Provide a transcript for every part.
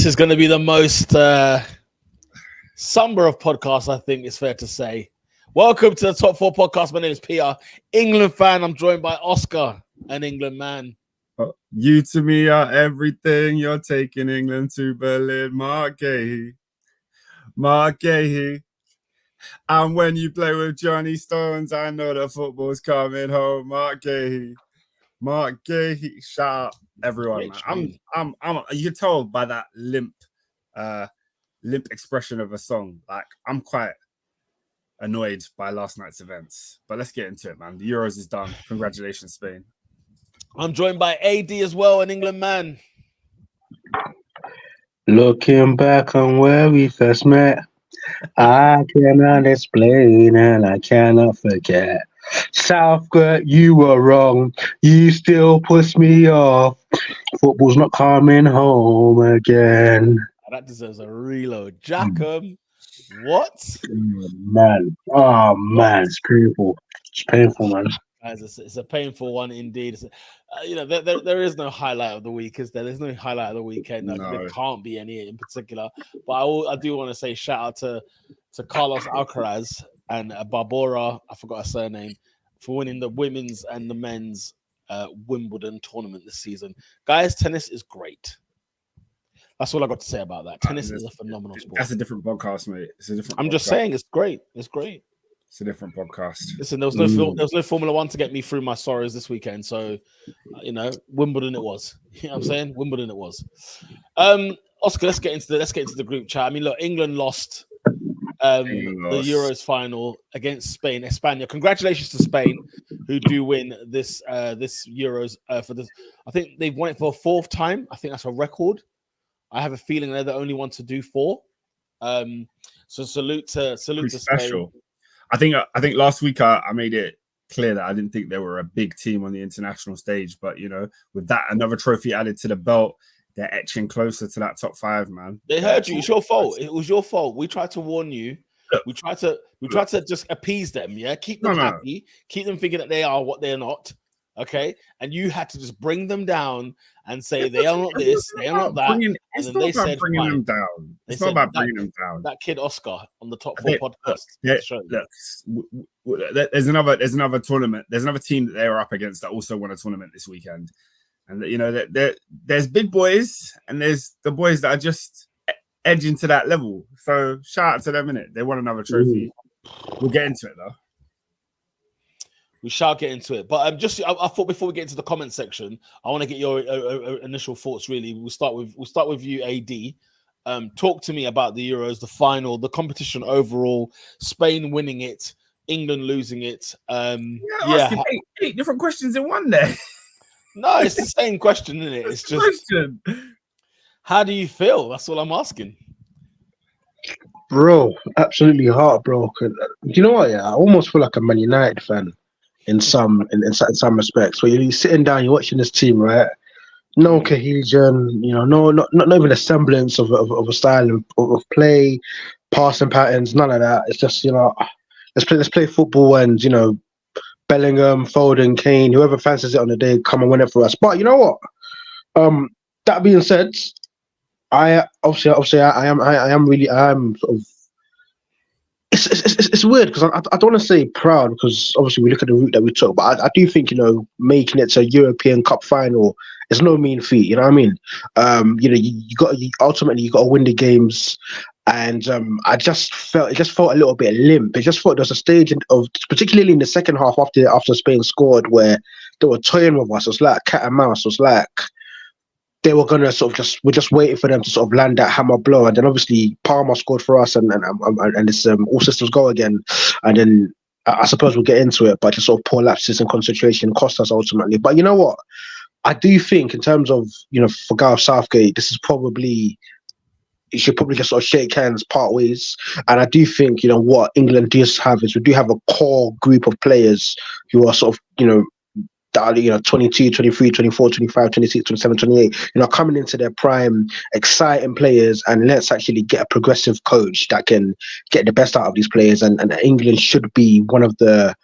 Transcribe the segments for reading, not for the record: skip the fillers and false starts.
is going to be the most somber of podcasts, I think it's fair to say. Welcome to the Top 4 podcast. My name is Peter, England fan. I'm joined by Oscar, an England man. You to me are everything. You're taking England to Berlin. Mark Gahey. And when you play with Johnny Stones, I know the football's coming home. Mark Gahey. Shout out everyone. Man. You can tell by that limp expression of a song. Like, I'm quite annoyed by last night's events. But let's get into it, man. The Euros is done. Congratulations, Spain. I'm joined by AD as well, an England man. Looking back on where we first met, I cannot explain and I cannot forget. Southgate, you were wrong. You still push me off. Football's not coming home again. That deserves a reload. Jackham, what? Man, it's painful. It's painful, man. Guys, it's a painful one indeed. There is no highlight of the week, is there? There's no highlight of the weekend. No. There can't be any in particular. But I do want to say shout out to Carlos Alcaraz and Barbora, I forgot her surname, for winning the women's and the men's Wimbledon tournament this season. Guys, tennis is great. That's all I got to say about that. Tennis is a phenomenal sport. That's a different podcast, mate. I'm just saying, it's great. It's great. It's a different podcast. Listen, there was no Formula One to get me through my sorrows this weekend. So, Wimbledon it was. You know what I'm saying? Wimbledon it was. Oscar, let's get into the group chat. I mean, look, England lost the Euros final against Spain. España. Congratulations to Spain, who do win this Euros for this. I think they've won it for a fourth time. I think that's a record. I have a feeling they're the only one to do 4. So salute to Spain. I think last week I made it clear that I didn't think they were a big team on the international stage, but with that another trophy added to the belt, they're etching closer to that top 5, man. They heard you. It's your fault. It was your fault. We tried to warn you. We tried to just appease them. Yeah, keep them happy. Keep them thinking that they are what they're not. Okay, and you had to just bring them down and say they are not this, they are not that. And then they said, bringing them down. It's not about bringing them down. That kid Oscar on the Top 4 podcast. There's another tournament. There's another team that they were up against that also won a tournament this weekend. And there's big boys and there's the boys that are just edging to that level. So shout out to them, innit? They won another trophy. We'll get into it though. We shall get into it, but I thought before we get into the comment section, I want to get your initial thoughts. Really, we'll start with you, AD. Talk to me about the Euros, the final, the competition overall. Spain winning it, England losing it. Asking 8 different questions in one there. No, it's the same question, isn't it? It's just how do you feel? That's all I'm asking. Bro, absolutely heartbroken. You know what? Yeah, I almost feel like a Man United fan. In some respects, where you're sitting down, you're watching this team, right? No cohesion, not even a semblance of a style of play, passing patterns, none of that. It's just let's play football, and Bellingham, Foden, Kane, whoever fancies it on the day, come and win it for us. But you know what? That being said, I am sort of. It's weird because I don't want to say proud because obviously we look at the route that we took, but I do think making it to a European Cup final is no mean feat. You know what I mean? You ultimately got to win the games, and it just felt a little bit limp. It just felt there was a stage of, particularly in the second half after Spain scored, where they were toying with us. It was like cat and mouse. It was like they were gonna we're just waiting for them to sort of land that hammer blow, and then obviously Palmer scored for us, and it's all systems go again, and then I suppose we'll get into it, but just sort of poor lapses and concentration cost us ultimately. But you know what? I do think in terms of for Gareth Southgate, this is probably you should probably just sort of shake hands, part ways, and I do think what England does have is we do have a core group of players who are sort of 22, 23, 24, 25, 26, 27, 28, coming into their prime, exciting players, and let's actually get a progressive coach that can get the best out of these players. And England should be one of the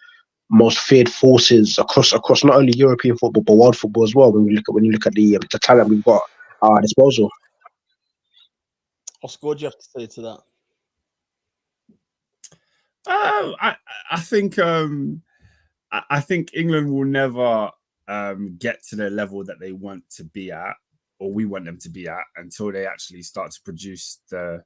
most feared forces across not only European football but world football as well. When you look at the talent we've got at our disposal. Oscar, what do you have to say to that? I think I think England will never get to the level that they want to be at, or we want them to be at, until they actually start to produce the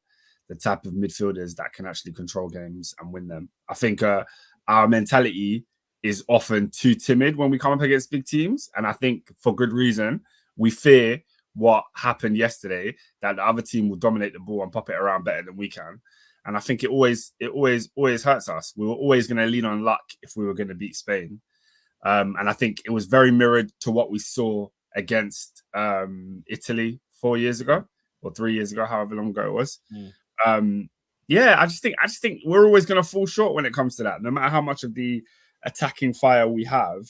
type of midfielders that can actually control games and win them. I think our mentality is often too timid when we come up against big teams, and I think for good reason. We fear what happened yesterday, that the other team will dominate the ball and pop it around better than we can. And I think it always hurts us. We were always going to lean on luck if we were going to beat Spain. And I think it was very mirrored to what we saw against Italy 4 years ago or 3 years ago, however long ago it was. I just think we're always going to fall short when it comes to that, no matter how much of the attacking fire we have.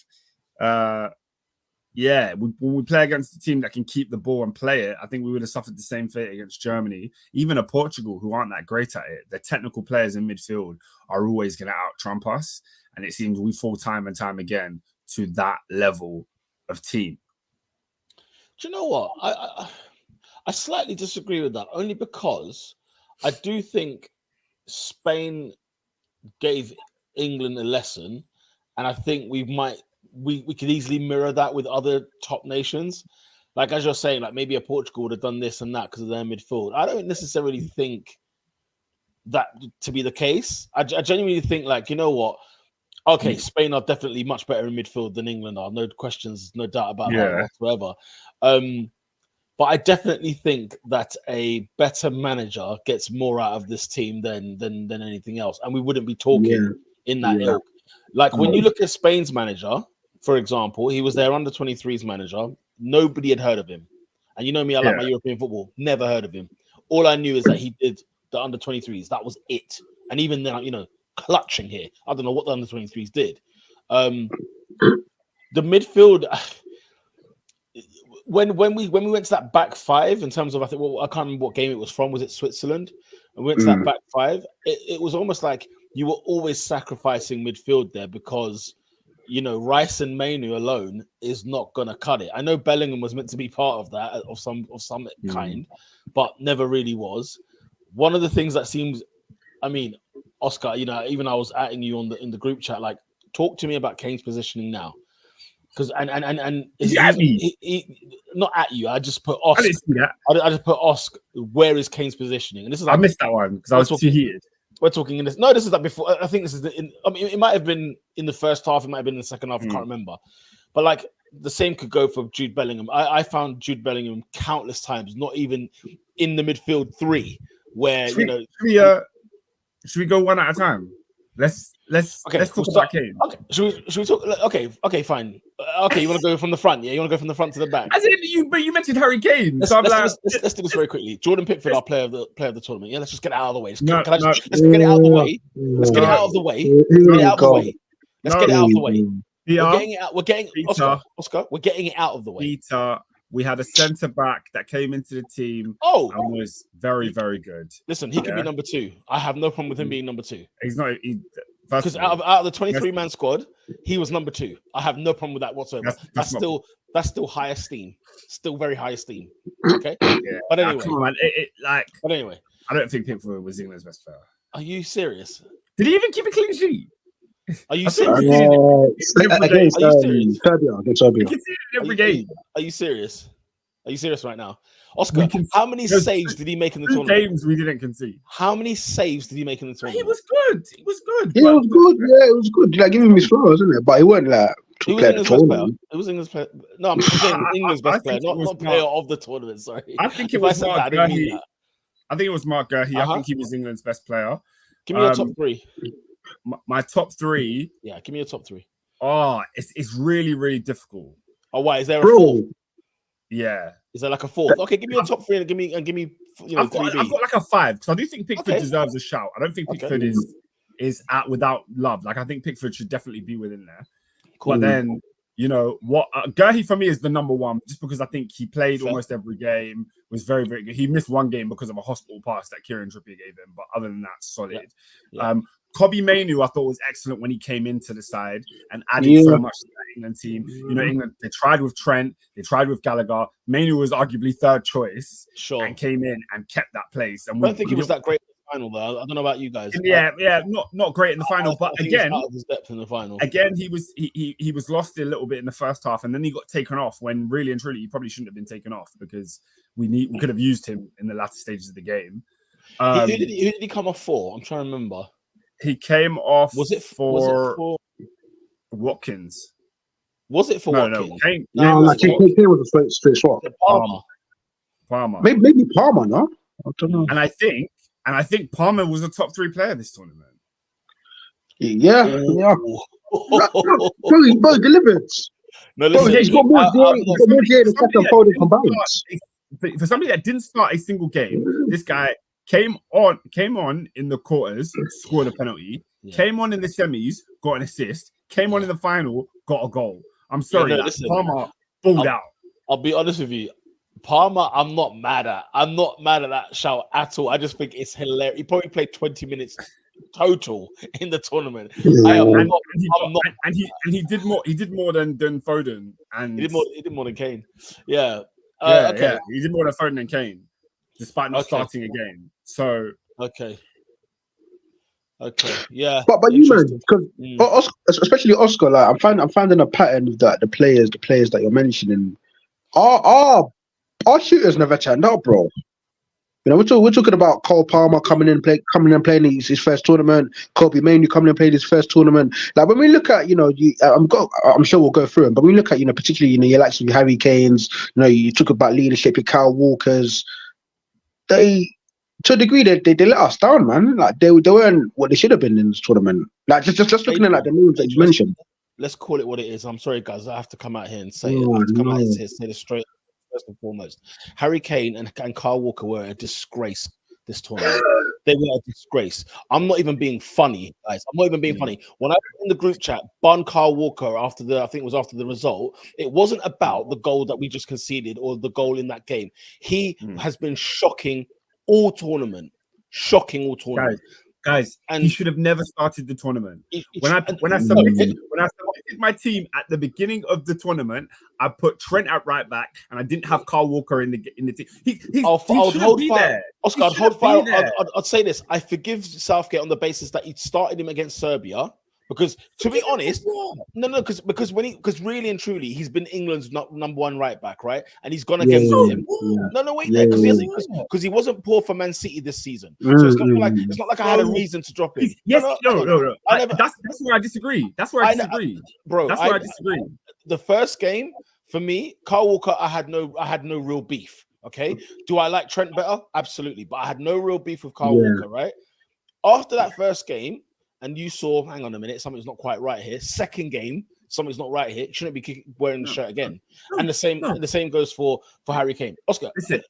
When we play against a team that can keep the ball and play it, I think we would have suffered the same fate against Germany, even a Portugal who aren't that great at it. The technical players in midfield are always going to out-trump us, and it seems we fall time and time again to that level of team. Do you know what? I slightly disagree with that, only because I do think Spain gave England a lesson, and I think we could easily mirror that with other top nations. Like, as you're saying, like maybe a Portugal would have done this and that because of their midfield. I don't necessarily think that to be the case. I genuinely think, like, you know what? Okay, Spain are definitely much better in midfield than England are. No questions, no doubt about that whatsoever. But I definitely think that a better manager gets more out of this team than anything else. And we wouldn't be talking in that ilk. Like, when you look at Spain's manager, for example, he was their under-23s manager. Nobody had heard of him. And you know me, I like my European football. Never heard of him. All I knew is that he did the under-23s. That was it. And even then, you know, clutching here. I don't know what the under-23s did. The midfield, when we went to that back five, in terms of, I can't remember what game it was from. Was it Switzerland? And we went to that back five. It was almost like you were always sacrificing midfield there because, you know, Rice and Mainu alone is not going to cut it. I know Bellingham was meant to be part of that, of some kind, but never really was. One of the things that seems, I mean, Oscar, you know, even I was atting you in the group chat, like, talk to me about Kane's positioning now. Because he not at you. I just put Oscar. I didn't see that. I just put Oscar. Where is Kane's positioning? And this is like, I missed that one because I was too heated. We're talking in this. No, this is like before. I think this is I mean, it might have been in the first half. It might have been in the second half. I can't remember. But like the same could go for Jude Bellingham. I found Jude Bellingham countless times, not even in the midfield three, where should we go one at a time? Let's talk about Kane. Okay, should we talk? Okay, fine. Okay, you want to go from the front? Yeah, you want to go from the front to the back? As in you mentioned Harry Kane. Let's do this very quickly. Jordan Pickford, our player of the tournament. Yeah, let's just get it out of the way. Let's get it out of the way. Let's get it out of the way. Let's get it out of the way. Let's get it out of the way. We're getting it out. We're getting Oscar. We're getting it out of the way. Peter, we had a centre back that came into the team. And was very, very good. Listen, he could be number 2. I have no problem with him being number 2. He's not. Because out of the 23-man squad, he was number 2. I have no problem with that whatsoever. That's still high esteem. Still very high esteem. Okay. Yeah. But anyway, come on, man. But anyway, I don't think Pickford was England's best player. Are you serious? Did he even keep a clean sheet? Are you serious? Against Serbia. Every game. Are you serious? Are you serious right now? Oscar, how many saves did he make in the tournament? Games we didn't concede. How many saves did he make in the tournament? He was good. He was good. Yeah, it was good. Like, give him his flowers, isn't it? But he wasn't like he was England's best player. It was England's player. No, I'm saying England's best player, not player of the tournament. Sorry. I think it was Mark Gurhey. I think it was Mark Gurhey. I think he was England's best player. Give me your top 3. My top 3. Yeah, give me your top 3. Oh, it's really, really difficult. Oh, why? Is there a 4? Yeah. Is there like a 4? Okay, give me your top 3 and give me. You know, I've got like a 5 because I do think Pickford deserves a shout. I don't think Pickford is at without love. Like, I think Pickford should definitely be within there. Cool. But then You know what? Gerhi for me is the number one, just because I think he played almost every game. Was very, very good. He missed one game because of a hospital pass that Kieran Trippier gave him, but other than that, solid. Yeah. Kobbie Mainoo, I thought was excellent when he came into the side and added so much to the England team. You know, England, they tried with Trent, they tried with Gallagher. Mainoo was arguably third choice, and came in and kept that place. And I don't think he was that great in the final, though. I don't know about you guys. Yeah, not great in the final, but again, out of his depth in the final. Again, he was lost a little bit in the first half, and then he got taken off when really and truly he probably shouldn't have been taken off, because we could have used him in the latter stages of the game. Who did he come off for? I'm trying to remember. He came off. Was it for Watkins? Was it for Watkins? Kane was a straight swap. Palmer. Maybe Palmer, no? I don't know. And I think Palmer was a top 3 player this tournament. Yeah. Bro, delivered. No, listen, he's got more game in the second Foden combined. For somebody that didn't start a single game, this guy came on in the quarters, scored a penalty, came on in the semis, got an assist, came on in the final, got a goal. I'm sorry, Palmer balled out. I'll be honest with you. Palmer, I'm not mad at. I'm not mad at that shout at all. I just think it's hilarious. He probably played 20 minutes total in the tournament. He did more. He did more than Foden, and he did more than Kane. Yeah. Okay. He did more than Foden and Kane, despite not starting a game. So okay, yeah. But you man, because especially Oscar, like I'm finding a pattern of that the players that you're mentioning our shooters never turned up, bro. You know, we're talking about Cole Palmer coming and playing his first tournament, Kobbie Mainoo coming and playing his first tournament. Like when we look at, you know, I'm sure we'll go through them, but we look at, you know, particularly, you know, your likes of your Harry Kanes, you know, you talk about leadership, your Kyle Walkers. They, to a degree, they let us down, man. Like they weren't what they should have been in this tournament. Like just looking at like the names that you mentioned. Let's call it what it is. I'm sorry, guys. I have to come out here and say it. I have to come out here and say it straight. First and foremost, Harry Kane and Kyle Walker were a disgrace this tournament. They were a disgrace. I'm not even being funny, guys. I'm not even being funny. When I was in the group chat, bun Kyle Walker after the result, it wasn't about the goal that we just conceded or the goal in that game. He has been shocking all tournament. Guys, and he should have never started the tournament. When I submitted my team at the beginning of the tournament, I put Trent at right back, and I didn't have Kyle Walker in the team. Oscar, I'd say this: I forgive Southgate on the basis that he started him against Serbia. Because to be honest, because really and truly, he's been England's number one right back, right? And he's gone against him. Because he wasn't poor for Man City this season. So it's not like I had a reason to drop him. No. That's where I disagree. Bro. That's where I disagree. The first game for me, Kyle Walker, I had no real beef. Okay, do I like Trent better? Absolutely, but I had no real beef with Kyle Walker, right? After that first game. And you saw, hang on a minute, something's not quite right here. Second game, something's not right here. Shouldn't be wearing the shirt again. And the same goes for Harry Kane. Oscar, at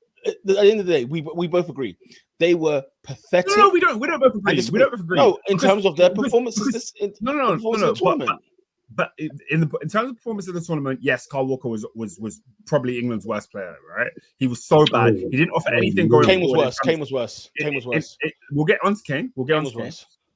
the end of the day, we both agree they were pathetic. No, we don't both agree. We don't agree. No, in terms of their performances. But in terms of performance of the tournament, yes, Kyle Walker was probably England's worst player, right? He was so bad. He didn't offer anything going. Kane was worse. We'll get on to Kane.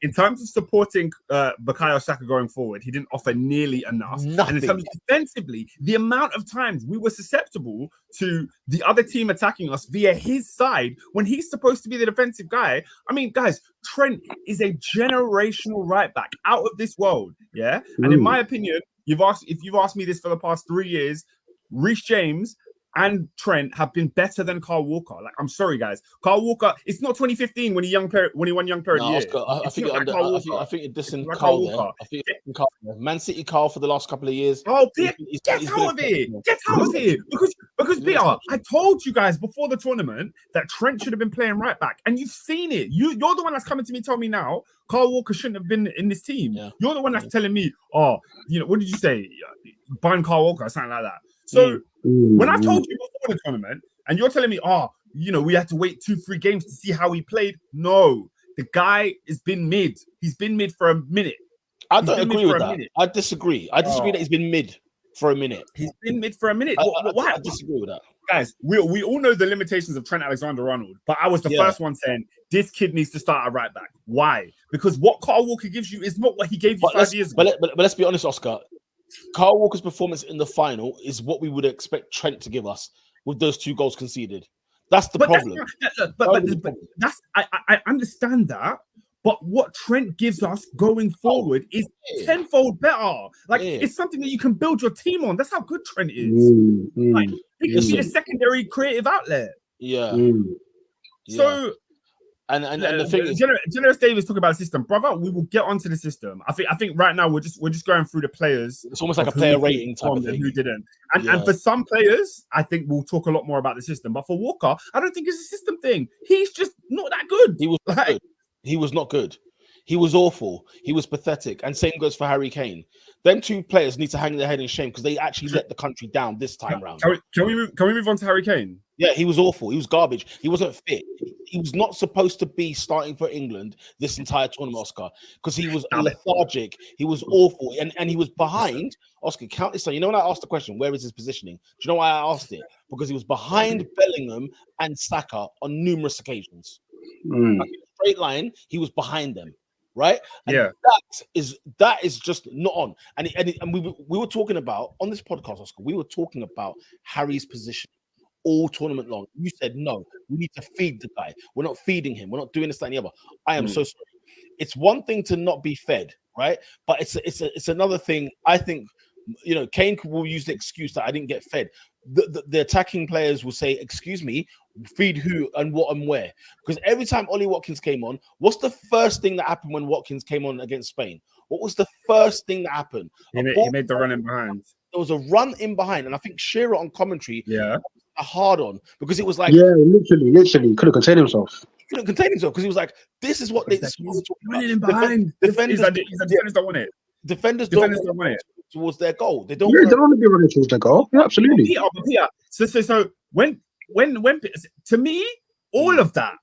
In terms of supporting Bukayo Saka going forward, he didn't offer nearly enough. Nothing. And in terms of defensively, the amount of times we were susceptible to the other team attacking us via his side when he's supposed to be the defensive guy. I mean, guys, Trent is a generational right back out of this world. Yeah. And in my opinion, if you've asked me this for the past 3 years, Reece James and Trent have been better than Kyle Walker. Like, I'm sorry, guys. Kyle Walker, it's not 2015 when he won Young Player of the Year. I think you're dissing Kyle there. I think Kyle there. Man City Kyle for the last couple of years. Oh, get out of here. Get out of here. Because Peter, I told you guys before the tournament that Trent should have been playing right back. And you've seen it. You're the one that's coming to me telling me now Kyle Walker shouldn't have been in this team. Yeah. You're the one that's telling me, what did you say? Ban Kyle Walker or something like that. So when I told you before the tournament, and you're telling me, we had to wait 2-3 games to see how he played. No, the guy has been mid. He's been mid for a minute. I don't agree with that. I disagree. I disagree that he's been mid. for a minute. He's been mid for a minute. I disagree with that. Guys, we all know the limitations of Trent Alexander-Arnold, but I was the first one saying this kid needs to start at right back. Why? Because what Kyle Walker gives you is not what he gave you 5 years ago. But let's be honest, Oscar. Kyle Walker's performance in the final is what we would expect Trent to give us with those 2 goals conceded. That's the problem. I understand that. But what Trent gives us going forward is tenfold better. Like, it's something that you can build your team on. That's how good Trent is. Like, he can be a secondary creative outlet. So, and the thing is, Generous Davis talking about the system, brother. We will get onto the system. I think right now we're just going through the players. It's almost like a player rating type of thing. Who didn't? And for some players, I think we'll talk a lot more about the system. But for Walker, I don't think it's a system thing. He's just not that good. He was good. He was not good. He was awful. He was pathetic. And same goes for Harry Kane. Them 2 players need to hang their head in shame because they actually let the country down this time round. Can we move on to Harry Kane? Yeah, he was awful. He was garbage. He wasn't fit. He was not supposed to be starting for England this entire tournament, Oscar, because he was lethargic. He was awful. And he was behind. Oscar, count this. So, you know, when I asked the question, where is his positioning? Do you know why I asked it? Because he was behind Bellingham and Saka on numerous occasions. Like in a straight line, he was behind them, right? And that is just not on. And we were talking about on this podcast, Oscar. We were talking about Harry's position all tournament long. You said no, we need to feed the guy. We're not feeding him. We're not doing this, that, and the other. I am so sorry. It's one thing to not be fed, right? But it's another thing. I think, you know, Kane will use the excuse that I didn't get fed. The attacking players will say, excuse me, feed who and what and where? Because every time Ollie Watkins came on, what's the first thing that happened when Watkins came on against Spain? What was the first thing that happened? He made the run in behind. There was a run in behind, and I think Shearer on commentary a hard on because it was like literally couldn't contain himself. He couldn't contain himself because he was like, this is what he's running in behind. Defenders don't want it. Defenders don't want it towards their goal. They don't want to be running towards their goal. Yeah, absolutely. So when to me, all of that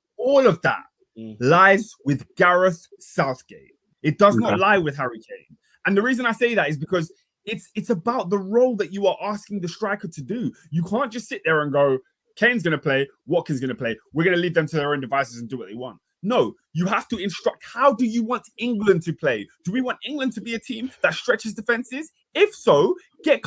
lies with Gareth Southgate. It does not lie with Harry Kane. And the reason I say that is because it's about the role that you are asking the striker to do. You can't just sit there and go, Kane's going to play, Watkins going to play. We're going to leave them to their own devices and do what they want. No, you have to instruct. How do you want England to play? Do we want England to be a team that stretches defenses? If so, get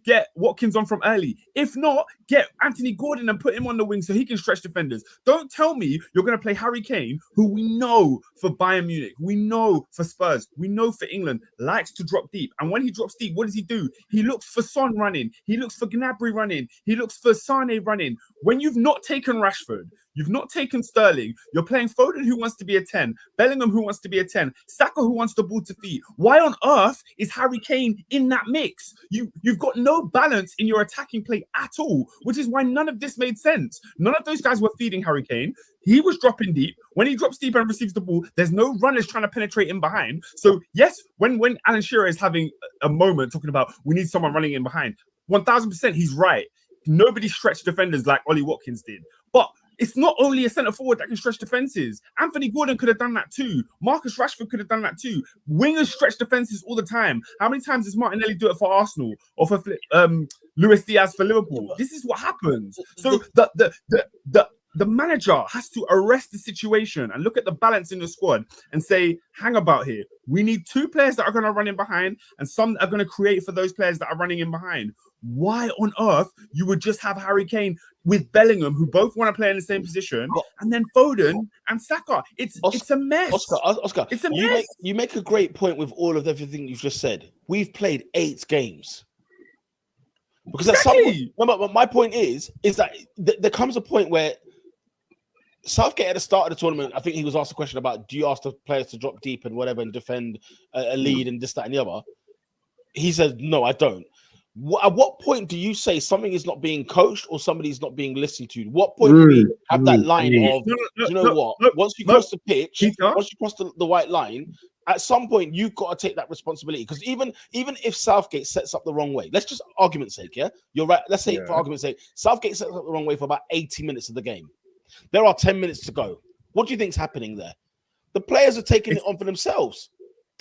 get Watkins on from early. If not, get Anthony Gordon and put him on the wing so he can stretch defenders. Don't tell me you're going to play Harry Kane, who we know for Bayern Munich, we know for Spurs, we know for England, likes to drop deep. And when he drops deep, what does he do? He looks for Son running. He looks for Gnabry running. He looks for Sane running. When you've not taken Rashford, you've not taken Sterling, you're playing Foden, who wants to be a 10, Bellingham, who wants to be a 10, Saka, who wants the ball to feet. Why on earth is Harry Kane in that mix? You've got no balance in your attacking play at all, which is why none of this made sense. None of those guys were feeding Harry Kane. He was dropping deep. When he drops deep and receives the ball, there's no runners trying to penetrate in behind. So yes, when Alan Shearer is having a moment talking about we need someone running in behind, 1000% he's right. Nobody stretched defenders like Ollie Watkins did. But it's not only a centre forward that can stretch defenses. Anthony Gordon could have done that too. Marcus Rashford could have done that too. Wingers stretch defenses all the time. How many times does Martinelli do it for Arsenal or for Luis Diaz for Liverpool? This is what happens. So the manager has to arrest the situation and look at the balance in the squad and say, hang about here. We need 2 players that are going to run in behind and some that are going to create for those players that are running in behind. Why on earth you would just have Harry Kane with Bellingham, who both want to play in the same position, and then Foden and Saka? It's a mess. Oscar, it's a mess. You make a great point with all of everything you've just said. We've played 8 games. Because at some point, but my point is that there comes a point where Southgate at the start of the tournament, I think he was asked a question about, do you ask the players to drop deep and whatever and defend a lead and this, that, and the other? He said, no, I don't. At what point do you say something is not being coached or somebody's not being listened to? What point do we have that line of, once you cross the pitch, once you cross the white line, at some point you've got to take that responsibility? Because even if Southgate sets up the wrong way, let's just argument's sake, yeah? You're right. Let's say for argument's sake, Southgate sets up the wrong way for about 80 minutes of the game. There are 10 minutes to go. What do you think's happening there? The players are taking it on for themselves.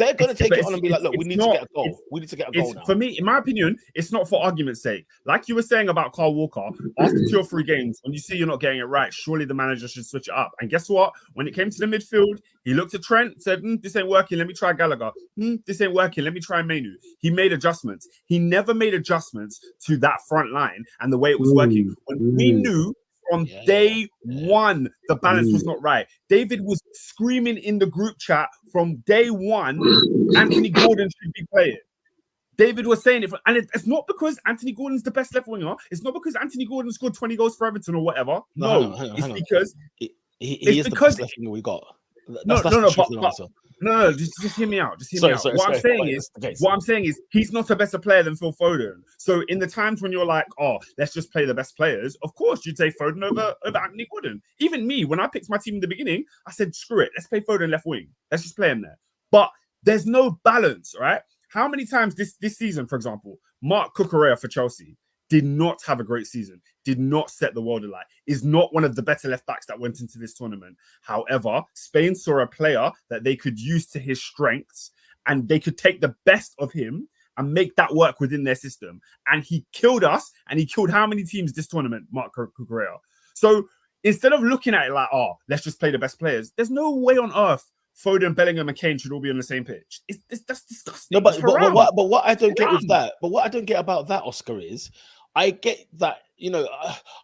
they're going to take it on and be like, look, we it's need not- to get a goal. We need to get a goal now. For me, in my opinion, it's not for argument's sake. Like you were saying about Kyle Walker, after 2 or 3 games, when you see you're not getting it right, surely the manager should switch it up. And guess what? When it came to the midfield, he looked at Trent, said, this ain't working. Let me try Gallagher. This ain't working. Let me try Mainu. He made adjustments. He never made adjustments to that front line and the way it was working. When we knew from day one, the balance was not right. David was screaming in the group chat from day one, Anthony Gordon should be playing. David was saying it, and it's not because Anthony Gordon's the best left winger. It's not because Anthony Gordon scored 20 goals for Everton or whatever. No, hang on. because he is the best left winger we got. No, just hear me out. Just hear me out. What I'm saying is he's not a better player than Phil Foden. So in the times when you're like, oh, let's just play the best players, of course you'd say Foden over Anthony Gordon. Even me, when I picked my team in the beginning, I said, screw it, let's play Foden left wing. Let's just play him there. But there's no balance, right? How many times this season, for example, Mark Cucurella for Chelsea did not have a great season, did not set the world alight, is not one of the better left backs that went into this tournament. However, Spain saw a player that they could use to his strengths and they could take the best of him and make that work within their system. And he killed us, and he killed how many teams this tournament, Mark Cucurella. So instead of looking at it like, oh, let's just play the best players, there's no way on earth Foden, Bellingham, and Kane should all be on the same pitch. That's disgusting. No, but what I don't get with that, but what I don't get about that, Oscar, is I get that,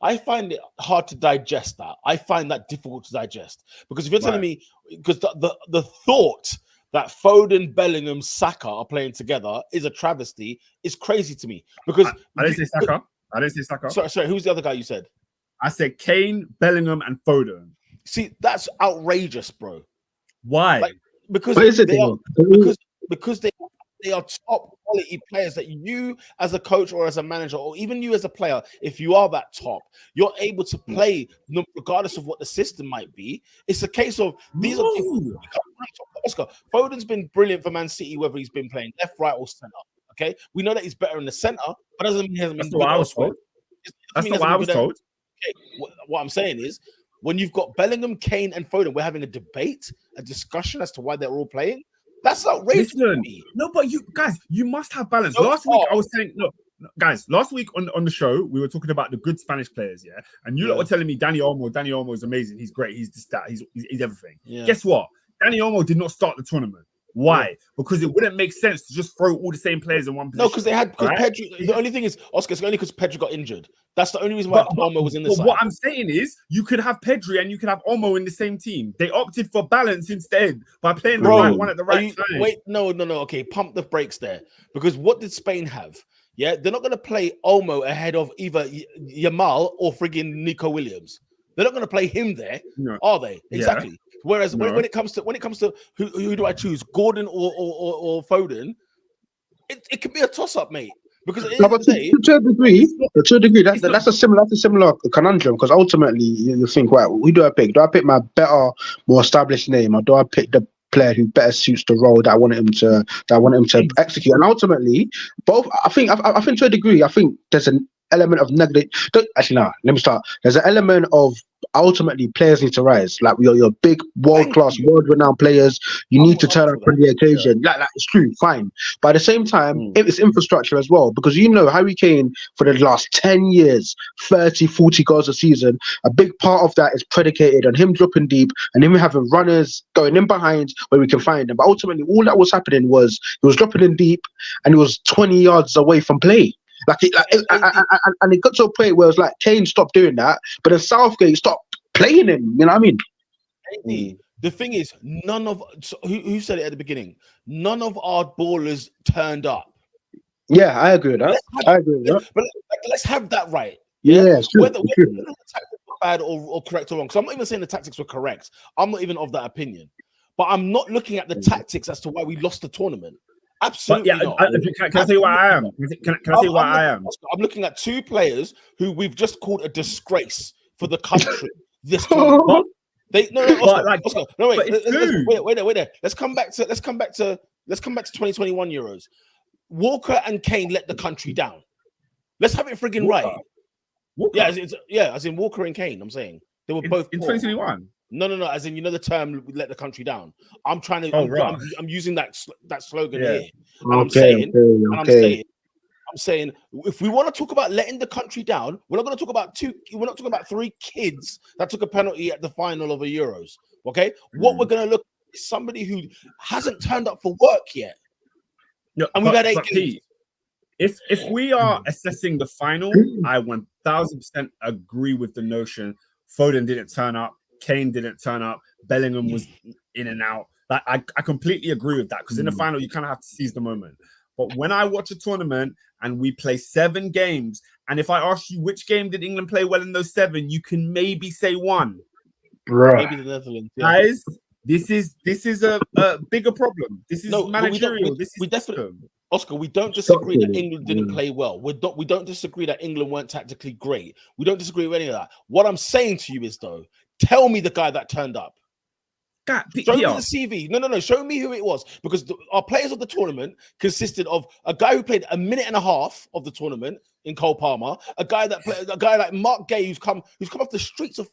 I find it hard to digest that. I find that difficult to digest. Because if you're telling me, because the thought that Foden, Bellingham, Saka are playing together is a travesty, is crazy to me. Because I didn't say Saka. Sorry, who's the other guy you said? I said Kane, Bellingham, and Foden. See, that's outrageous, bro. Why? Because they are top quality players that you as a coach or as a manager or even you as a player, if you are that top, you're able to play regardless of what the system might be. It's a case of these are Oscar. Foden's been brilliant for Man City, whether he's been playing left, right, or center. Okay, we know that he's better in the center, but doesn't mean he hasn't been. That's what I was told. That's not what I was told. Okay, what I'm saying is, when you've got Bellingham, Kane, and Foden, we're having a debate, a discussion as to why they're all playing. That's outrageous. No, but you guys, you must have balance. Last week, I was saying, last week on the show, we were talking about the good Spanish players, yeah? And you lot were telling me Dani Olmo is amazing. He's great. He's this, that. He's everything. Yeah. Guess what? Dani Olmo did not start the tournament. Why? Yeah. Because it wouldn't make sense to just throw all the same players in one position. No, because Pedro. The only thing is, Oscar, it's only because Pedro got injured. That's the only reason why Olmo was in the side. What I'm saying is, you could have Pedri and you could have Olmo in the same team. They opted for balance instead by playing the right one at the right time. Wait, no. Okay, pump the brakes there. Because what did Spain have? Yeah, they're not going to play Olmo ahead of either Yamal or frigging Nico Williams. They're not going to play him there, are they? Exactly. Yeah. Whereas when it comes to who do I choose, Gordon or Foden, it can be a toss up, mate. Because to a degree, that's a similar conundrum. Because ultimately, you think, right, who do I pick? Do I pick my better, more established name, or do I pick the player who better suits the role that I want him to execute? And ultimately, both. I think to a degree, I think there's an element of negative. Actually, no. Let me start. There's an element of ultimately players need to rise. Like you're big, world-class, world-renowned players. You need to turn up for the occasion. Yeah. Like it's true, fine. But at the same time, it's infrastructure as well. Because Harry Kane for the last 10 years, 30, 40 goals a season, a big part of that is predicated on him dropping deep and him having runners going in behind where we can find them. But ultimately, all that was happening was he was dropping in deep and he was 20 yards away from play. And it got to a point where it was like Kane stopped doing that, but then Southgate stopped playing him. You know what I mean? The thing is, who said it at the beginning? None of our ballers turned up. Yeah, I agree with that. But let's have that right. Yeah, it's true. Whether the tactics were bad or correct or wrong. So I'm not even saying the tactics were correct. I'm not even of that opinion. But I'm not looking at the tactics as to why we lost the tournament. Absolutely not. Can I tell you why I am? Can I tell you why I am? I'm looking at two players who we've just called a disgrace for the country this tournament. Wait there. Let's come back to 2021 Euros. Walker and Kane let the country down. Let's have it friggin' right. Walker. Yeah, as in Walker and Kane. I'm saying they were both in 2021. No. As in, the term "let the country down." I'm trying to. Oh, right. I'm using that slogan Yeah. here, and I'm saying, Okay. I'm saying, if we want to talk about letting the country down, we're not going to talk about We're not talking about 3 kids that took a penalty at the final of a Euros. Okay, what we're going to look at is somebody who hasn't turned up for work yet, No, and we've had 8 games. Pete, if we are assessing the final, I 1000% agree with the notion. Foden didn't turn up, Kane didn't turn up, Bellingham was in and out. Like I completely agree with that, because in the final you kind of have to seize the moment. But when I watch a tournament and we play 7 games, and if I ask you which game did England play well in those 7, you can maybe say 1. Right. Maybe the Netherlands. Guys, this is a bigger problem. This is managerial. We definitely, Oscar, we don't disagree that England didn't play well. We don't disagree that England weren't tactically great. We don't disagree with any of that. What I'm saying to you is, though, tell me the guy that turned up. Show me the CV. No. Show me who it was, because our players of the tournament consisted of a guy who played a minute and a half of the tournament in Cole Palmer, a guy like Mark Gay who's come off the streets of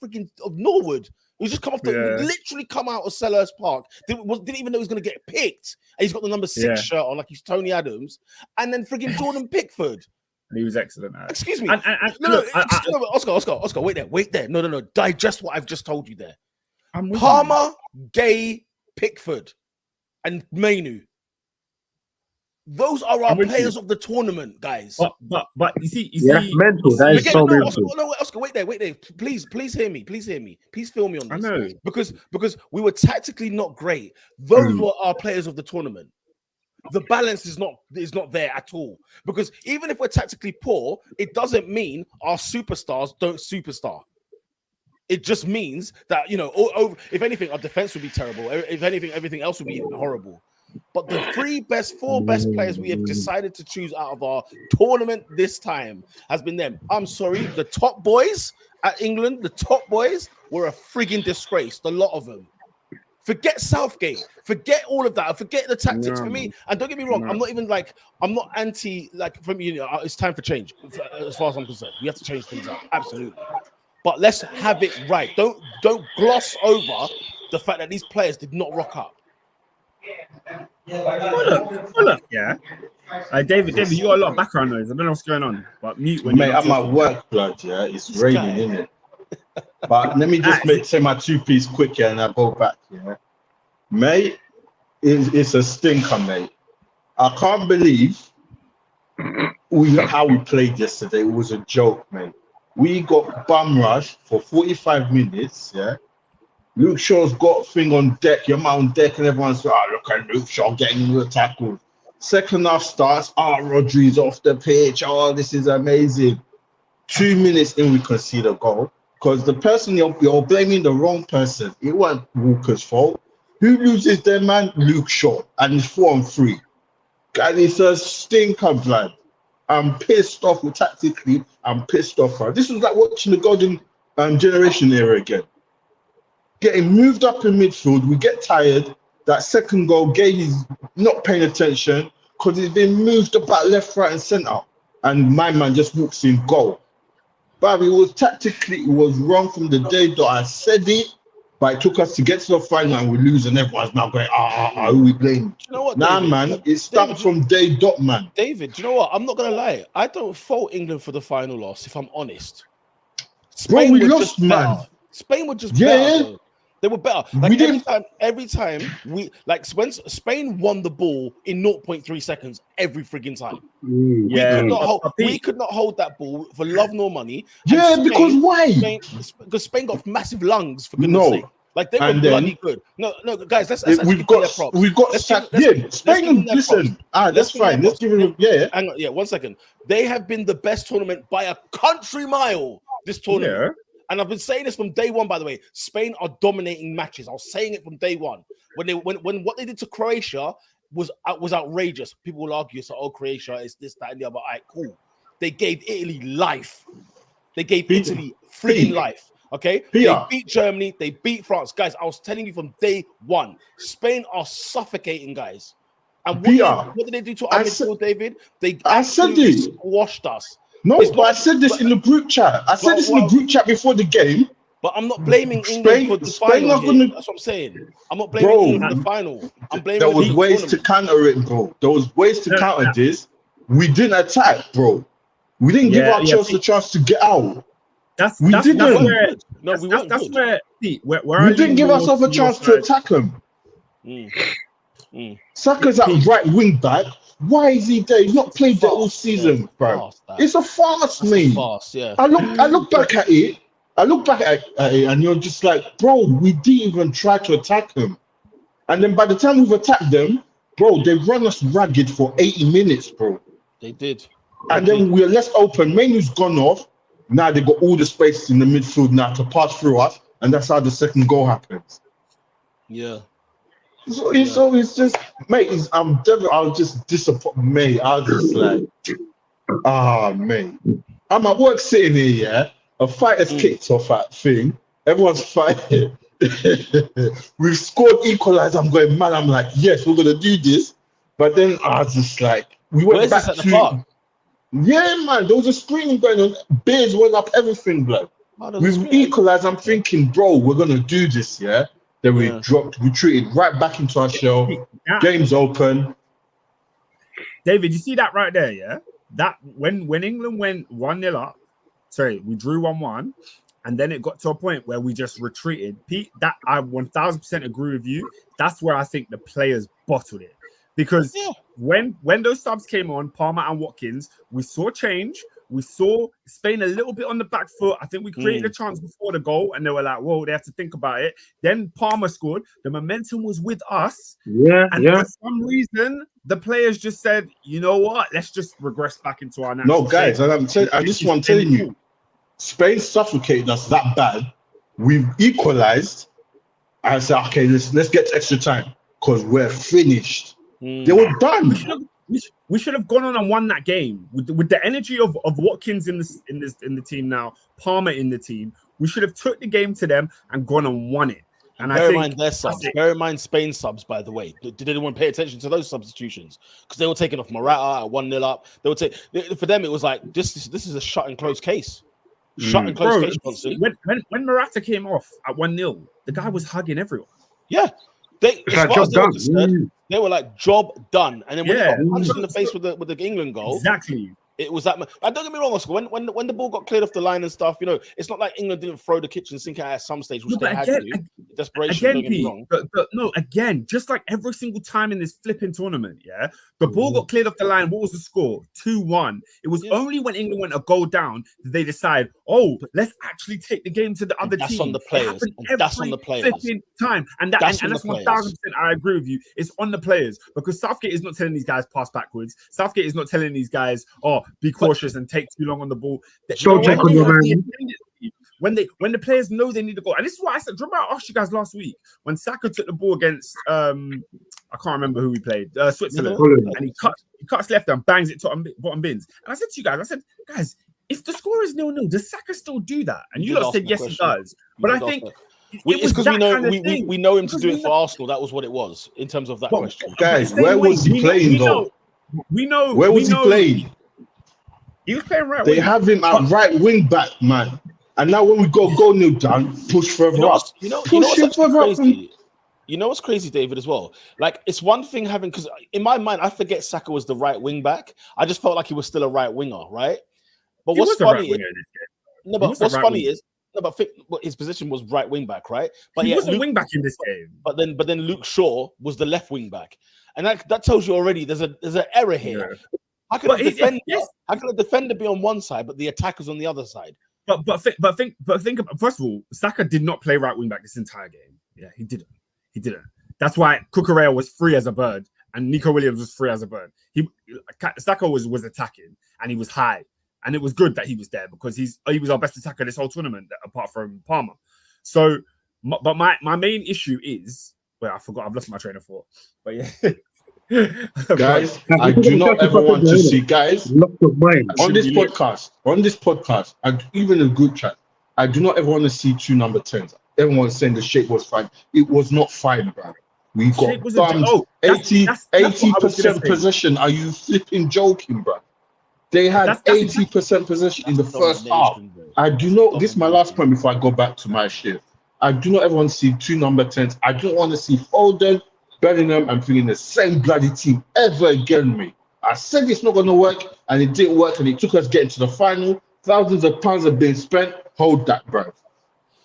Norwood, who's just come off literally come out of Selhurst Park, didn't even know he was going to get picked, and he's got the number 6 shirt on like he's Tony Adams, and then frigging Jordan Pickford. He was excellent. Excuse me. Oscar, wait there. No. Digest what I've just told you there. I'm with Palmer, Gay, Pickford, and Mainu. Those are our players of the tournament, guys. But you see, mental. That is so mental. Oscar, wait there. Please hear me. Please feel me on this. I know. Because we were tactically not great. Those were our players of the tournament. The balance is not there at all. Because even if we're tactically poor, it doesn't mean our superstars don't superstar. It just means that, if anything, our defense would be terrible. If anything, everything else would be horrible. But the 4 best players we have decided to choose out of our tournament this time has been them. I'm sorry, the top boys at England, were a frigging disgrace. The lot of them. Forget Southgate. Forget all of that. Forget the tactics. For me, and don't get me wrong, I'm not anti, for me, it's time for change. As far as I'm concerned, we have to change things up. Absolutely. But let's have it right. Don't gloss over the fact that these players did not rock up. Hold up. Yeah. David, you got a lot of background noise. I don't know what's going on. But mute when mate, I'm at work, blood. Yeah, it's raining, isn't it? But let me just say my 2-piece quick here, and I'll go back. Yeah, mate, it's a stinker, mate. I can't believe how we played yesterday. It was a joke, mate. We got bum rushed for 45 minutes, yeah. Luke Shaw's got thing on deck, Yamal on deck, and everyone's like, look at Luke Shaw getting the tackle. Second half starts, Rodri's off the pitch, this is amazing. 2 minutes in, we concede a goal, because the person you're blaming the wrong person. It wasn't Walker's fault. Who loses their man? Luke Shaw, and it's 4-3. And it's a stinker, blood. I'm pissed off tactically. I'm pissed off. This was like watching the golden generation era again. Getting moved up in midfield, we get tired. That second goal, Gay's not paying attention because he's been moved about left, right, and centre. And my man just walks in goal. But it was wrong from the day that I said it. But it took us to get to the final and we lose, and everyone's now going, who we blame? You know what, nah, David? man, it started from day dot, man. David, do you know what? I'm not going to lie. I don't fault England for the final loss, if I'm honest. Spain we lost, man. Spain were just better. Though. They were better. Every time we when Spain won the ball in 0.3 seconds every friggin' time. We could not hold that ball for love nor money. Yeah, Spain, because why? Because Spain got massive lungs, for goodness sake. Like they were bloody good. No, guys, we've got Spain. Listen, that's fine. Let's give it. Hang on, 1 second. They have been the best tournament by a country mile. This tournament. Yeah. And I've been saying this from day one, by the way. Spain are dominating matches. I was saying it from day one. When what they did to Croatia was outrageous. People will argue, so Croatia is this, that, and the other. All right, cool. They gave Italy life. They gave Italy freaking life. Okay? They beat Germany. They beat France. Guys, I was telling you from day one. Spain are suffocating, guys. And what did they do to our midfield, David? They squashed us. No, but I said this in the group chat. I said this in the group chat before the game. But I'm not blaming England Spain- for the Spain final. not here. gonna- That's what I'm saying. I'm not blaming Bro, England for the final. I'm blaming There the was league ways to tournament. counter it, bro. There was ways to counter this. We didn't attack, bro. We didn't give our Chelsea a chance to get out. That's We that's, didn't. that's We where weren't good. No, we weren't that's good. where see, where We I didn't lean give more ourselves a to your chance to side. attack him. Mm. Saka's at right wing back. Why is he there? He's not played there all season, bro. Farce, that. It's a farce, That's mate. a farce, yeah. I look back at it. And you're just like, bro, we didn't even try to attack him. And then by the time we've attacked them, bro, they run us ragged for 80 minutes, bro. They did. And then we're less open. Mainu's gone off. Now they got all the space in the midfield now to pass through us, and that's how the second goal happens. Yeah. So it's just, mate. I was just disappointed, mate. I was just like, mate. I'm at work sitting here, yeah. A fight has kicked off that thing. Everyone's fighting. We've scored equalizer. I'm going, man. I'm like, yes, we're gonna do this. But then I was just like, we went Where's back this at the park? Yeah, man. There was a screaming going on. Beers went up, everything, blood. We've equalized. I'm thinking, bro, we're gonna do this, yeah. Then we retreated right back into our shell. Game's open. David, you see that right there, yeah? That when England went 1-0 up, we drew 1-1, and then it got to a point where we just retreated. Pete, that I 1000% agree with you. That's where I think the players bottled it. Because when those subs came on, Palmer and Watkins, we saw change. We saw Spain a little bit on the back foot. I think we created a chance before the goal, and they were like, whoa, they have to think about it. Then Palmer scored. The momentum was with us. And for some reason, the players just said, you know what? Let's just regress back into our natural No, guys, shape. I just want to tell you, Spain suffocated us that bad. We've equalized. I said, okay, let's get to extra time because we're finished. They were done. We should have gone on and won that game with the energy of Watkins in the team now, Palmer in the team. We should have took the game to them and gone and won it. And bear in mind their subs. Bear in mind Spain's subs, by the way. Did anyone pay attention to those substitutions? Because they were taking off Morata at 1-0 up. They would take for them. It was like this is a shut and close case. Shut and close case, Johnson. When Morata came off at 1-0, the guy was hugging everyone. Yeah. They were like, job done. And then when they got punched in the face with the England goal, exactly. It was that. And don't get me wrong, Oscar. When the ball got cleared off the line and stuff, you know, it's not like England didn't throw the kitchen sink at some stage, which they had to. Desperation. Don't get me wrong. But no, again, just like every single time in this flipping tournament, the ball got cleared off the line. What was the score? 2-1. It was only when England went a goal down did they decide, let's actually take the game to the other team. That's on the players. That's on the players. Time. And that's 1000%. I agree with you. It's on the players because Southgate is not telling these guys pass backwards. Southgate is not telling these guys, be cautious and take too long on the ball. When the players know they need to go, and this is what I said. Remember I asked you guys last week when Saka took the ball against I can't remember who we played, Switzerland, and he cuts left and bangs it to bottom bins. And I said to you guys, guys, if the score is 0-0, does Saka still do that? And you lot said yes, he does. But I think it's because we know him to do it for Arsenal. That was what it was in terms of that question. Guys, where was he playing though? We know where was he playing? He was playing right. They have him at right wing back, man. And now when we go 0 down, push further up. You know what's crazy, David, as well? Like, it's one thing having, because in my mind, I forget Saka was the right wing back. I just felt like he was still a right winger, right? But what's funny is, his position was right wing back, right? But he was a wing back in this game. But then Luke Shaw was the left wing back, and that tells you already there's an error here. Yeah. How can a defender be on one side but the attacker's on the other side? But think first of all, Saka did not play right wing back this entire game. Yeah, he didn't. That's why Cucurella was free as a bird and Nico Williams was free as a bird. Saka was attacking and he was high, and it was good that he was there because he was our best attacker this whole tournament apart from Palmer. So, but my main issue is, I forgot. I've lost my train of thought. But yeah. Guys, I do not ever want to see guys on this podcast, and even in group chat. I do not ever want to see two number 10s. Everyone's saying the shape was fine. It was not fine, bro. We got bummed. 80% possession. Are you flipping joking, bro? They had That's 80% possession in the first half. I do not. This is my last point before I go back to my shift. I do not ever want to see two number 10s. I don't want to see Foden, Bellingham, and feeling the same bloody team ever again, mate. I said it's not going to work, and it didn't work, and it took us getting to the final. Thousands of pounds have been spent. Hold that, bro.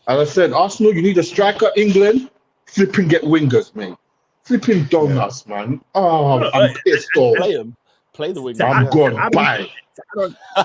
As I said, Arsenal, you need a striker. England, flipping get wingers, mate. Flipping donuts, man. Oh, I'm pissed off. Play him. Play the wing. I'm gone. Bye.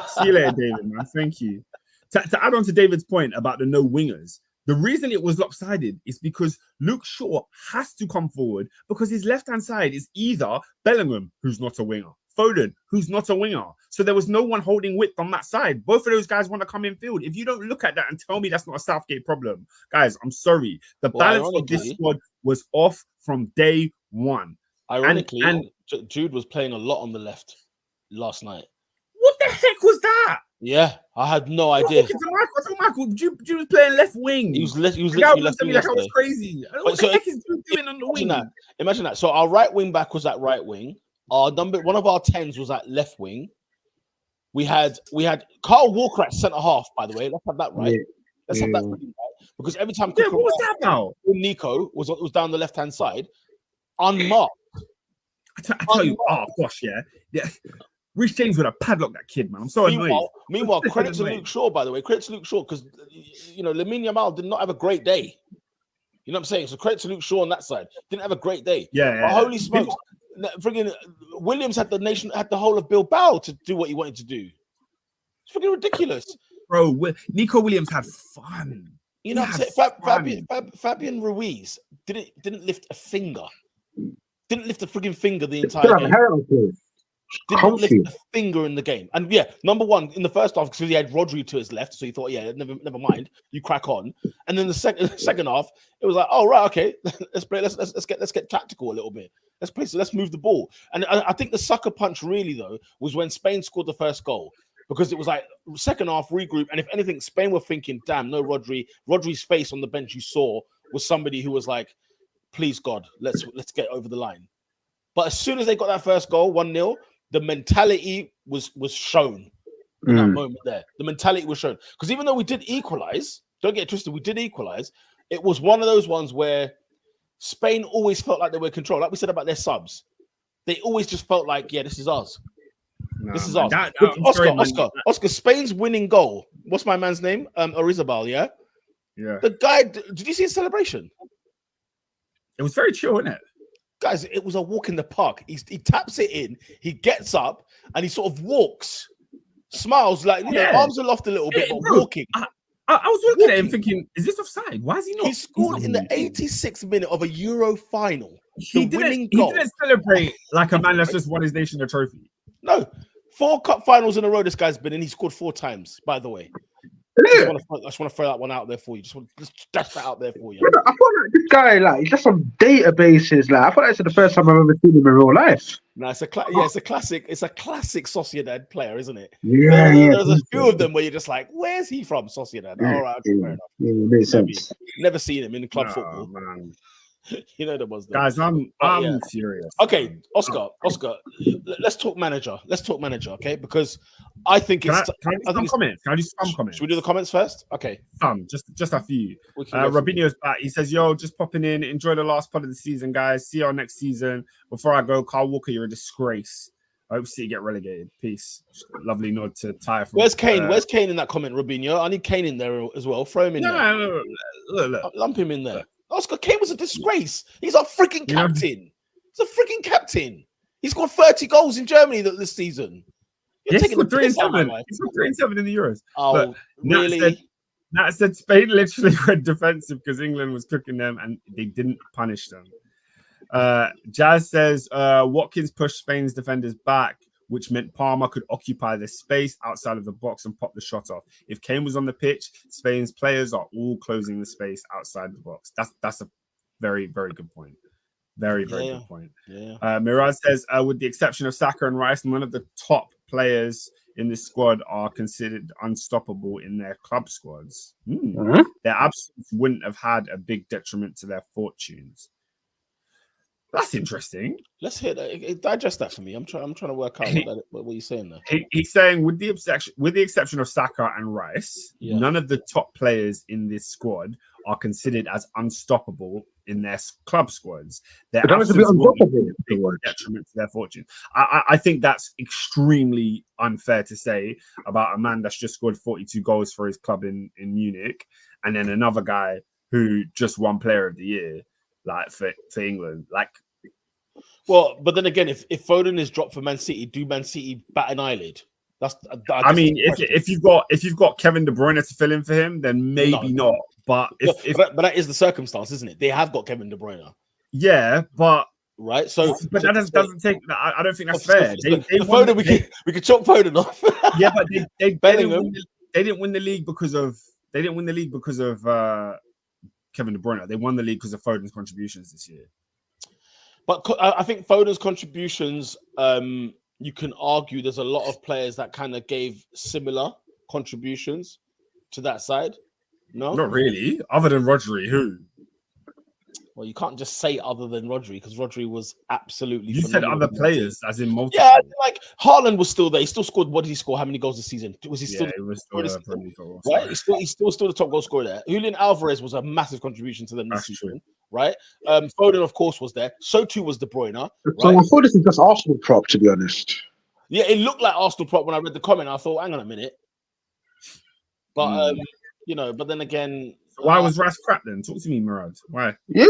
See you later, David, man. Thank you. To add on to David's point about the no wingers, the reason it was lopsided is because Luke Shaw has to come forward because his left-hand side is either Bellingham, who's not a winger, Foden, who's not a winger. So there was no one holding width on that side. Both of those guys want to come in field. If you don't look at that and tell me that's not a Southgate problem, guys, I'm sorry. The balance of this squad was off from day one. Ironically, and Jude was playing a lot on the left last night. What the heck was that? Yeah, I had no idea. I thought Michael, Jude was playing left wing. He was literally left wing. Like I was crazy. What the heck is Jude doing on the wing? Imagine that. So our right wing back was at right wing. One of our 10s was at left wing. We had Carl Walker at centre half. By the way, let's have that right. Let's have that right, because every time what was that now? Nico was down the left hand side, unmarked. I tell you, oh gosh, yeah. Rich James would have padlocked that kid, man. I'm so annoyed. Meanwhile, credit to Luke Shaw, by the way. Credit to Luke Shaw, because Lamine Yamal did not have a great day. You know what I'm saying? So credit to Luke Shaw on that side. Didn't have a great day. Yeah. Holy smokes. Friggin' Williams had the whole of Bilbao to do what he wanted to do. It's freaking ridiculous. Bro, Nico Williams had fun. You know what I'm saying? Fabian Ruiz didn't lift a finger. Didn't lift a freaking finger the entire game. Didn't lift a finger in the game. And yeah, number one in the first half, because he had Rodri to his left, so he thought, yeah, never mind, you crack on. And then the second half, it was like, oh right, okay, let's play, let's get tactical a little bit. Let's play, so let's move the ball. And I think the sucker punch really though was when Spain scored the first goal, because it was like second half regroup, and if anything, Spain were thinking, damn, no Rodri. Rodri's face on the bench you saw was somebody who was like, please God, let's get over the line. But as soon as they got that first goal, 1-0. The mentality was shown in that moment there. The mentality was shown. Because even though we did equalize, don't get twisted, we did equalize, it was one of those ones where Spain always felt like they were in control. Like we said about their subs. They always just felt like, yeah, this is ours. This is ours. Oscar, Spain's winning goal. What's my man's name? Orizabal, yeah? Yeah. The guy, did you see his celebration? It was very chill, wasn't it? Guys, it was a walk in the park. He taps it in, he gets up, and he sort of walks, smiles, like, arms aloft a little bit, but walking. I was looking at him thinking, is this offside? Why is he not? He scored in the 86th minute of a Euro final. He didn't celebrate like a man that's just won his nation a trophy. No. 4 cup finals in a row this guy's been in. He scored 4 times, by the way. I just want to throw that one out there for you. Just dash that out there for you. I thought this guy, like, he's just on databases. Like, I thought that's the first time I've ever seen him in real life. No, it's a classic. It's a classic Sociedad player, isn't it? Yeah, There's a few of them where you're just like, where's he from? Sociedad. All right, okay, fair enough. Yeah, makes sense. Never seen him in club football. Man. You know there was that. Guys, I'm furious. Okay, Oscar, let's talk manager. Okay? Because I think it's Can I do some comments? Should we do the comments first? Okay. Just a few. Robinho's back. He says, yo, just popping in. Enjoy the last part of the season, guys. See you all next season. Before I go, Carl Walker, you're a disgrace. I hope City get relegated. Peace. Lovely nod to Ty. Where's Kane? Where's Kane in that comment, Robinho? I need Kane in there as well. Throw him in there. No. Look. Lump him in there. Oscar Kane was a disgrace. He's our freaking captain. He's a freaking captain. He scored 30 goals in Germany this season. He scored 3 and 7. He scored 3 and 7 in the Euros. Oh, but really? Nat said Spain literally went defensive because England was cooking them and they didn't punish them. Jazz says Watkins pushed Spain's defenders back, which meant Palmer could occupy the space outside of the box and pop the shot off. If Kane was on the pitch, Spain's players are all closing the space outside the box. That's a very, very good point. Very good point. Yeah. Mirage says, with the exception of Saka and Rice, none of the top players in this squad are considered unstoppable in their club squads. Their absence wouldn't have had a big detriment to their fortunes. That's interesting. Let's hear that. Digest that for me. I'm trying to work out what you're saying there. He's saying with the exception of Saka and Rice, none of the top players in this squad are considered as unstoppable in their club squads. They're absolutely detriment to their fortune. I think that's extremely unfair to say about a man that's just scored 42 goals for his club in Munich, and then another guy who just won Player of the Year, like for England. Like, well, but then again, if Foden is dropped for Man City, do Man City bat an eyelid? I mean, if you've got Kevin De Bruyne to fill in for him, then maybe not. But but that is the circumstance, isn't it? They have got Kevin De Bruyne. Yeah, but right. So, but that doesn't take. I don't think that's fair. Foden, we could chop Foden off. Yeah, but they didn't win the league because of Kevin De Bruyne. They won the league because of Foden's contributions this year. But I think Foden's contributions, you can argue there's a lot of players that kind of gave similar contributions to that side. No, not really. Other than Rodri, who? Well, you can't just say other than Rodri because Rodri was absolutely. You said other players, as in multiple. Yeah, like Haaland was still there. He still scored. What did he score? How many goals this season? Was he still? Yeah, it was still right. He's still the top goal scorer there. Julian Alvarez was a massive contribution to them this season. Right. Foden, of course, was there. So too was De Bruyne. Right? So I thought this is just Arsenal prop, to be honest. Yeah, it looked like Arsenal prop when I read the comment. I thought, hang on a minute. But but then again, why was Rice crap then? Talk to me, Murad. Why? Yeah.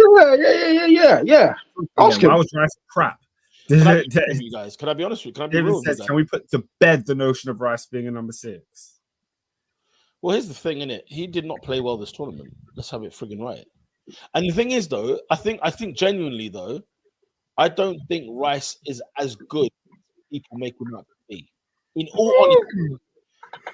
Ask him. Why was Rice crap? Can I be honest with you guys? Can I be honest with you? Can I be real with you? Can we put to bed the notion of Rice being a number 6? Well, here's the thing, innit? He did not play well this tournament. Let's have it friggin' right. And the thing is, though, I think genuinely, though, I don't think Rice is as good as people make him out to be. In all honesty.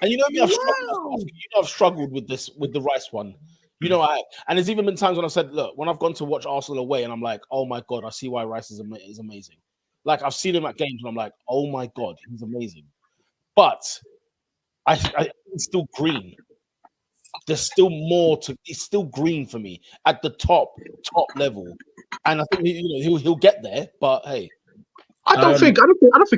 And you know me, I've struggled with the Rice one. You know, and there's even been times when I've said, look, when I've gone to watch Arsenal away, and I'm like, oh my god, I see why Rice is amazing. Like I've seen him at games, and I'm like, oh my god, he's amazing. But he's still green. There's still more to. It's still green for me at the top level, and I think he'll get there. But hey. I don't think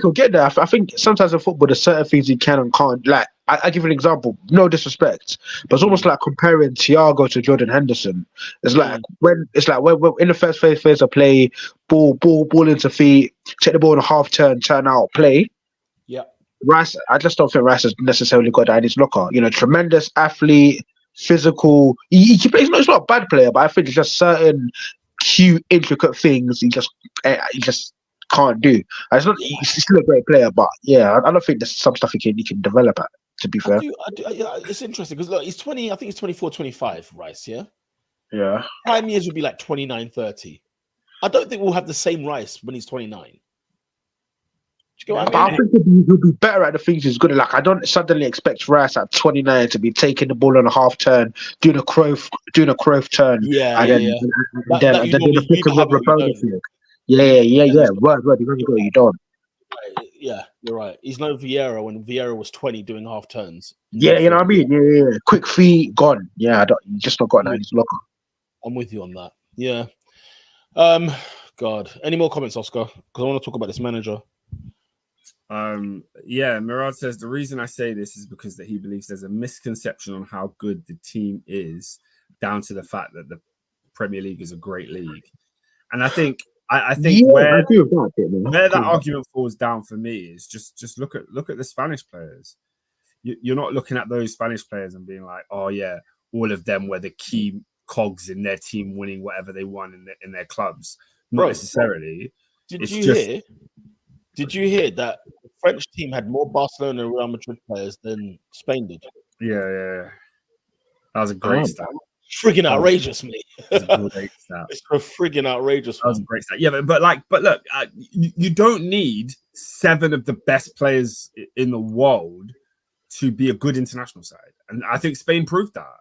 he'll get there. I think sometimes in football, there's certain things he can and can't. Like, I give you an example. No disrespect, but it's almost like comparing Thiago to Jordan Henderson. It's like when in the first phase of play, ball into feet, take the ball in a half turn out, play. Yeah, Rice. I just don't think Rice has necessarily got that in his locker. Tremendous athlete, physical. He plays. He's not a bad player, but I think it's just certain cute, intricate things he just can't do. He's still a great player, but yeah, I don't think there's some stuff he can develop at, to be fair. It's interesting because look, he's 20, I think he's 24, 25, Rice, yeah? Yeah. Prime years would be like 29, 30. I don't think we'll have the same Rice when he's 29. I think he'll be better at the things he's good at. Like, I don't suddenly expect Rice at 29 to be taking the ball on a half turn, doing a Cruyff turn, and then doing a pick and rub bonus. Yeah. Word. You don't. Yeah, you're right. He's no Vieira when Vieira was 20 doing half turns. Yeah, you know what I mean? Yeah. Quick feet, gone. Yeah, you just not got that in his locker. I'm with you on that. Yeah. God. Any more comments, Oscar? Because I want to talk about this manager. Yeah, Murad says the reason I say this is because that he believes there's a misconception on how good the team is, down to the fact that the Premier League is a great league. And I think where that argument falls down for me is just look at the Spanish players. You're not looking at those Spanish players and being like, oh yeah, all of them were the key cogs in their team winning whatever they won in their clubs. Not necessarily. Did you hear that the French team had more Barcelona and Real Madrid players than Spain did? Yeah. That was a great stat. Friggin' outrageous, mate. It's a great stat. It's a friggin' outrageous. That was a great stat. Yeah, but look, you don't need 7 of the best players in the world to be a good international side, and I think Spain proved that.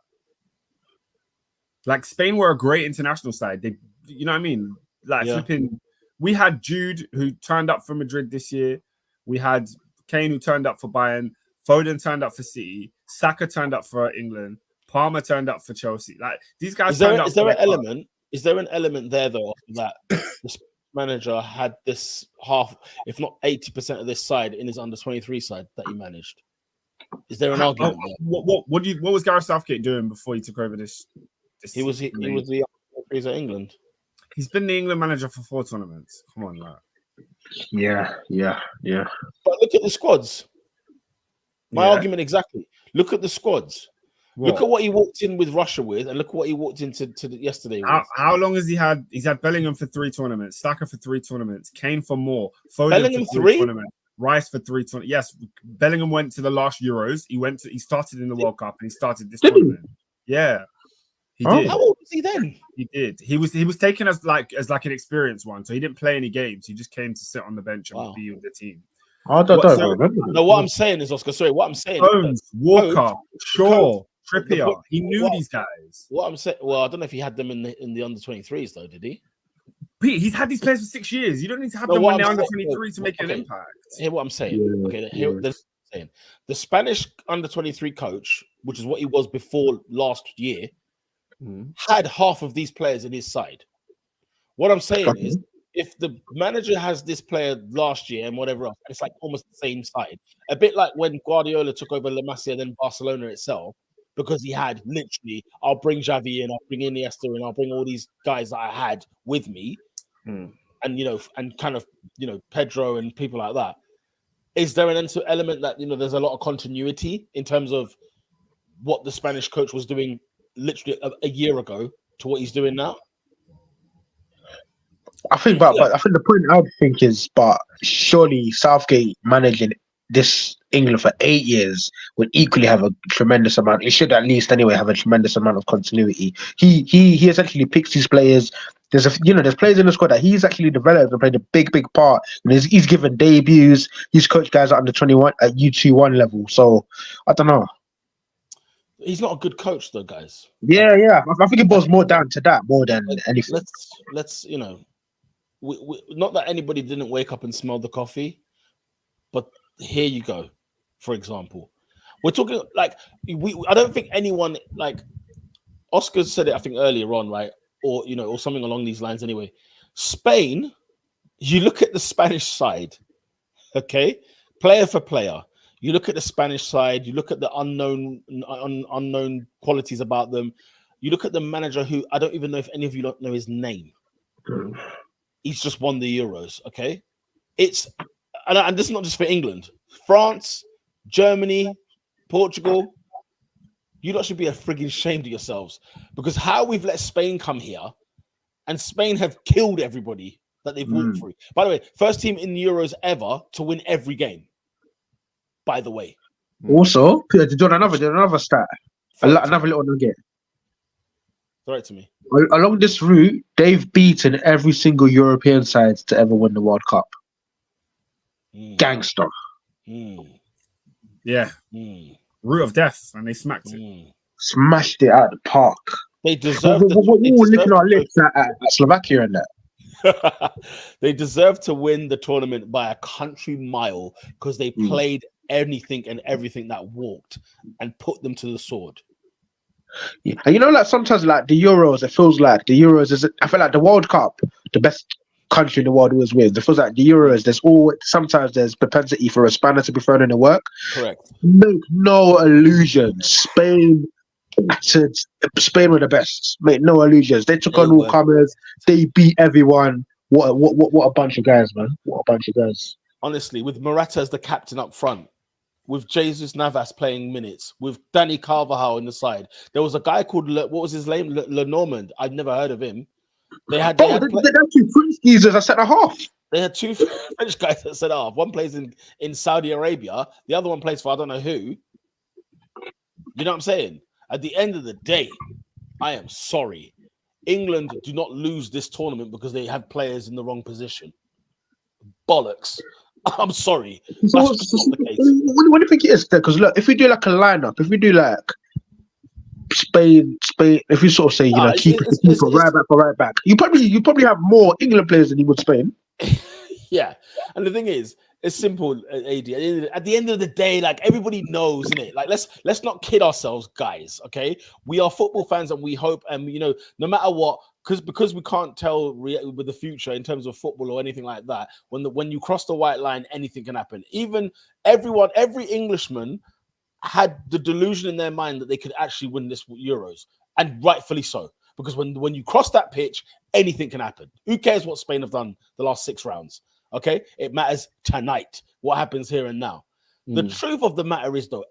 Like, Spain were a great international side. They, you know what I mean? Like, flipping. We had Jude, who turned up for Madrid this year. We had Kane, who turned up for Bayern. Foden turned up for City. Saka turned up for England. Palmer turned up for Chelsea. Like, these guys turned up. Is there an element there though that manager had this half, if not 80% of this side in his under-23 side that he managed? Is there an argument there? What was Gareth Southgate doing before he took over this He was the under-23s at England. He's been the England manager for 4 tournaments. Come on, lad. Yeah. But look at the squads. My argument exactly. Look at the squads. What? Look at what he walked in with Russia with, and look at what he walked into yesterday with. How long has he had? He's had Bellingham for 3 tournaments, Saka for 3 tournaments, Kane for more, Foden Bellingham for 3 tournaments, Rice for 3 tournaments. Yes, Bellingham went to the last Euros. He started in the World Cup and he started this tournament. Yeah, he did. How old was he then? He did. He was taken as like an experienced one, so he didn't play any games. He just came to sit on the bench and be with the team. I don't remember. No, what I'm saying is, Oscar. Sorry, what I'm saying. Jones, Walker, Shaw, Trippier. He knew these guys. What I'm saying. Well, I don't know if he had them in the under-23s though. Did he? Pete, he's had these players for 6 years. You don't need to have them when they're under 23 to make an impact. Hear what I'm saying. This is what I'm saying. The Spanish under-23 coach, which is what he was before last year, had half of these players in his side. What I'm saying is, if the manager has this player last year and whatever else, it's like almost the same side. A bit like when Guardiola took over La Masia, then Barcelona itself, because he had literally, I'll bring Xavi in, I'll bring Iniesta in, I'll bring all these guys that I had with me, and and kind of Pedro and people like that. Is there an element that there's a lot of continuity in terms of what the Spanish coach was doing literally a year ago to what he's doing now? I think, but I think the point I would think is, but surely Southgate managing this England for 8 years would equally have a tremendous amount. It should at least anyway have a tremendous amount of continuity. He essentially picks these players. There's there's players in the squad that he's actually developed and played a big part. And he's given debuts. He's coached guys at under 21 at U21 level. So I don't know. He's not a good coach though, guys. Yeah. I think it boils more down to that more than anything. Let's we, not that anybody didn't wake up and smell the coffee, but here you go. For example, we're talking like I don't think anyone, like Oscar said it, I think earlier on, right? Or or something along these lines. Anyway, Spain. You look at the Spanish side, okay, player for player. You look at the Spanish side. You look at the unknown qualities about them. You look at the manager, who I don't even know if any of you don't know his name. He's just won the Euros, okay? And this is not just for England. France, Germany, Portugal, you lot should be a frigging ashamed of yourselves, because how we've let Spain come here, and Spain have killed everybody that they've walked through. By the way, first team in the Euros ever to win every game. By the way. Also, doing another stat. Another little nugget. Throw it to me. Along this route, they've beaten every single European side to ever win the World Cup. Gangster. Yeah. Route of death, and they smacked it. Smashed it out of the park. They deserve we're licking our lips at Slovakia and that. They deserve to win the tournament by a country mile, because they played anything and everything that walked and put them to the sword. Yeah. And like sometimes, like the Euros, it feels like the Euros is. I feel like the World Cup, the best country in the world always wins. It feels like the Euros. Sometimes there's propensity for a spanner to be thrown in the work. Correct. Make no illusions. Spain were the best. Make no illusions. They took on all comers. They beat everyone. What a bunch of guys, man. What a bunch of guys. Honestly, with Morata as the captain up front, with Jesus Navas playing minutes, with Danny Carvajal in the side. There was a guy called, what was his name? Lenormand. I'd never heard of him. They had two French geezers at centre half. They had 2 French guys at centre half. One plays in Saudi Arabia. The other one plays for I don't know who. You know what I'm saying? At the end of the day, I am sorry. England do not lose this tournament because they have players in the wrong position. Bollocks. I'm sorry. That's just not the case. What do you think it is? Because look, if we do like a lineup, if we do like Spain, if you sort of say keep it right back, you probably have more England players than you would Spain. Yeah, and the thing is, it's simple, AD. At the end of the day, like everybody knows, isn't it? Like let's not kid ourselves, guys. Okay, we are football fans, and we hope, and no matter what, because we can't tell with the future in terms of football or anything like that. When you cross the white line, anything can happen. Even every Englishman had the delusion in their mind that they could actually win this Euros, and rightfully so. Because when you cross that pitch, anything can happen. Who cares what Spain have done the last 6 rounds? Okay, it matters tonight. What happens here and now? The truth of the matter is, though,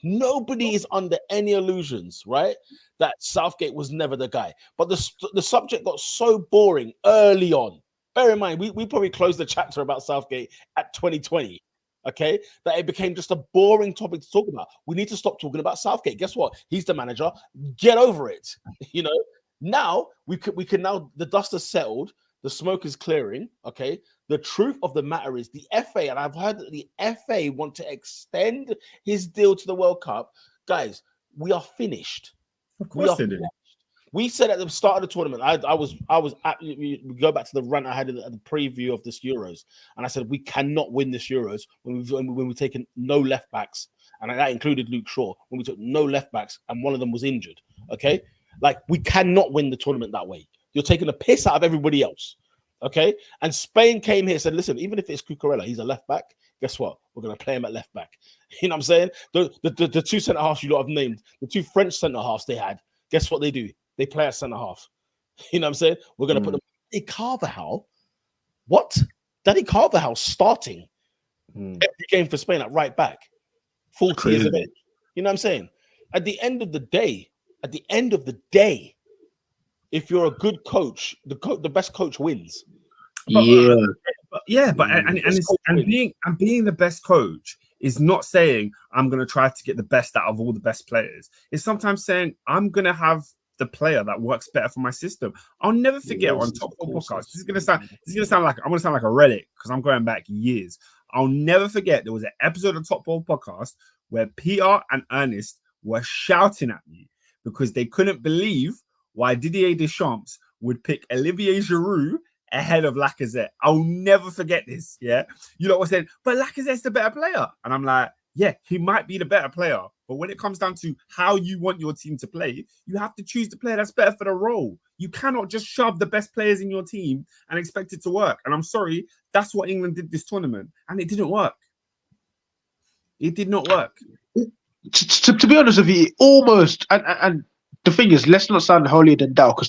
nobody is under any illusions, right, that Southgate was never the guy. But the subject got so boring early on. Bear in mind, we probably closed the chapter about Southgate at 2020, okay, that it became just a boring topic to talk about. We need to stop talking about Southgate. Guess what? He's the manager. Get over it. You know, now we can now, the dust has settled. The smoke is clearing, okay? The truth of the matter is the FA, and I've heard that the FA want to extend his deal to the World Cup. Guys, we are finished. Of course they do. We said at the start of the tournament, I was we go back to the rant I had at the preview of this Euros, and I said we cannot win this Euros when we've taken no left backs, and that included Luke Shaw, when we took no left backs and one of them was injured, okay? Like, we cannot win the tournament that way. You're taking a piss out of everybody else, okay? And Spain came here and said, listen, even if it's Cucurella, he's a left back, guess what? We're going to play him at left back. You know what I'm saying? The 2 centre-halves you lot have named, the 2 French centre-halves they had, guess what they do? They play at centre-half. You know what I'm saying? We're going to put them... Danny Carvajal? What? Danny Carvajal starting every game for Spain at right back. 40 years of age. You know what I'm saying? At the end of the day, if you're a good coach, the best coach wins. Being the best coach is not saying I'm going to try to get the best out of all the best players. It's sometimes saying I'm going to have the player that works better for my system. I'll never forget on Top 4 podcast. This is going to sound like I'm going to sound like a relic because I'm going back years. I'll never forget there was an episode of Top 4 podcast where Peter and Ernest were shouting at me because they couldn't believe why Didier Deschamps would pick Olivier Giroud ahead of Lacazette. I'll never forget this, yeah? You know what I'm saying? But Lacazette's the better player. And I'm like, yeah, he might be the better player. But when it comes down to how you want your team to play, you have to choose the player that's better for the role. You cannot just shove the best players in your team and expect it to work. And I'm sorry, that's what England did this tournament. And it didn't work. It did not work. To be honest with you, almost, and the thing is, let's not sound holier than thou, because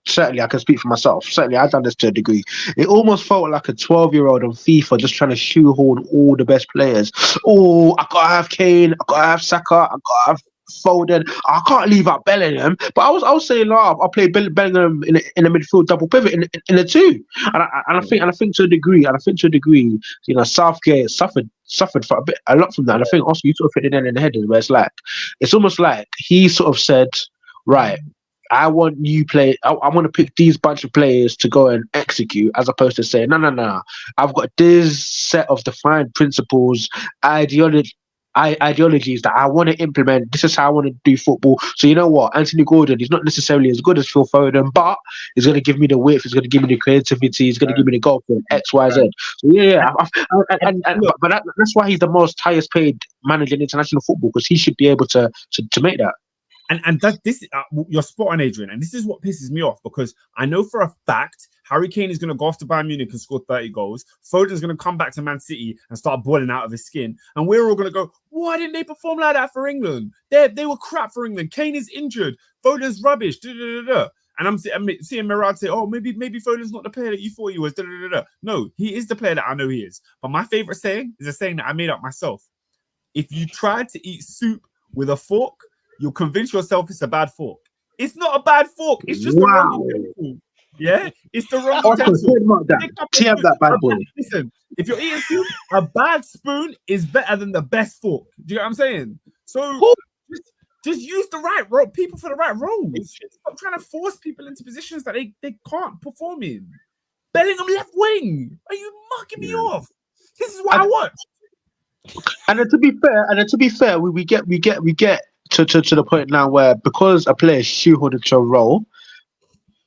certainly I can speak for myself. Certainly I've done this to a degree. It almost felt like a 12-year-old on FIFA just trying to shoehorn all the best players. Oh, I gotta have Kane, I gotta have Saka, I gotta have Foden. I can't leave out Bellingham. But I was saying, I'll play Bellingham in a midfield double pivot in a 2. And I think to a degree, you know, Southgate suffered for a lot from that. And I think also you sort of hit it in the head, where it's almost like he sort of said, right, I want you play. I want to pick these bunch of players to go and execute, as opposed to saying, no. I've got this set of defined principles, ideologies that I want to implement. This is how I want to do football. So you know what, Anthony Gordon, he's not necessarily as good as Phil Foden, but he's going to give me the width. He's going to give me the creativity. He's going to give me the goal for X, Y, Z. So but that's why he's the most highest paid manager in international football, because he should be able to make that. And this you're spot on, Adrian. And this is what pisses me off, because I know for a fact Harry Kane is going to go off to Bayern Munich and score 30 goals. Foden's going to come back to Man City and start boiling out of his skin. And we're all going to go, why didn't they perform like that for England? They were crap for England. Kane is injured. Foden's rubbish. And I'm seeing Mirad say, oh, maybe Foden's not the player that you thought he was. No, he is the player that I know he is. But my favorite saying is a saying that I made up myself. If you try to eat soup with a fork, you'll convince yourself it's a bad fork. It's not a bad fork. It's just the wrong utensil. Yeah? It's the wrong utensil. That bad boy. Listen, if you're eating soup, a bad spoon is better than the best fork. Do you know what I'm saying? So just use the right people for the right roles. Stop trying to force people into positions that they can't perform in. Bellingham left wing. Are you mucking me off? This is what I watch. And to be fair, we get to the point now where, because a player is shoehorned into a role,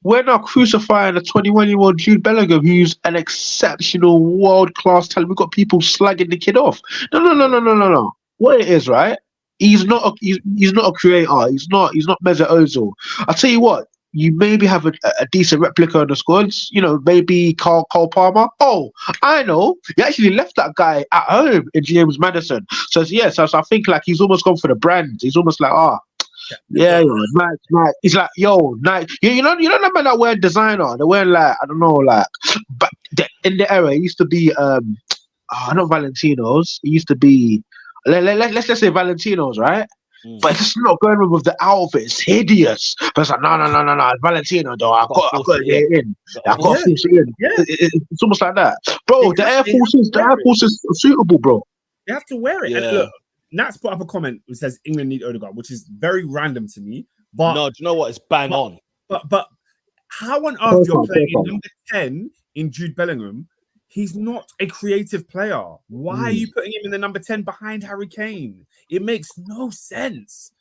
we're now crucifying a 21-year-old Jude Bellingham, who's an exceptional world-class talent. We've got people slagging the kid off. No. What it is, right? He's not a creator. He's not Mesut Ozil. I'll tell you what. you maybe have a decent replica of the squads. You know, maybe Cole Palmer. Oh, I know. He actually left that guy at home in James Madison. So I think like he's almost gone for the brand. He's almost like, yeah, Nike. He's like, yo, Nike. You know the men that wear designer. They're wearing like, I don't know, like, but in the era, it used to be not Valentinos. It used to be let's just say Valentinos, right? But it's just not going with the outfit. It's hideous. But it's like, no, it's Valentino though. I've got to get it in. I've got to force it in. Yeah. It's almost like that, bro. The Air Force is suitable, bro. They have to wear it. Yeah. And look, Nat's put up a comment which says England need Odegaard, which is very random to me. But no, do you know what? It's bang on. But how on earth you're playing number 10 in Jude Bellingham? He's not a creative player. Why are you putting him in the number 10 behind Harry Kane? It makes no sense.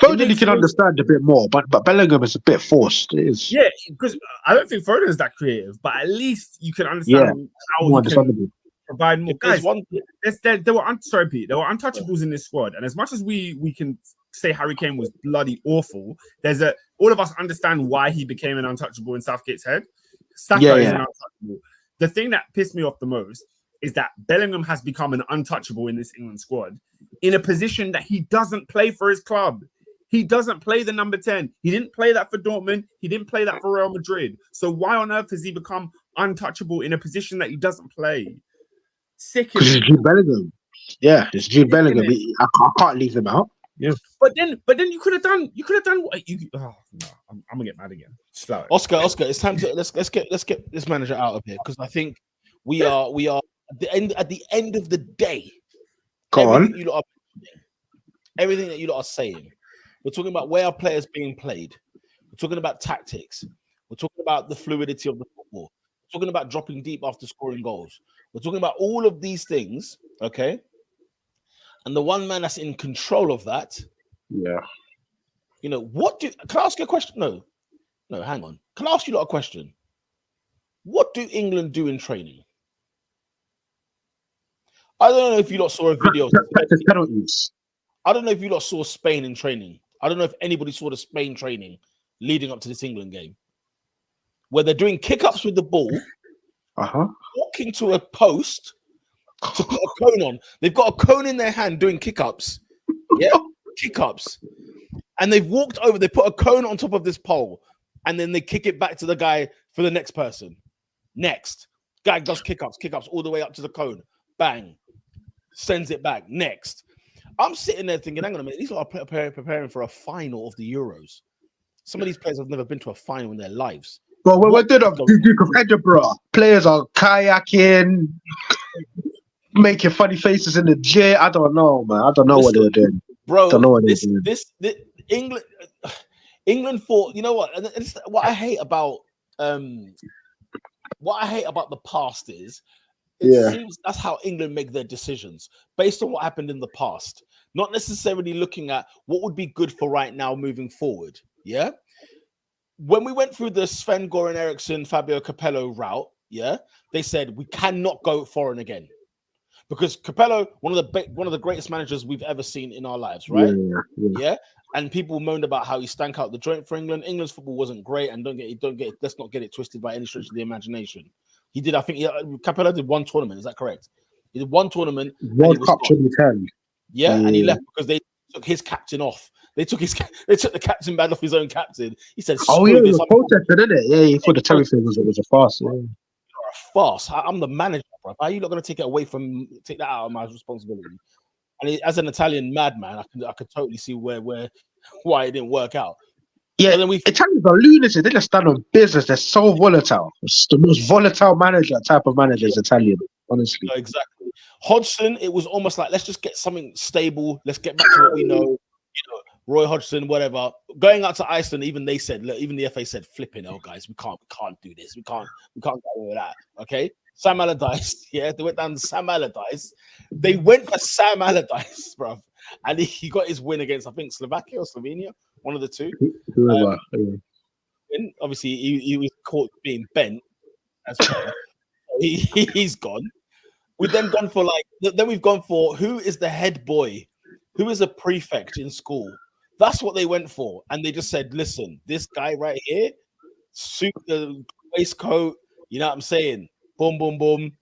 Foden you can understand a bit more, but Bellingham is a bit forced. It is. Yeah, because I don't think Foden is that creative, but at least you can understand how he can provide more. Guys, there were untouchables in this squad, and as much as we can say Harry Kane was bloody awful, all of us understand why he became an untouchable in Southgate's head. Saka is an untouchable. The thing that pissed me off the most is that Bellingham has become an untouchable in this England squad in a position that he doesn't play for his club. He doesn't play the number 10. He didn't play that for Dortmund. He didn't play that for Real Madrid. So why on earth has he become untouchable in a position that he doesn't play? Sick. Because it's Jude Bellingham. Yeah, it's Jude Bellingham. I can't leave him out. Yeah. But then you could have done what you. Oh no, I'm gonna get mad again. Slow. Oscar, it's time to let's get this manager out of here because I think we are at the end of the day. Go on. Everything that you lot are saying. We're talking about where our players being played. We're talking about tactics. We're talking about the fluidity of the football. We're talking about dropping deep after scoring goals. We're talking about all of these things, okay? And the one man that's in control of that, can I ask you a question? No, hang on. Can I ask you a question? What do England do in training? I don't know if you lot saw a video. Penalties. I don't know if you lot saw Spain in training. I don't know if anybody saw the Spain training leading up to this England game, where they're doing kick-ups with the ball, walking to a post to put a cone on. They've got a cone in their hand doing kick-ups. Yeah, kick-ups. And they've walked over, they put a cone on top of this pole, and then they kick it back to the guy for the next person. Next. Guy does kick-ups all the way up to the cone. Bang. Sends it back. Next. I'm sitting there thinking, hang on a minute, these are preparing for a final of the Euros. Some of these players have never been to a final in their lives. Well, we're doing the Duke of Edinburgh. Players are kayaking, making funny faces in the gym. I don't know, man. I don't know what they're doing. Bro, don't know what they're doing. England fought, you know what? And it's what I hate about the past is it seems that's how England make their decisions based on what happened in the past, not necessarily looking at what would be good for right now moving forward. Yeah. When we went through the Sven-Goran Eriksson, Fabio Capello route, they said we cannot go foreign again because Capello, one of the greatest managers we've ever seen in our lives, right? Yeah. And people moaned about how he stank out the joint for England. England's football wasn't great, and let's not get it twisted by any stretch of the imagination. He did, I think, Capello did one tournament. Is that correct? He did one tournament. World Cup 2010. Yeah, and he left because they took his captain off. They took the captain badge off his own captain. He said, "Oh yeah, it was protested, didn't it? Yeah, he thought the Terry thing was a farce. Yeah. You're a farce. I'm the manager, bro. How are you not going to take that out of my responsibility? And as an Italian madman, I could totally see why it didn't work out. Yeah, Italians are lunatic. They just stand on business. They're so volatile. It's the most volatile type of manager is Italian, honestly. No, exactly. Hodgson, it was almost like, let's just get something stable. Let's get back to what we know. Roy Hodgson, whatever. Going out to Iceland, even they said, look, even the FA said, flipping hell, guys, we can't do this. We can't get away with that. Okay. Sam Allardyce, they went down to Sam Allardyce. They went for Sam Allardyce, bro. And he got his win against, I think, Slovakia or Slovenia, one of the two. And obviously, he was caught being bent as well. He's gone. We've then gone for we've gone for who is the head boy, who is a prefect in school That's what they went for. And they just said, listen, this guy right here, suit the waistcoat, you know what I'm saying? Boom, boom, boom.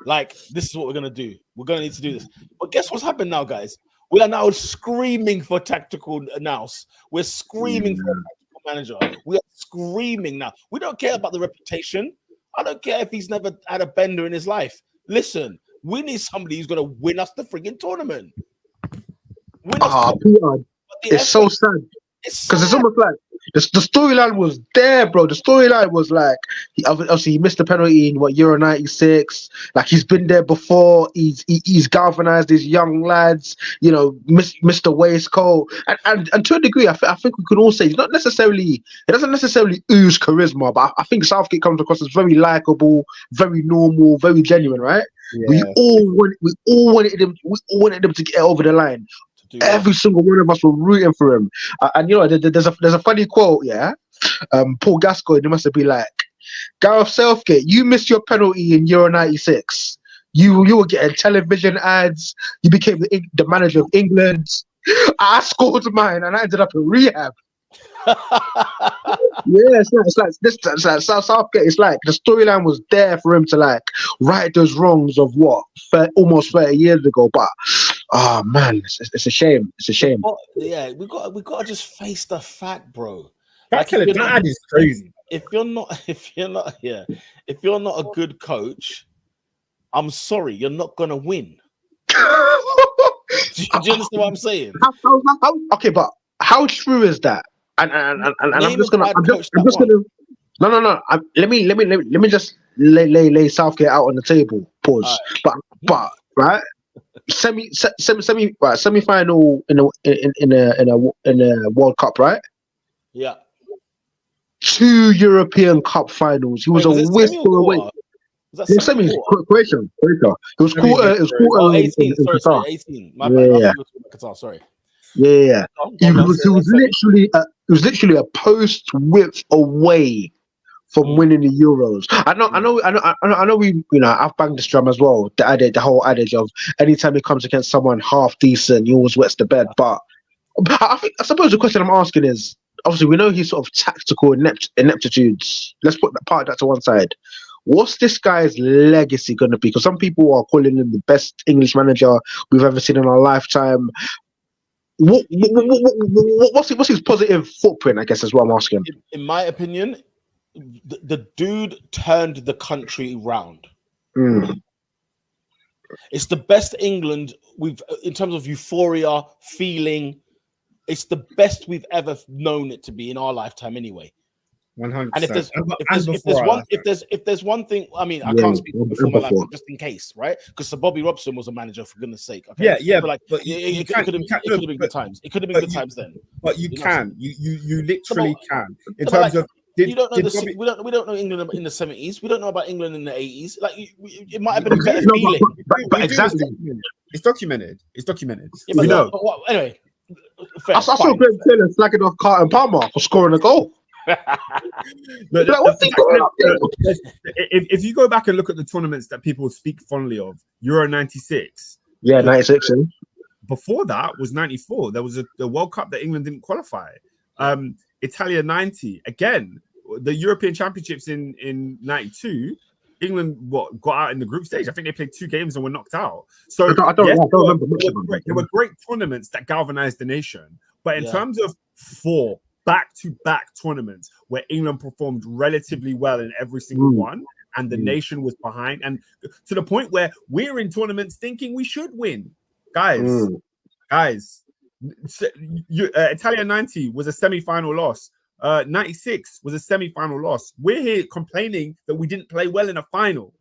Like, this is what we're going to do. We're going to need to do this. But guess what's happened now, guys? We are now screaming for tactical nous. We're screaming for a tactical manager. We are screaming now. We don't care about the reputation. I don't care if he's never had a bender in his life. Listen, we need somebody who's going to win us the frigging tournament. Peter, it's so sad. Because it's almost like the storyline was there, bro. The storyline was like, obviously he missed the penalty in Euro 96. Like, he's been there before. He's galvanized his young lads. You know, missed the waistcoat, and to a degree, I think we could all say he doesn't necessarily ooze charisma, but I think Southgate comes across as very likable, very normal, very genuine, right? Yeah. We all wanted him to get over the line. Every single one of us were rooting for him, and you know, there's a funny quote, yeah. Paul Gascoigne, must have been like, Gareth Southgate, you missed your penalty in Euro 96. You were getting television ads. You became the manager of England. I scored mine, and I ended up in rehab. Yeah, it's like Southgate. It's like the storyline was there for him to like right those wrongs of almost 30 years ago, but. Oh man, it's a shame. It's a shame. Yeah, we got to just face the fact, bro. That is crazy. If you're not a good coach, I'm sorry, you're not gonna win. Do you understand what I'm saying? Okay, but how true is that? And I'm just gonna. No. Let me just lay Southgate out on the table. Pause. Right. But right. Semi-final in a World Cup, right? Yeah. 2 European Cup finals. He was a whisper away. Croatia. It was quarter. It was quarter. 18. Sorry, 18. My bad. Yeah. Qatar, sorry. Yeah. It was literally a post width away from winning the Euros. I know. We, you know, I've banged this drum as well. The whole adage of anytime he comes against someone half decent, he always wets the bed. But I suppose the question I'm asking is, obviously, we know he's sort of tactical ineptitudes. Let's put that to one side. What's this guy's legacy going to be? Because some people are calling him the best English manager we've ever seen in our lifetime. What's his positive footprint? I guess is what I'm asking. In my opinion, the dude turned the country round. It's the best England we've, in terms of euphoria, feeling. It's the best we've ever known it to be in our lifetime, anyway. 100%. And if there's one thing, I mean, I can't speak before my lifetime, just in case, right? Because Sir Bobby Robson was a manager, for goodness sake. Okay? Yeah. But it could have been good times. It could have been good times then. But you literally can. In terms of. We don't know England in the 70s. We don't know about England in the 80s. Like, it might have been a better feeling. But exactly, it's documented. Yeah, but anyway, I saw Graham Taylor slagging off Carlton Palmer for scoring a goal. If you go back and look at the tournaments that people speak fondly of, Euro 96. Yeah, 96. Before that was 94. There was the World Cup that England didn't qualify. Italia 90. Again, the European Championships in 92. England got out in the group stage. I think they played 2 games and were knocked out. So I don't remember much of them. There were great tournaments that galvanized the nation. But in terms of 4 back-to-back tournaments where England performed relatively well in every single one, and the nation was behind, and to the point where we're in tournaments thinking we should win. Guys, Italia 90 was a semi-final loss. 96 was a semi-final loss. We're here complaining that we didn't play well in a final.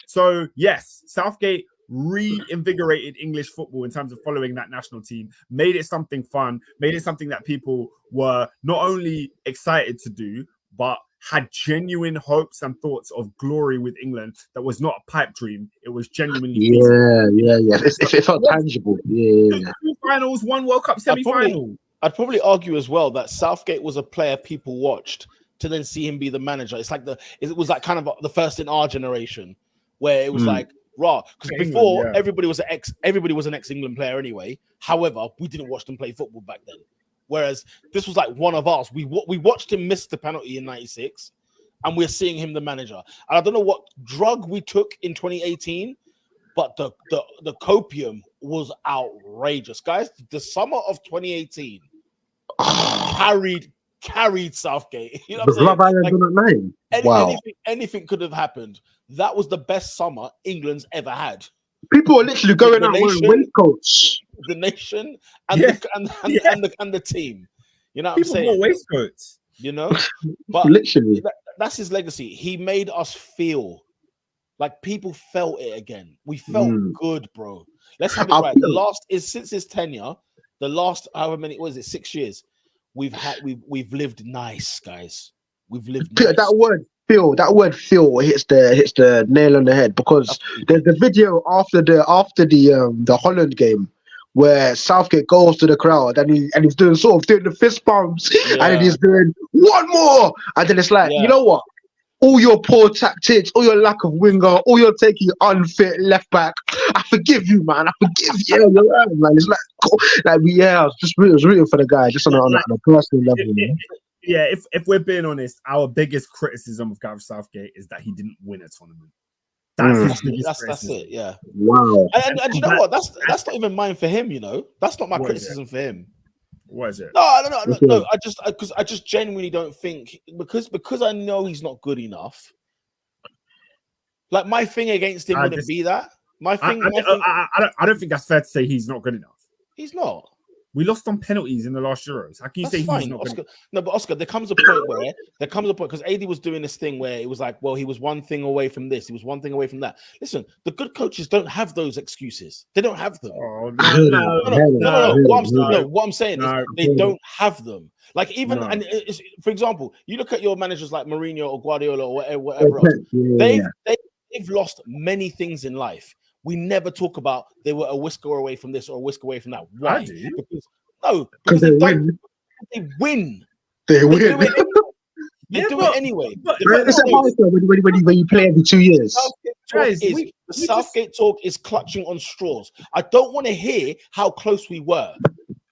So yes, Southgate reinvigorated English football in terms of following that national team, made it something fun, made it something that people were not only excited to do, but had genuine hopes and thoughts of glory with England. That was not a pipe dream. It was genuinely feasible. Yeah. It felt tangible. Yeah. 2 finals, 1 World Cup semi-final. I'd probably argue as well that Southgate was a player people watched to then see him be the manager. It's like it was like kind of the first in our generation where it was like raw, because before everybody was an ex-England player anyway. However, we didn't watch them play football back then. Whereas this was like one of ours. We watched him miss the penalty in '96, and we're seeing him the manager. And I don't know what drug we took in 2018, but the copium was outrageous, guys. The summer of 2018 carried Southgate. You know what I'm saying? Like, anything could have happened. That was the best summer England's ever had. People are literally going out wearing waistcoats. The nation and the team. You know what I'm saying? People wore waistcoats. You know, but Literally. that's his legacy. He made us feel like people felt it again. We felt good, bro. Let's have it right. The last is since his tenure, the last however many was it 6 years. We've lived nice, guys. We've lived nice. That word feel hits the nail on the head, because there's the video after the Holland game where Southgate goes to the crowd and he's doing the fist bumps and then he's doing one more, and then it's like, you know what? All your poor tactics, all your lack of winger, all your taking unfit left back, I forgive you, man. I forgive you. Man. It's I was rooting for the guy just on a personal level. Man. Yeah, if we're being honest, our biggest criticism of Gareth Southgate is that he didn't win a tournament. That's it. Yeah. Wow. And you know what? That's not even mine for him. You know, that's not my criticism for him. What is it? No. I just genuinely don't think because I know he's not good enough. Like my thing against him wouldn't be that. I don't think that's fair to say he's not good enough. He's not. We lost on penalties in the last Euros. How can you say he's not Oscar, good? No, but Oscar, there comes a point because AD was doing this thing where it was like, well, he was one thing away from this, he was one thing away from that. Listen, the good coaches don't have those excuses. They don't have them. Oh, no. What I'm saying is they don't have them. Like even for example, you look at your managers like Mourinho or Guardiola or whatever else. They've lost many things in life. We never talk about they were a whisker away from this or a whisker away from that. Why? Because they win. They win. They do it anyway. It's a milestone when you play every 2 years. The Southgate talk is clutching on straws. I don't want to hear how close we were.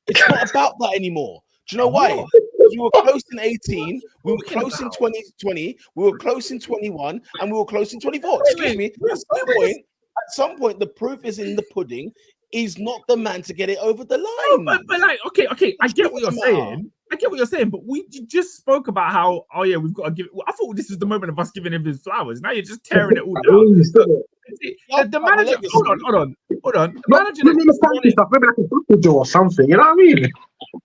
It's not about that anymore. Do you know why? Because we were close in 18, we were close in 2020, we were close in 21, and we were close in 24. Excuse me. At some point, the proof is in the pudding. He's not the man to get it over the line. But like, okay, I get what you're saying. But we just spoke about how, we've got to give. I thought this was the moment of us giving him his flowers. Now you're just tearing it all down. The manager, hold on. The manager, maybe like a door or something. You know what I mean?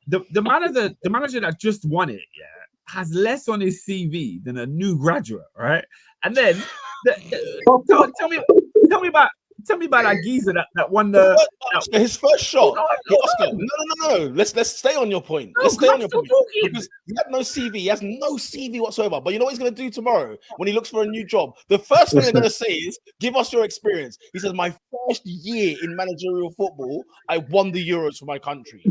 The manager that just won it, has less on his CV than a new graduate, right? And then tell me about that geezer that won his first shot. No. Let's stay on your point. Let's stay on your point. Because he had no CV. He has no CV whatsoever. But you know what he's going to do tomorrow when he looks for a new job? The first thing they're going to say is, "Give us your experience." He says, "My first year in managerial football, I won the Euros for my country."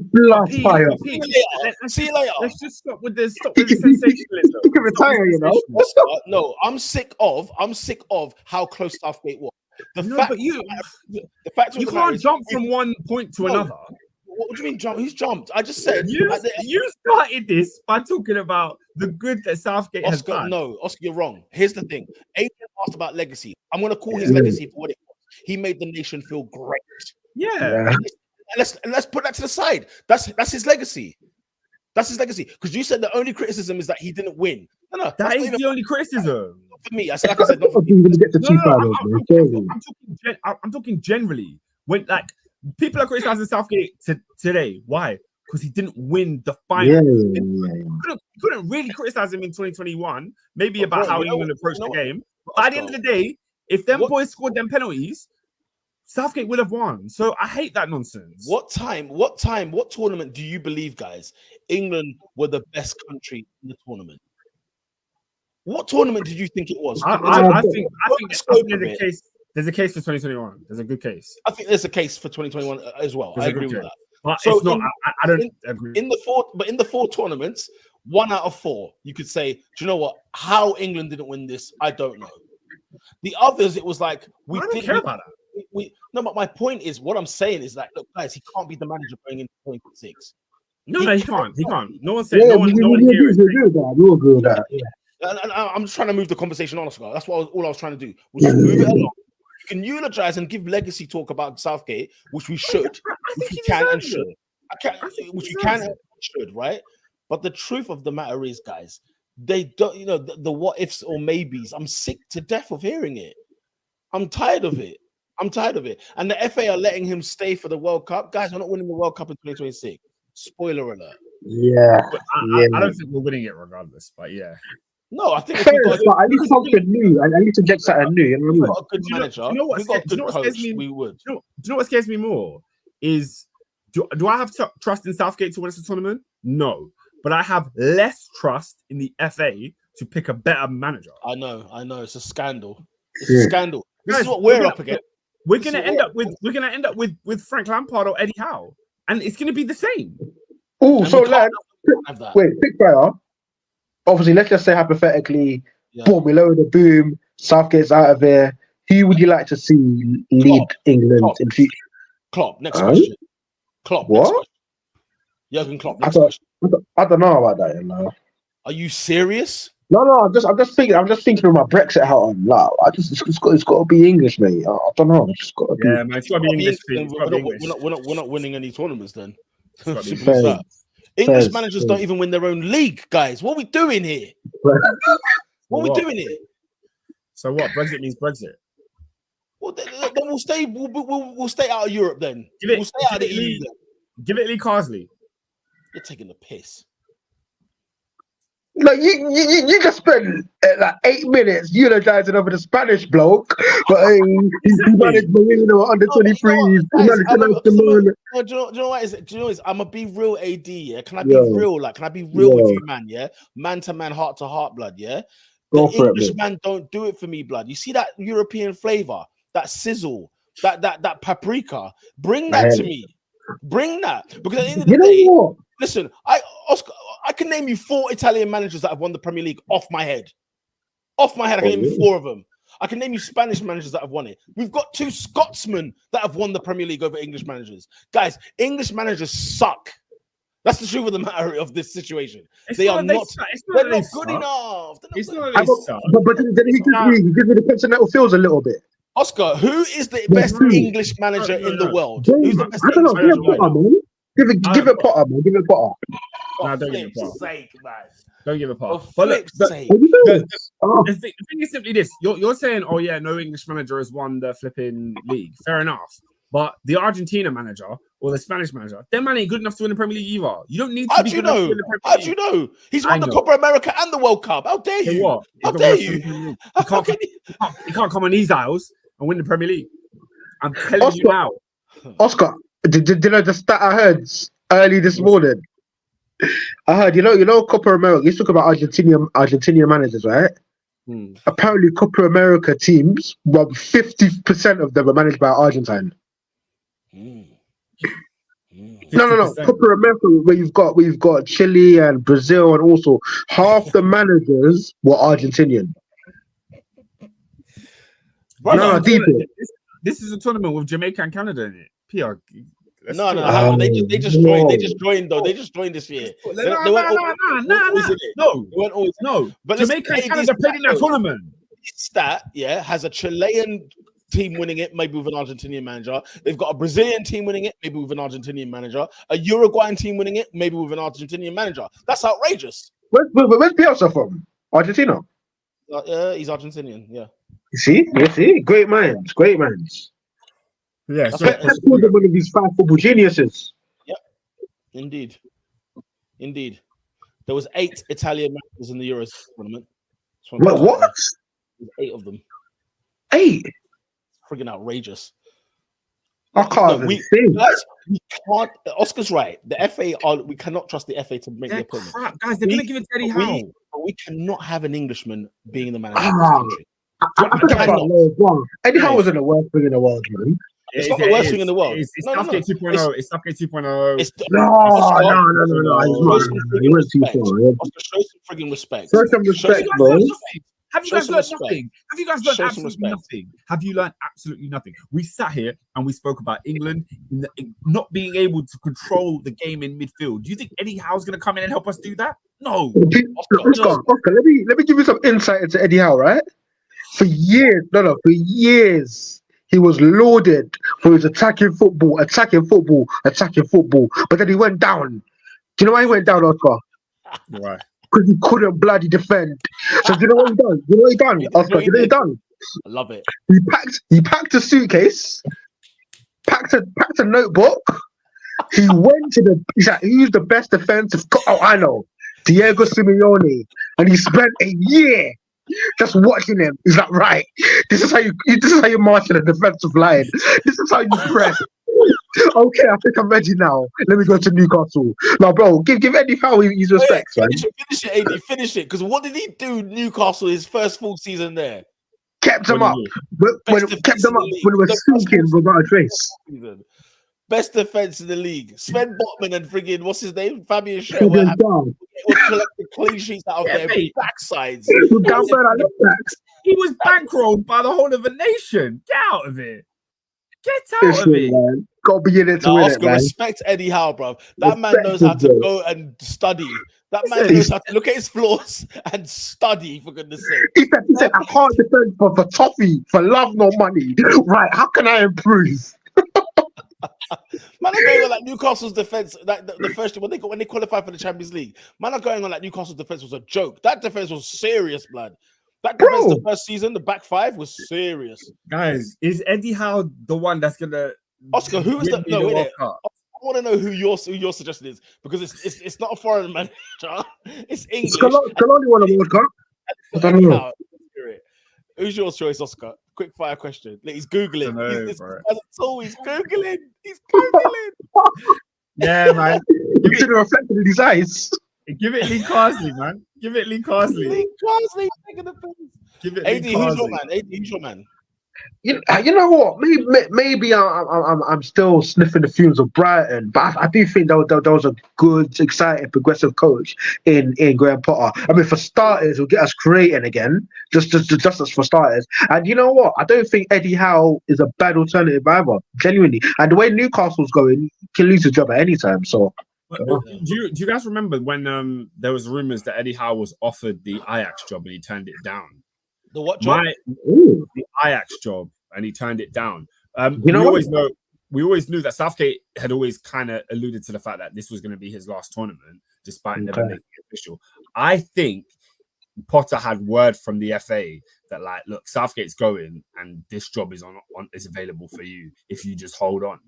See you later. Let's just stop with this sensationalism. You can retire, you know. No, I'm sick of how close Southgate was. The fact you can't jump from one point to another. What do you mean jump? Who's jumped? I just said you started this by talking about the good that Southgate has done. No, Oscar, you're wrong. Here's the thing. Adrian asked about legacy. I'm going to call his legacy for what it was. He made the nation feel great. Yeah. Let's put that to the side. That's his legacy. That's his legacy. Because you said the only criticism is that he didn't win. No, that is the only criticism. Not for me. I said, not for me. I'm talking generally. When like people are criticizing Southgate today, why? Because he didn't win the final. Couldn't really criticize him in 2021. Maybe about how England approached the game. But at the end of the day, if them boys scored them penalties, Southgate would have won. So I hate that nonsense. What tournament do you believe, guys, England were the best country in the tournament? What tournament did you think it was? I think there's a case for 2021. There's a good case. I think there's a case for 2021 as well. I agree with that. But so it's not. I don't agree. In the four tournaments, 1 out of 4, you could say, do you know what? How England didn't win this, I don't know. The others, it was like I don't care about that. No, but my point is, what I'm saying is that, look, guys, he can't be the manager going into 2026. No, he can't. He can't. No one said. Yeah, no one here is saying. we agree with that. Yeah. And I'm just trying to move the conversation on, Oscar. That's all I was trying to do. Was just move it along. You can eulogize and give legacy talk about Southgate, which we should, which we can and should. Which we can and should, right? But the truth of the matter is, guys, they don't. The what ifs or maybes. I'm sick to death of hearing it. I'm tired of it. And the FA are letting him stay for the World Cup. Guys, we're not winning the World Cup in 2026. Spoiler alert. Yeah. I don't think we're winning it regardless, but yeah. No, I think at least something new. I need to get something new. You know we've what got a good manager. We've got a good coach. We would. Do you know what scares me more? Is do I have trust in Southgate to win us a tournament? No. But I have less trust in the FA to pick a better manager. I know. It's a scandal. It's a scandal. This is what we're up against. We're gonna end up with Frank Lampard or Eddie Howe, and it's gonna be the same. Oh, so lad, wait, quick fire. Obviously, let's just say hypothetically, boom, we lower the boom. Southgate's out of there. Who would you like to see lead England in future? Klopp. Next question. Klopp. What? Next question. Jurgen Klopp. Next question. I don't know about that. You know. Are you serious? No. I'm just thinking of my Brexit hat on. Like, it's got to be English, mate. I don't know. It's got to be. Yeah, man. It's got to be English. We're not winning any tournaments then. Simple as that. English managers don't even win their own league, guys. What are we doing here? What are we doing here? So what? Brexit means Brexit. Well, then we'll stay. We'll stay out of Europe. Then we'll stay out of the EU. Give it Lee Carsley. You're taking the piss. Like you just spent like 8 minutes eulogizing over the Spanish bloke, but he managed Marino under 23s. Do you know what is it? Do you know what is? I'm a be real AD. Yeah, can I be real? Like, can I be real with you, man? Yeah, man to man, heart to heart, blood. Yeah, the Englishman don't do it for me, blood. You see that European flavor, that sizzle, that paprika. Bring that to me. Bring that, because at the end of the day, listen, Oscar, I can name you 4 Italian managers that have won the Premier League off my head. I can name you 4 of them. I can name you Spanish managers that have won it. We've got 2 Scotsmen that have won the Premier League over English managers. Guys, English managers suck. That's the truth of the matter of this situation. They're not good enough. But then he gives me the continental feels a little bit. Oscar, who is the best English manager in the world? Who's the best English manager in the world? Give it Potter, man. Give it Potter. No, don't give it Potter. Don't give it Potter. The thing is simply this: you're saying, "Oh yeah, no English manager has won the flipping league." Fair enough, but the Argentina manager or the Spanish manager, their man ain't good enough to win the Premier League either. You don't need to be good enough to win the Premier League. How do you know? He's won the Copa America and the World Cup. How dare you? What? How dare you? He can't come on these aisles and win the Premier League. I'm telling you now. Oscar, did you know the stat I heard early this morning? I heard, you know, Copa America. You talk about Argentinian managers, right? Apparently, Copa America teams, 50% of them are managed by Argentine. No. Copa America, where you've got Chile and Brazil, and also half the managers were Argentinian. No, this is a tournament with Jamaica and Canada in it. PR. No, they just joined. They just joined though. They just joined this year. No. But Jamaica and Canada played in that tournament. Stat, has a Chilean team winning it, maybe with an Argentinian manager. They've got a Brazilian team winning it, maybe with an Argentinian manager. A Uruguayan team winning it, maybe with an Argentinian manager. That's outrageous. Where's Bielsa from? Argentina. He's Argentinian. Yeah. You see, great minds. Yeah, that's one of these 5 football geniuses. Yep, indeed. There was 8 Italian managers in the Euros tournament. What? 8 of them. 8? Friggin' outrageous. I can't. We can't. Oscar's right. The FA we cannot trust the FA to make the appointment. Crap, guys, they're going to give it to Eddie Howe. But we cannot have an Englishman being the manager of this country. Eddie Howe wasn't the worst thing in the world, man. It's not the worst thing in the world. It's Southgate 2.0. It's Southgate 2.0. No. He went too far. Oscar, show some friggin' respect. Show some respect, bro. Have you Show guys some learned respect. nothing? Have you guys learned Show some absolutely respect. nothing? Have you learned absolutely nothing? We sat here and we spoke about England not being able to control the game in midfield. Do you think Eddie Howe's going to come in and help us do that? No. Oscar, let me give you some insight into Eddie Howe, right? For years, for years, he was lauded for his attacking football. But then he went down. Do you know why he went down, Oscar? Right. Because he couldn't bloody defend. So do you know what he done? Oscar? You know what he done? I love it. He packed a suitcase, packed a notebook. He went to he's like, who's the best defensive? Oh, I know, Diego Simeone, and he spent a year just watching him. He's like, right, this is how you marshal a defensive line. This is how you press. Okay, I think I'm ready now. Let me go to Newcastle. Now, bro, give Eddie Howe his respects, man. Finish it, AD. Finish it. Because what did he do? Newcastle, his first full season there. Kept them up. When it was sinking without a trace. Best defense in the league. Sven Botman and friggin' what's his name? Fabian Schär were collecting clean sheets out of their backsides. He was bankrolled by the whole of the nation. Get out of it. Get out of it. Man. Gotta be in it to win Oscar, it, man. respect Eddie Howe, bro. That man knows how to go and study. That man knows how to look at his flaws and study, for goodness sake. He said, I can't defend for toffee, for love, no money. Right, how can I improve? Man are going on like Newcastle's defense, like the first year when they qualified for the Champions League. Man are going on like Newcastle's defense was a joke. That defense was serious, blood. That defense the first season, the back five was serious. Guys, is Eddie Howe the one that's gonna Oscar? Who is that? No, wait. I want to know who your suggestion is because it's not a foreign manager. It's English. Scaloni won a World Cup. I don't know. Who's your choice, Oscar? Quick fire question. Like, he's googling. He's googling. He's googling. Yeah, man. You should have reflected in his eyes. Give it Lee Carsley, man. Give it Lee Carsley. Lee Carsley taking the piss. Give it AD, Lee Carsley. who's your man? AD, who's your man? You know what? Maybe I'm still sniffing the fumes of Brighton, but I do think there was a good, exciting, progressive coach in Graham Potter. I mean, for starters, he'll get us creating again, just as for starters. And you know what? I don't think Eddie Howe is a bad alternative either, genuinely. And the way Newcastle's going, he can lose his job at any time. So. Do you guys remember when there was rumors that Eddie Howe was offered the Ajax job and he turned it down? The what job? The Ajax job, and he turned it down. We always knew that Southgate had always kind of alluded to the fact that this was going to be his last tournament, despite never making it official. I think Potter had word from the FA that, like, look, Southgate's going, and this job is is available for you if you just hold on.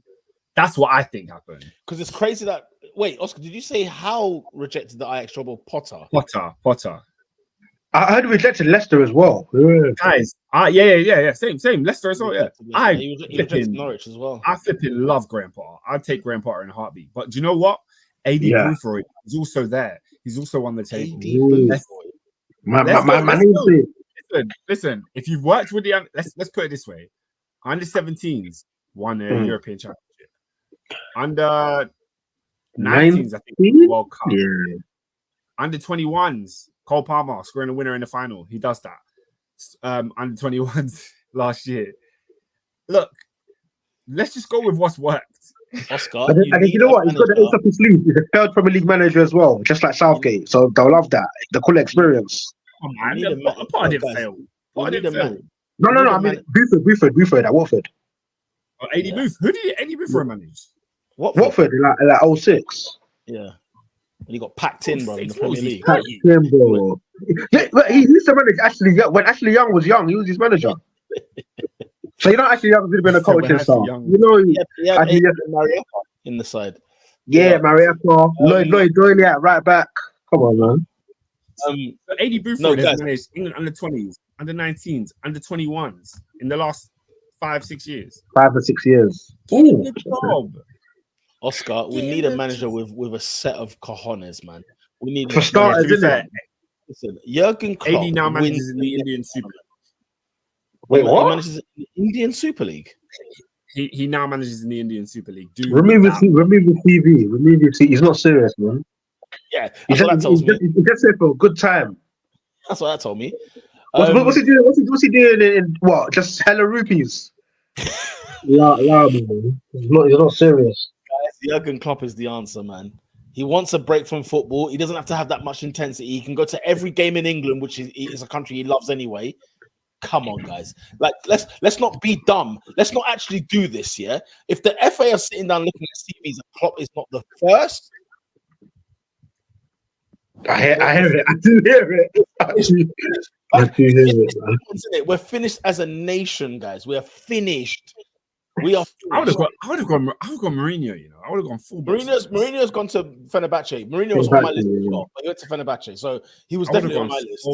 That's what I think happened. Because it's crazy that Oscar, did you say Howe rejected the Ajax job or Potter? Potter. I heard he rejected Leicester as well. Yeah. Guys, yeah. Same. Leicester as well, yeah. He rejected Norwich as well. I flipping love Graham Potter. I'd take Graham Potter in a heartbeat. But do you know what? AD Boothroyd is also there. He's also on the table. Listen, if you've worked with the let's put it this way. Under 17s won a European Championship. Under 19s, I think, World Cup. Yeah. Under 21s, Cole Palmer scoring a winner in the final. He does that. Under 21s last year. Look, let's just go with what's worked. Oscar, you know what? He's got the ace up his sleeve. He's a third Premier League manager as well, just like Southgate. So they'll love that. The cool experience. Come on, Potter didn't fail. No. I mean, Buford at Watford. AD Booth. Who did AD Booth manage? Watford, like 06. Yeah. And he got packed in, bro, in the Premier League. Packed in, bro. Yeah, but he used to manage Ashley Young. When Ashley Young was young, he was his manager. So you know, Ashley Young would have been a coaching star. You know, Marietta in the side. Yeah, Marietta, Lloyd Doyley at right back. Come on, man. AD Boothroyd has managed England under 20s, under 19s, under 21s in the last 5-6 years. 5 or 6 years. Good job. Oscar, we need a manager with a set of cojones, man. We need for starters, isn't it? Listen, Jurgen Klopp AD now manages in the Indian Super League. Wait, what? He manages in the Indian Super League. He now manages in the Indian Super League. Remove the TV. Remove the TV. He's not serious, man. Yeah, that's what that tells me. He's just there for a good time. That's what that told me. What's he doing? What's he doing in what? Just hella rupees. Man. He's not serious. Jurgen Klopp is the answer, man. He wants a break from football. He doesn't have to have that much intensity. He can go to every game in England, which is a country he loves anyway. Come on, guys. Like, let's not be dumb. Let's not actually do this, yeah? If the FA are sitting down looking at CVs and Klopp is not the first, I hear it. I do hear it. I do hear it, man. We're finished as a nation, guys. We are finished. We are. I would have gone Mourinho. You know, I would have gone full. Mourinho's gone to Fenerbahce. Mourinho was on my list as well, but he went to Fenerbahce, so he was definitely on my list.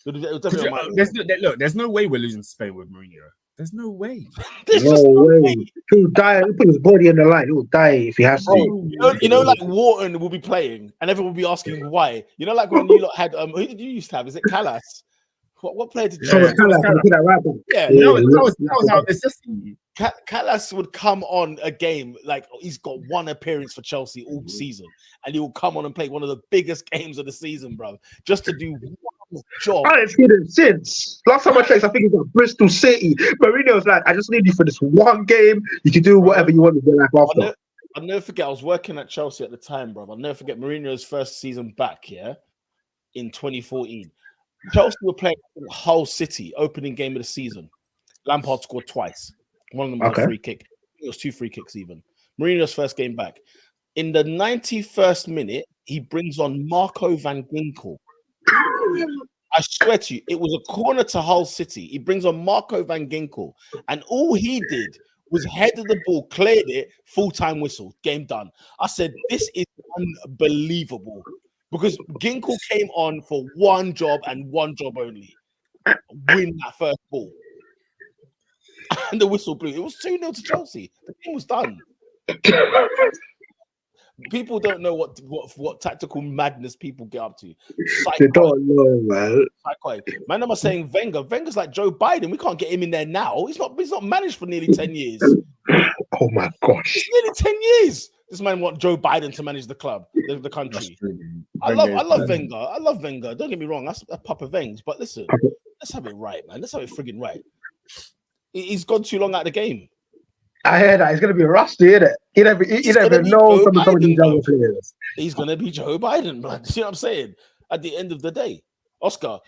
It was definitely on my list. There's no way we're losing to Spain with Mourinho. There's no way. There's no way. He'll die. He'll put his body on the line. He'll die if he has to. You know, like Wharton will be playing, and everyone will be asking why. You know, like when you lot had who did you used to have? Is it Callas? What player did you have? Yeah, that was our necessity. Callas would come on a game like he's got one appearance for Chelsea all season, and he will come on and play one of the biggest games of the season, bro, just to do one job. I ain't seen him since. Last time I checked, I think he's at Bristol City. Mourinho's like, I just need you for this one game. You can do whatever you want with your life after. I'll never forget, I was working at Chelsea at the time, bro. I'll never forget Mourinho's first season back, in 2014. Chelsea were playing Hull City, opening game of the season. Lampard scored twice. One of them was a free kick. It was 2 free kicks even. Mourinho's first game back. In the 91st minute, he brings on Marco van Ginkel. I swear to you, it was a corner to Hull City. He brings on Marco van Ginkel. And all he did was headed the ball, cleared it, full-time whistle, game done. I said, this is unbelievable. Because Ginkel came on for one job and one job only. Win that first ball. And the whistle blew. It was 2-0 to Chelsea. The game was done. People don't know what tactical madness people get up to. They don't know, man. Man, I'm saying Wenger. Wenger's like Joe Biden. We can't get him in there now. He's not managed for nearly 10 years. Oh my gosh. It's nearly 10 years. This man want Joe Biden to manage the club, the country. I love Wenger. I love Wenger. Don't get me wrong. That's Papa Wengs. But listen, let's have it right, man. Let's have it friggin' right. He's gone too long out of the game. I heard that. He's going to be rusty, isn't it? He never know some of these other players. He's going to be Joe Biden, man. You know what I'm saying? At the end of the day. Oscar,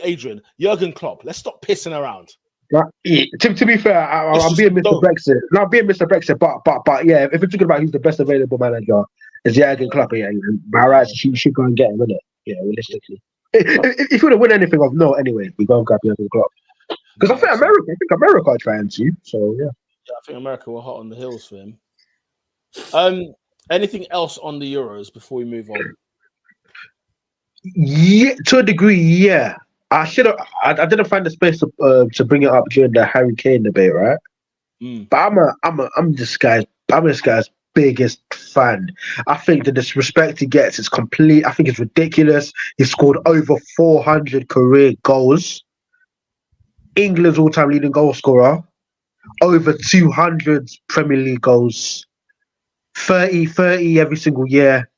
Adrian, Jurgen Klopp, let's stop pissing around. To be fair, I'm being Mr. Brexit. No, I'm being Mr. Brexit, but yeah, if we're talking about who's the best available manager, it's Jurgen Klopp. Yeah, by rights, you should go and get him, innit? Yeah, realistically. If you would have won anything of note anyway, we go and grab Jurgen Klopp. Because I think America are trying to, so yeah. Yeah, I think America were hot on the hills for him. Anything else on the Euros before we move on? Yeah, to a degree, yeah. I didn't find the space to bring it up during the Harry Kane debate, right? But I'm this guy's biggest fan. I think the disrespect he gets is complete. I think it's ridiculous. He scored over 400 career goals. England's all-time leading goal scorer. Over 200 Premier League goals. 30 every single year.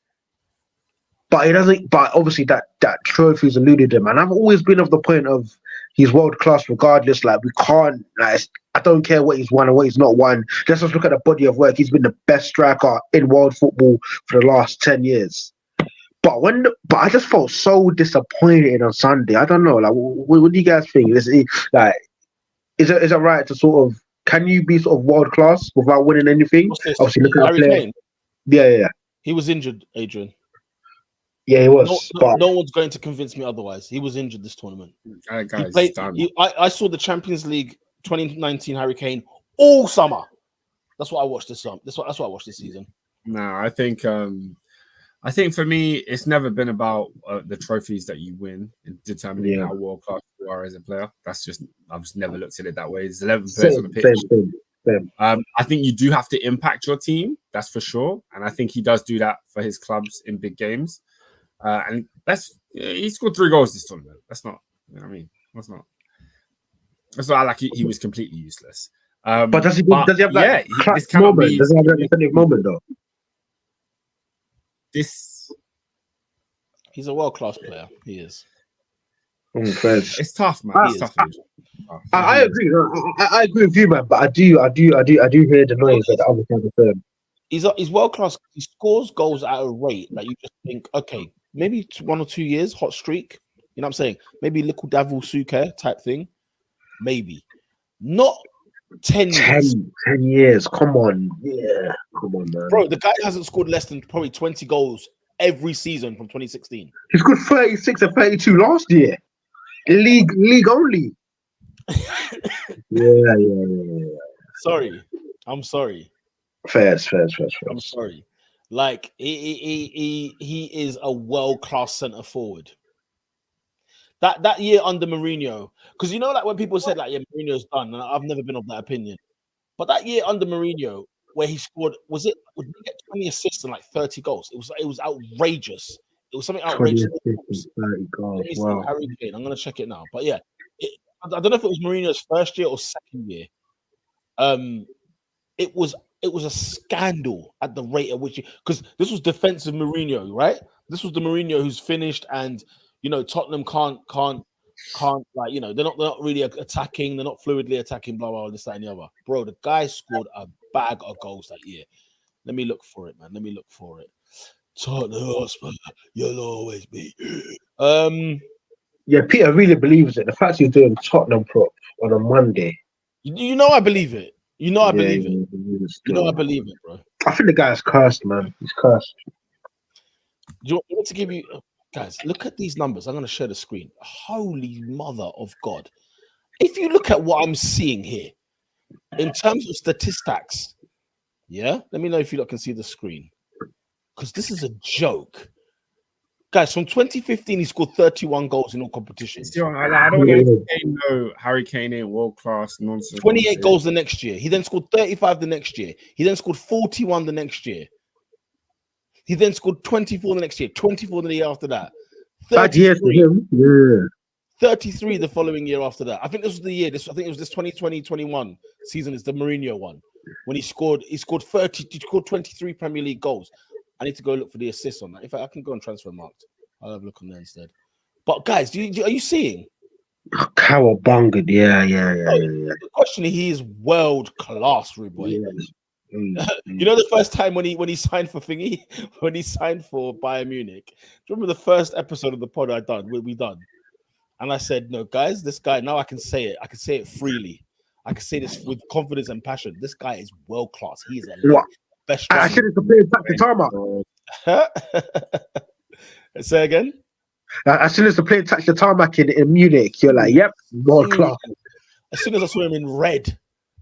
But he doesn't. But obviously that trophy's eluded him, and I've always been of the point of he's world class regardless. Like we can't. Like, I don't care what he's won or what he's not won. Let's just look at the body of work. He's been the best striker in world football for the last 10 years. But I just felt so disappointed on Sunday. I don't know. Like, what do you guys think? Is it right to sort of? Can you be sort of world class without winning anything? Obviously, look at Harry Kane. Yeah. He was injured, Adrian. Yeah, he was. No one's going to convince me otherwise. He was injured this tournament. I saw the Champions League 2019 Harry Kane all summer. That's what I watched this summer. That's what I watched this season. No, I think for me, it's never been about the trophies that you win in determining how world class you are as a player. I've just never looked at it that way. There's 11 players on the pitch. Same. I think you do have to impact your team, that's for sure. And I think he does do that for his clubs in big games. And he scored 3 goals this tournament. That's not, you know what I mean? That's not like he was completely useless. But does he have that class moment? Does he have that definitive moment though? He's a world-class player. He is. Fairs. It's tough, man. Ah, It's tough. I agree. I agree with you, man. But I do hear the noise at the other side of the firm. He's world class. He scores goals at a rate that you just think, okay, maybe 1 or 2 years, hot streak. You know what I'm saying? Maybe little Davul Suke type thing. Maybe. Not 10 years. 10 years. Come on. Yeah. Come on, man. Bro, the guy hasn't scored less than probably 20 goals every season from 2016. He scored 36 and 32 last year. League only. Yeah. Sorry. I'm sorry. Fairs. I'm sorry. Like he is a world-class centre forward. That year under Mourinho, because you know, like when people said like, yeah, Mourinho's done, and I've never been of that opinion. But that year under Mourinho, where he scored, would he get 20 assists and like 30 goals? It was outrageous. It was something outrageous. 30 goals. Let me see Wow. Harry Kane. I'm gonna check it now. But yeah, I don't know if it was Mourinho's first year or second year. It was a scandal at the rate at which, because this was defensive Mourinho, right? This was the Mourinho who's finished, and you know Tottenham can't like, you know, they're not really attacking, they're not fluidly attacking, blah blah, this that and the other. Bro, the guy scored a bag of goals that year. Let me look for it, man. Let me look for it. Tottenham Hotspur, you'll always be. Yeah, Peter really believes it. The fact he's doing Tottenham prop on a Monday. You know I believe it. You know I believe it. You know I it. believe it, bro. I think the guy's cursed, man. He's cursed. Do you want me to give you, guys? Look at these numbers. I'm going to share the screen. Holy mother of God! If you look at what I'm seeing here, in terms of statistics, yeah. Let me know if you lot can see the screen, because this is a joke, guys. From 2015, he scored 31 goals in all competitions. I don't want to know Harry Kane ain't world class nonsense. 28 goals the next year. He then scored 35 the next year. He then scored 41 the next year. He then scored 24 the next year, 24 the year after that. Bad year for him. Yeah. 33 the following year after that. I think this was the year. I think it was this 2020-21 season is the Mourinho one. When he scored 23 Premier League goals. I need to go look for the assists on that. In fact, I can go on Transfermarkt. I'll have a look on there instead. But guys, are you seeing? Cowabunga. Yeah. The question is, he is world class, rude boy. Yeah. You know, the first time when he signed for Thingy, when he signed for Bayern Munich. Do you remember the first episode of the pod we done? And I said, no, guys, this guy, now I can say it. I can say it freely. I can say this with confidence and passion. This guy is world class. He is a best. I should have played back to tarmac. Say again. As soon as the plane touched the tarmac in Munich, you're like, yep, world class. As soon as I saw him in red,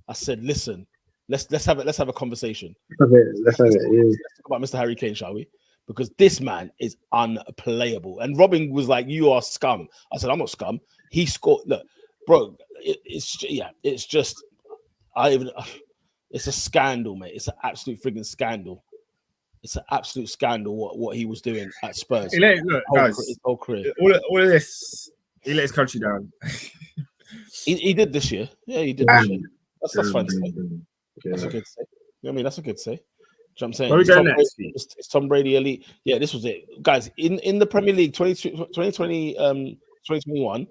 I said, listen, let's have a conversation. Let's have it. Yeah. Let's talk about Mr. Harry Kane, shall we? Because this man is unplayable. And Robin was like, you are scum. I said, I'm not scum. He scored. Look, bro, it's just it's a scandal, mate. It's an absolute frigging scandal. It's an absolute scandal what he was doing at Spurs. Look, guys, his whole career. All of this, he let his country down. He did this year. Yeah, he did this year. That's fine to say. That's a good say. You know what I mean? That's a good say. Do you know what I'm saying? Where we going next? It's Tom Brady elite. Yeah, this was it. Guys, in the Premier League 2020, 2021,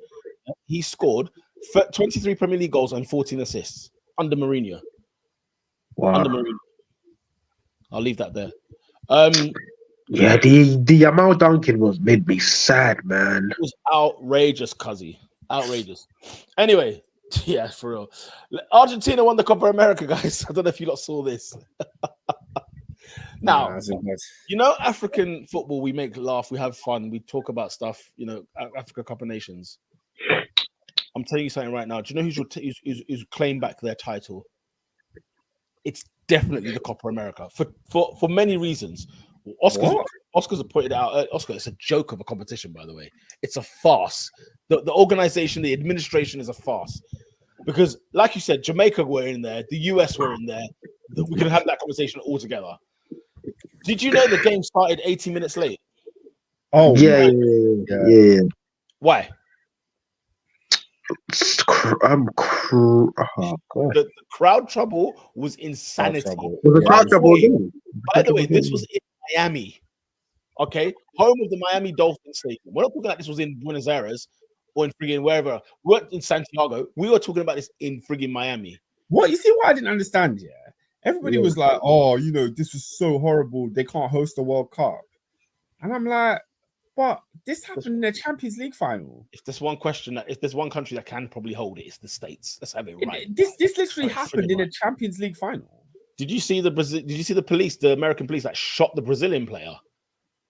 he scored 23 Premier League goals and 14 assists under Mourinho. Wow. Under Mourinho. I'll leave that there. Yeah, the Yamal dunking made me sad, man. It was outrageous, Cuzzy. Outrageous. Anyway, yeah, for real. Argentina won the Copa America, guys. I don't know if you lot saw this. Now, you know, African football, we make laugh, we have fun, we talk about stuff, you know, Africa Cup of Nations. I'm telling you something right now. Do you know who's claimed back their title? It's definitely the Copa America for many reasons. Oscars have pointed out. Oscar, it's a joke of a competition, by the way. It's a farce. The organization, the administration is a farce. Because, like you said, Jamaica were in there, the US were in there. We can have that conversation all together. Did you know the game started 80 minutes late? Oh, yeah. Why? Oh, God. The crowd trouble was insanity. By the way, this was in Miami. Okay, home of the Miami Dolphins Stadium. We're not talking like this was in Buenos Aires or in friggin' wherever. We weren't in Santiago. We were talking about this in friggin' Miami. What you see? What I didn't understand. Yeah, everybody was like, "Oh, this was so horrible. They can't host a World Cup," and I'm like, "But this happened in the Champions League final. If there's one country that can probably hold it, it's the States. Let's have it right. This literally happened in a Champions League final. Did you see the police, the American police that shot the Brazilian player?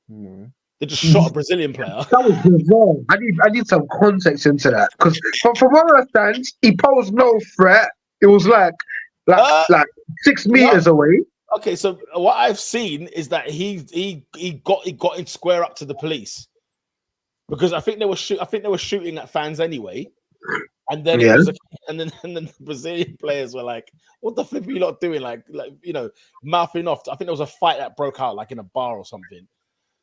No. They just shot a Brazilian player. That was bizarre. I need some context into that because from what I understand, he posed no threat. It was like 6 meters away. Okay, so what I've seen is that he got in square up to the police because I think they were shooting at fans anyway, and then and then the Brazilian players were like, "What the flip are you lot doing?" Like mouthing off. I think there was a fight that broke out like in a bar or something.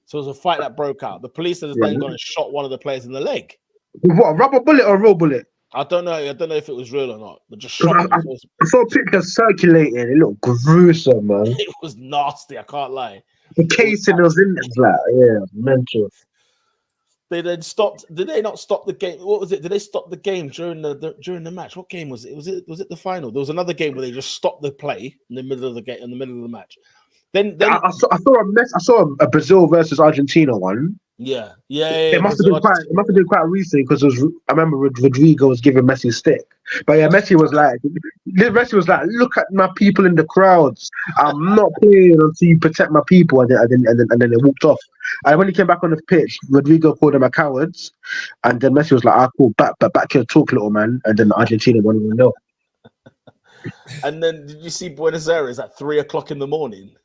So it was a fight that broke out. The police has then gone and shot one of the players in the leg. What, a rubber bullet or a real bullet? I don't know if it was real or not. They just shot him. I saw pictures circulating. It looked gruesome, man. It was nasty. I can't lie. The casing was in there, mental. They then stopped. Did they not stop the game? What was it? Did they stop the game during the match? What game was it? Was it the final? There was another game where they just stopped the play in the middle of the game, in the middle of the match. Then I saw a Brazil versus Argentina one. Yeah. It must have been quite recent because I remember Rodrigo was giving Messi a stick. But yeah, Messi was like, look at my people in the crowds. I'm not playing until you protect my people. And then they walked off. And when he came back on the pitch, Rodrigo called them a cowards. And then Messi was like, cool, back here, talk, little man. And then Argentina won 1-0. And then did you see Buenos Aires at 3:00 in the morning?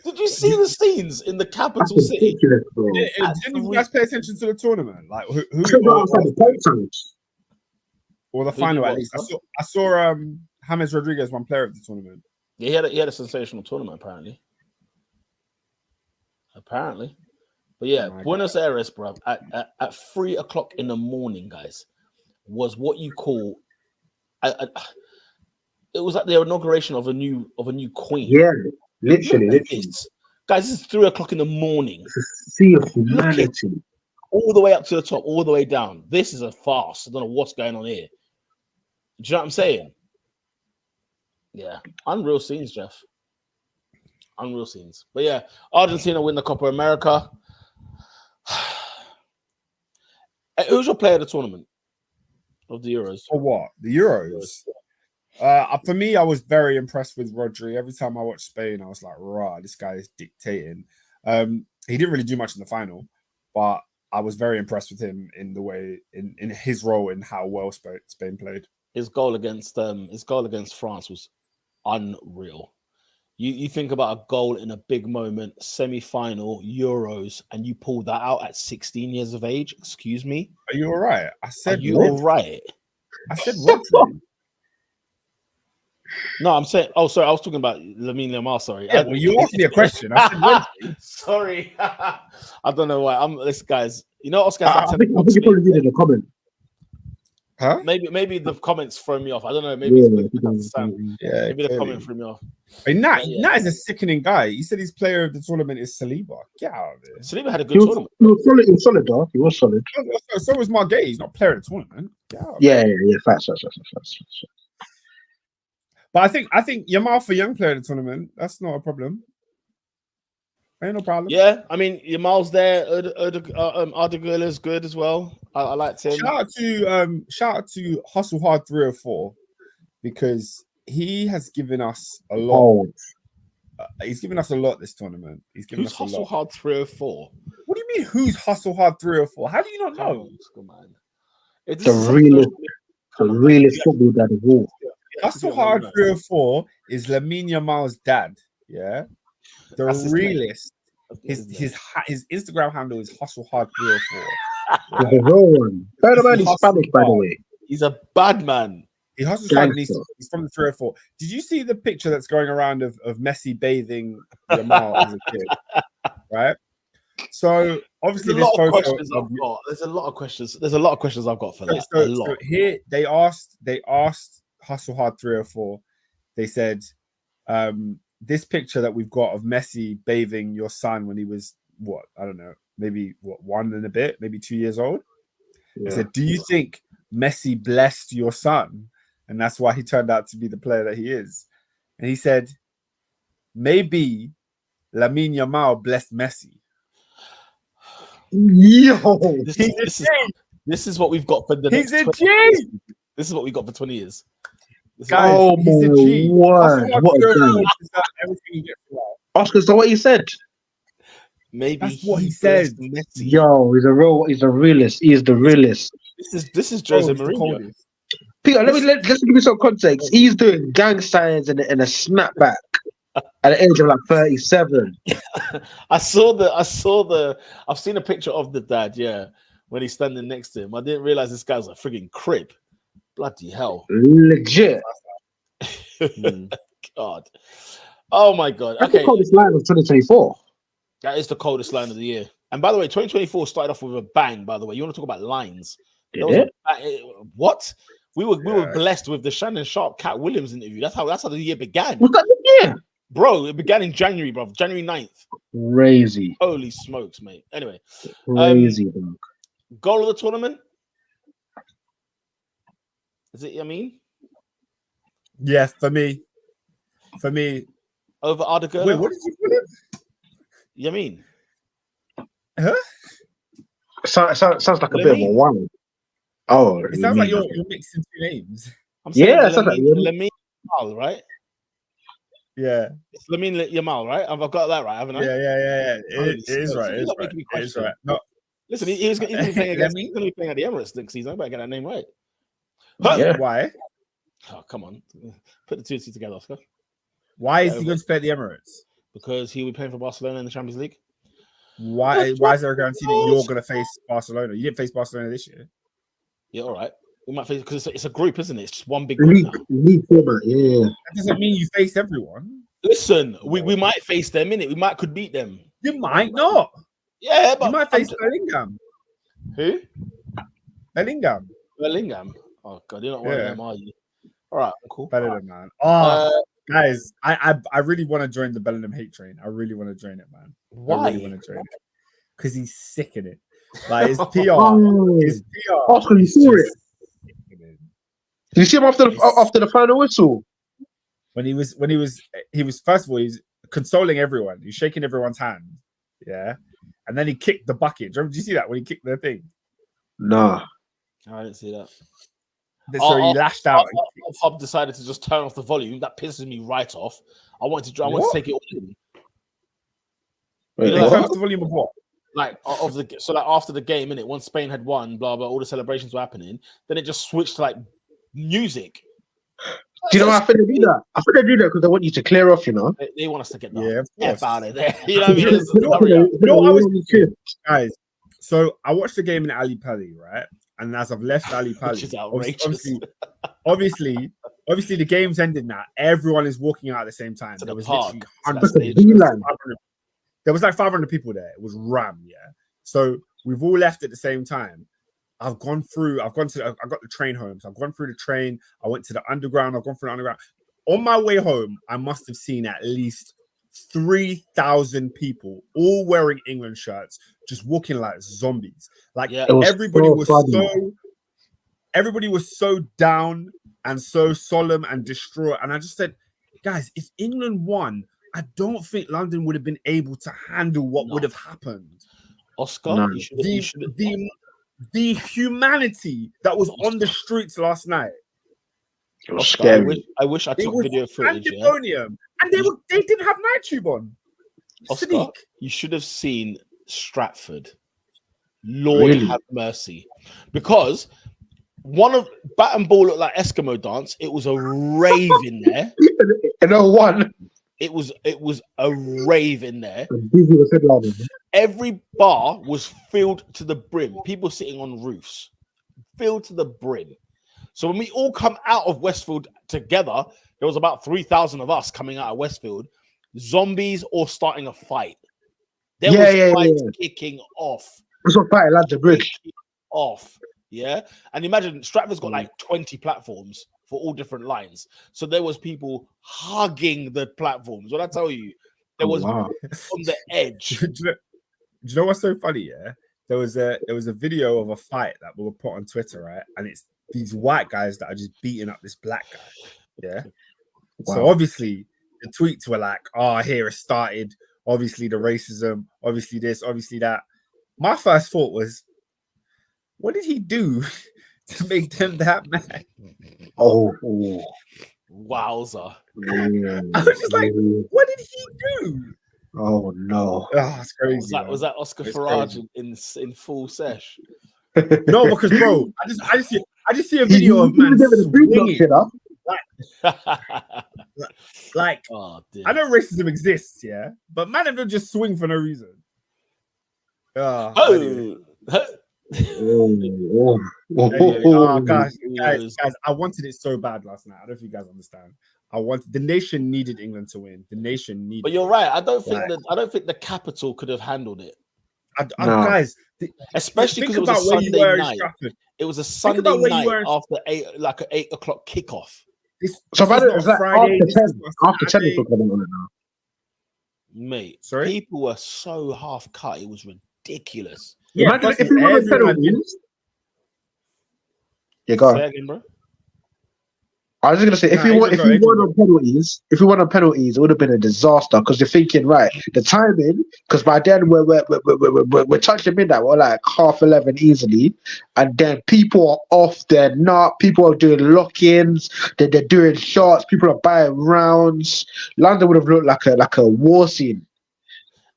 Did you see the scenes in the capital city? Didn't you guys pay attention to the tournament? Like who or the final at least? I saw James Rodriguez, one player of the tournament. Yeah, he had a sensational tournament apparently. But yeah, Buenos Aires, bro, at 3:00 in the morning, guys, was what you call. It was like the inauguration of a new queen. Yeah, literally. Guys, this is 3:00 in the morning. It's a sea of humanity. All the way up to the top, all the way down. This is a farce. I don't know what's going on here. Do you know what I'm saying? Yeah. Unreal scenes, Jeff. Unreal scenes. But yeah, Argentina win the Copa America. Who's your player of the tournament? Of the Euros? For what? The Euros? For me, I was very impressed with Rodri. Every time I watched Spain, I was like, "Rah, this guy is dictating." He didn't really do much in the final, but I was very impressed with him in the way in his role in how well Spain played. His goal against France was unreal. You think about a goal in a big moment, semi-final, Euros, and you pull that out at 16 years of age. Excuse me? Are you all right? I said, are you all right? I said, Rodri. No, I'm saying. Oh, sorry. I was talking about Lamine Yamal. Sorry. Yeah, well, you asked me a question. I said, Rodri. Sorry. I don't know why. This guy's. You know, Oscar. I think you probably did in a comment. Huh? Maybe the comments throw me off. I don't know. Maybe maybe the comment threw me off. But Nat is a sickening guy. He said his player of the tournament is Saliba. Get out of there. Saliba had a good tournament. He was solid, dog. He was solid. So was Margay. He's not player of the tournament. Yeah. Facts. But I think Yamal for young player of the tournament, that's not a problem. Ain't no problem. Yeah, I mean Yamal's there. Ardeguer is good as well. I liked him. Shout out to Hustle Hard 304 because he has given us a lot. He's given us a lot this tournament. He's given us a lot. Hustle Hard 304? What do you mean? Who's Hustle Hard 304? How do you not know? It's the realest football dad of all. Hustle Hard 304 is Lamine Yamal's dad. Yeah. The realist. His Instagram handle is Hustle Hard 304. The real one. Heard about his Spanish, by the way. He's a bad man. He hustles hard and he's from the 304. Did you see the picture that's going around of Messi bathing Yamal as a kid? Right. So obviously there's a lot of questions I've got for that. So here they asked Hustle Hard 304. They said, this picture that we've got of Messi bathing your son when he was what, I don't know, maybe what, 1 and a bit, maybe 2 years old. Yeah. I said, do you think Messi blessed your son? And that's why he turned out to be the player that he is. And he said, maybe Lamine Yamal blessed Messi. Yo, This is what we've got for the He's next a 20 G! years. This is what we got for 20 years. This is- Guys, Oh he's a my G. word, what a guy. Everything he gets right. Oscar, so what he said? Maybe That's what he blessed said. Messi. Yo, he's a realist. He is the realist. This is Bro, Jose he's the Mourinho. coldest. Peter, let's give you some context. He's doing gang signs and a snapback at the age of like 37. I've seen a picture of the dad, yeah, when he's standing next to him. I didn't realize this guy's a frigging crib. Bloody hell. Legit. God. Oh my God. That's the Okay. coldest line of 2024. That is the coldest line of the year. And by the way, 2024 started off with a bang, by the way. You want to talk about lines? Did There was it? what? We were blessed with the Shannon Sharp Cat Williams interview. That's how the year began. Was that the year? Bro, it began in January, bro. January 9th. Crazy. Holy smokes, mate. Anyway, Crazy, dog. goal of the tournament? Is it Yamin? Yes, for me. Over Ardagirl? Wait, what did you put it? Yamin? Sounds like a bit of a Lamine. one. Oh, It sounds like Lamine. you're mixing two names. I'm saying Yeah, it sounds like Lamine Yamal, right? Yeah. It's Lamine Yamal, right? I've got that right, haven't I? Yeah. Holy It is smokes, right. you're It is not right. making me It is question. right. No, Listen, he's going to be playing against. Lamine? He's going to be playing at the Emirates next season. I better get that name right. Yeah. why? Oh, come on, put the two and two together, Oscar. Why is Yeah, he going to play at the Emirates? Because he will be playing for Barcelona in the Champions League. Why is there a guarantee that you're going to face Barcelona? You didn't face Barcelona this year. Yeah, all right. We might face because it's a group, isn't it? It's just one big group now. League format, yeah. That doesn't mean you face everyone. Listen, we might face them in it. We could beat them. You might not. Yeah, but You might face Bellingham. who? Bellingham. Bellingham. Oh God, you're not one of Yeah. them, are you? All right, cool. Bellingham, man. Uh, Guys, I really want to join the Bellingham hate train. I really want to join it, man. Why? I really want to join it because he's sick in it. Like his PR, Oh, his PR. Oscar, you is saw just it. sick in it. Did you see him after the final whistle? When he was first of all, he's consoling everyone. He's shaking everyone's hand. Yeah. And then he kicked the bucket. Did you see that when he kicked the thing? Nah. I didn't see that. So he lashed out. Hub decided to just turn off the volume. That pisses me right off. I wanted to take it all in. Wait, You know, Turn what? off the volume of what? Like after the game, innit? Once Spain had won, blah blah, all the celebrations were happening. Then it just switched to like music. Do you know why I think they do that? I think they do that because they want you to clear off, you know? They want us to get Yeah, of course. out of there. You know what I mean? Hurry up. You know what I was thinking? Guys, so I watched the game in Ali Pali, right? And as I've left Ali Pali, Which is outrageous. obviously, the game's ended now. Everyone is walking out at the same time. To There the was park. literally To hundreds. that That's a stage. V-line. There was like 500 people there. It was ram, yeah. So we've all left at the same time. I got the train home. So I've gone through the train. I went to the underground. I've gone through the underground. On my way home, I must have seen at least 3,000 people all wearing England shirts, just walking like zombies. Like Yeah. It was everybody so was funny. everybody was so down and so solemn and distraught. And I just said, guys, if England won, I don't think London would have been able to handle what No. would have happened. Oscar, No. you should have. The humanity that was on the streets last night. It was Oscar, scary. I wish I It took was video footage. Yeah? pandemonium. And they didn't have night tube on. Oscar, Sneak. you should have seen Stratford. Lord Really? have mercy. Because one of Bat and Ball looked like Eskimo dance. It was a rave in there. And no one. It was a rave in there. Busy was headlining. Every bar was filled to the brim. People sitting on roofs, filled to the brim. So when we all come out of Westfield together, there was about 3,000 of us coming out of Westfield, zombies or starting a fight. There was fights kicking off. It's on fire, lads, the bridge. Kicking off. Yeah. And imagine Stratford's got like 20 platforms for all different lines. So there was people hugging the platforms. When I tell you, there was Wow. on the edge. you know what's so funny? Yeah, there was a video of a fight that we were put on Twitter, right? And it's these white guys that are just beating up this black guy. Yeah. Wow. So obviously the tweets were like, "Oh, here it started. Obviously the racism. Obviously this. Obviously that." My first thought was, what did he do to make them that mad? Oh, Wowza. I was just like, what did he do? oh no. Oh, it's crazy. Was that Oscar It's Farage crazy. in full sesh? No, because bro, I just see a video of man swinging. Like, Oh, dear. I know racism exists, yeah, but man, don't just swing for no reason. Oh, Oh gosh, guys, I wanted it so bad last night. I don't know if you guys understand. The nation needed England to win. The nation needed. but you're right. I don't think the capital could have handled it. Guys, Especially because it was a Sunday night. It was a Sunday night after 8 o'clock kickoff. So it's like Friday, after 10 o'clock on it now. Mate, sorry, people were so half cut. It was ridiculous. Yeah, Imagine if we won on penalties. Yeah, go on. Say again, bro. I was just gonna say, if we won on penalties, it would have been a disaster. Because you're thinking, right, the timing. Because by then we're touching midnight. We're like 11:30 easily, and then people are off their nut. People are doing lock-ins. They're doing shots. People are buying rounds. London would have looked like a war scene.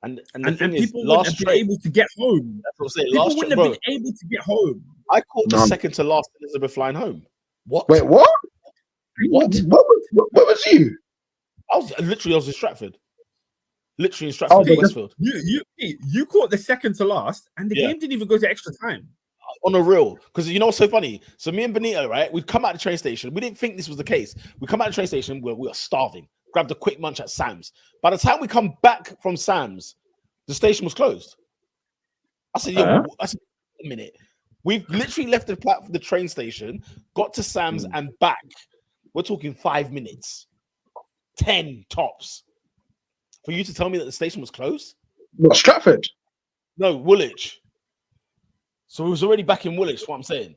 And people wouldn't have been able to get home. That's what I'm saying. People wouldn't have been able to get home. I called the second to last Elizabeth line home. What? Wait, what? What? Where was you? I was in Stratford. Literally in Stratford, in Westfield. You caught the second to last, and the game didn't even go to extra time. On a real, because you know what's so funny? So me and Benito, right? We'd come out the train station. We didn't think this was the case. We come out the train station where we are starving. Grabbed a quick munch at Sam's. By the time we come back from Sam's, the station was closed. I said, wait a minute. We've literally left the train station, got to Sam's and back. We're talking 5 minutes, 10 tops. For you to tell me that the station was closed? What, Stratford? No, Woolwich. So we was already back in Woolwich, what I'm saying.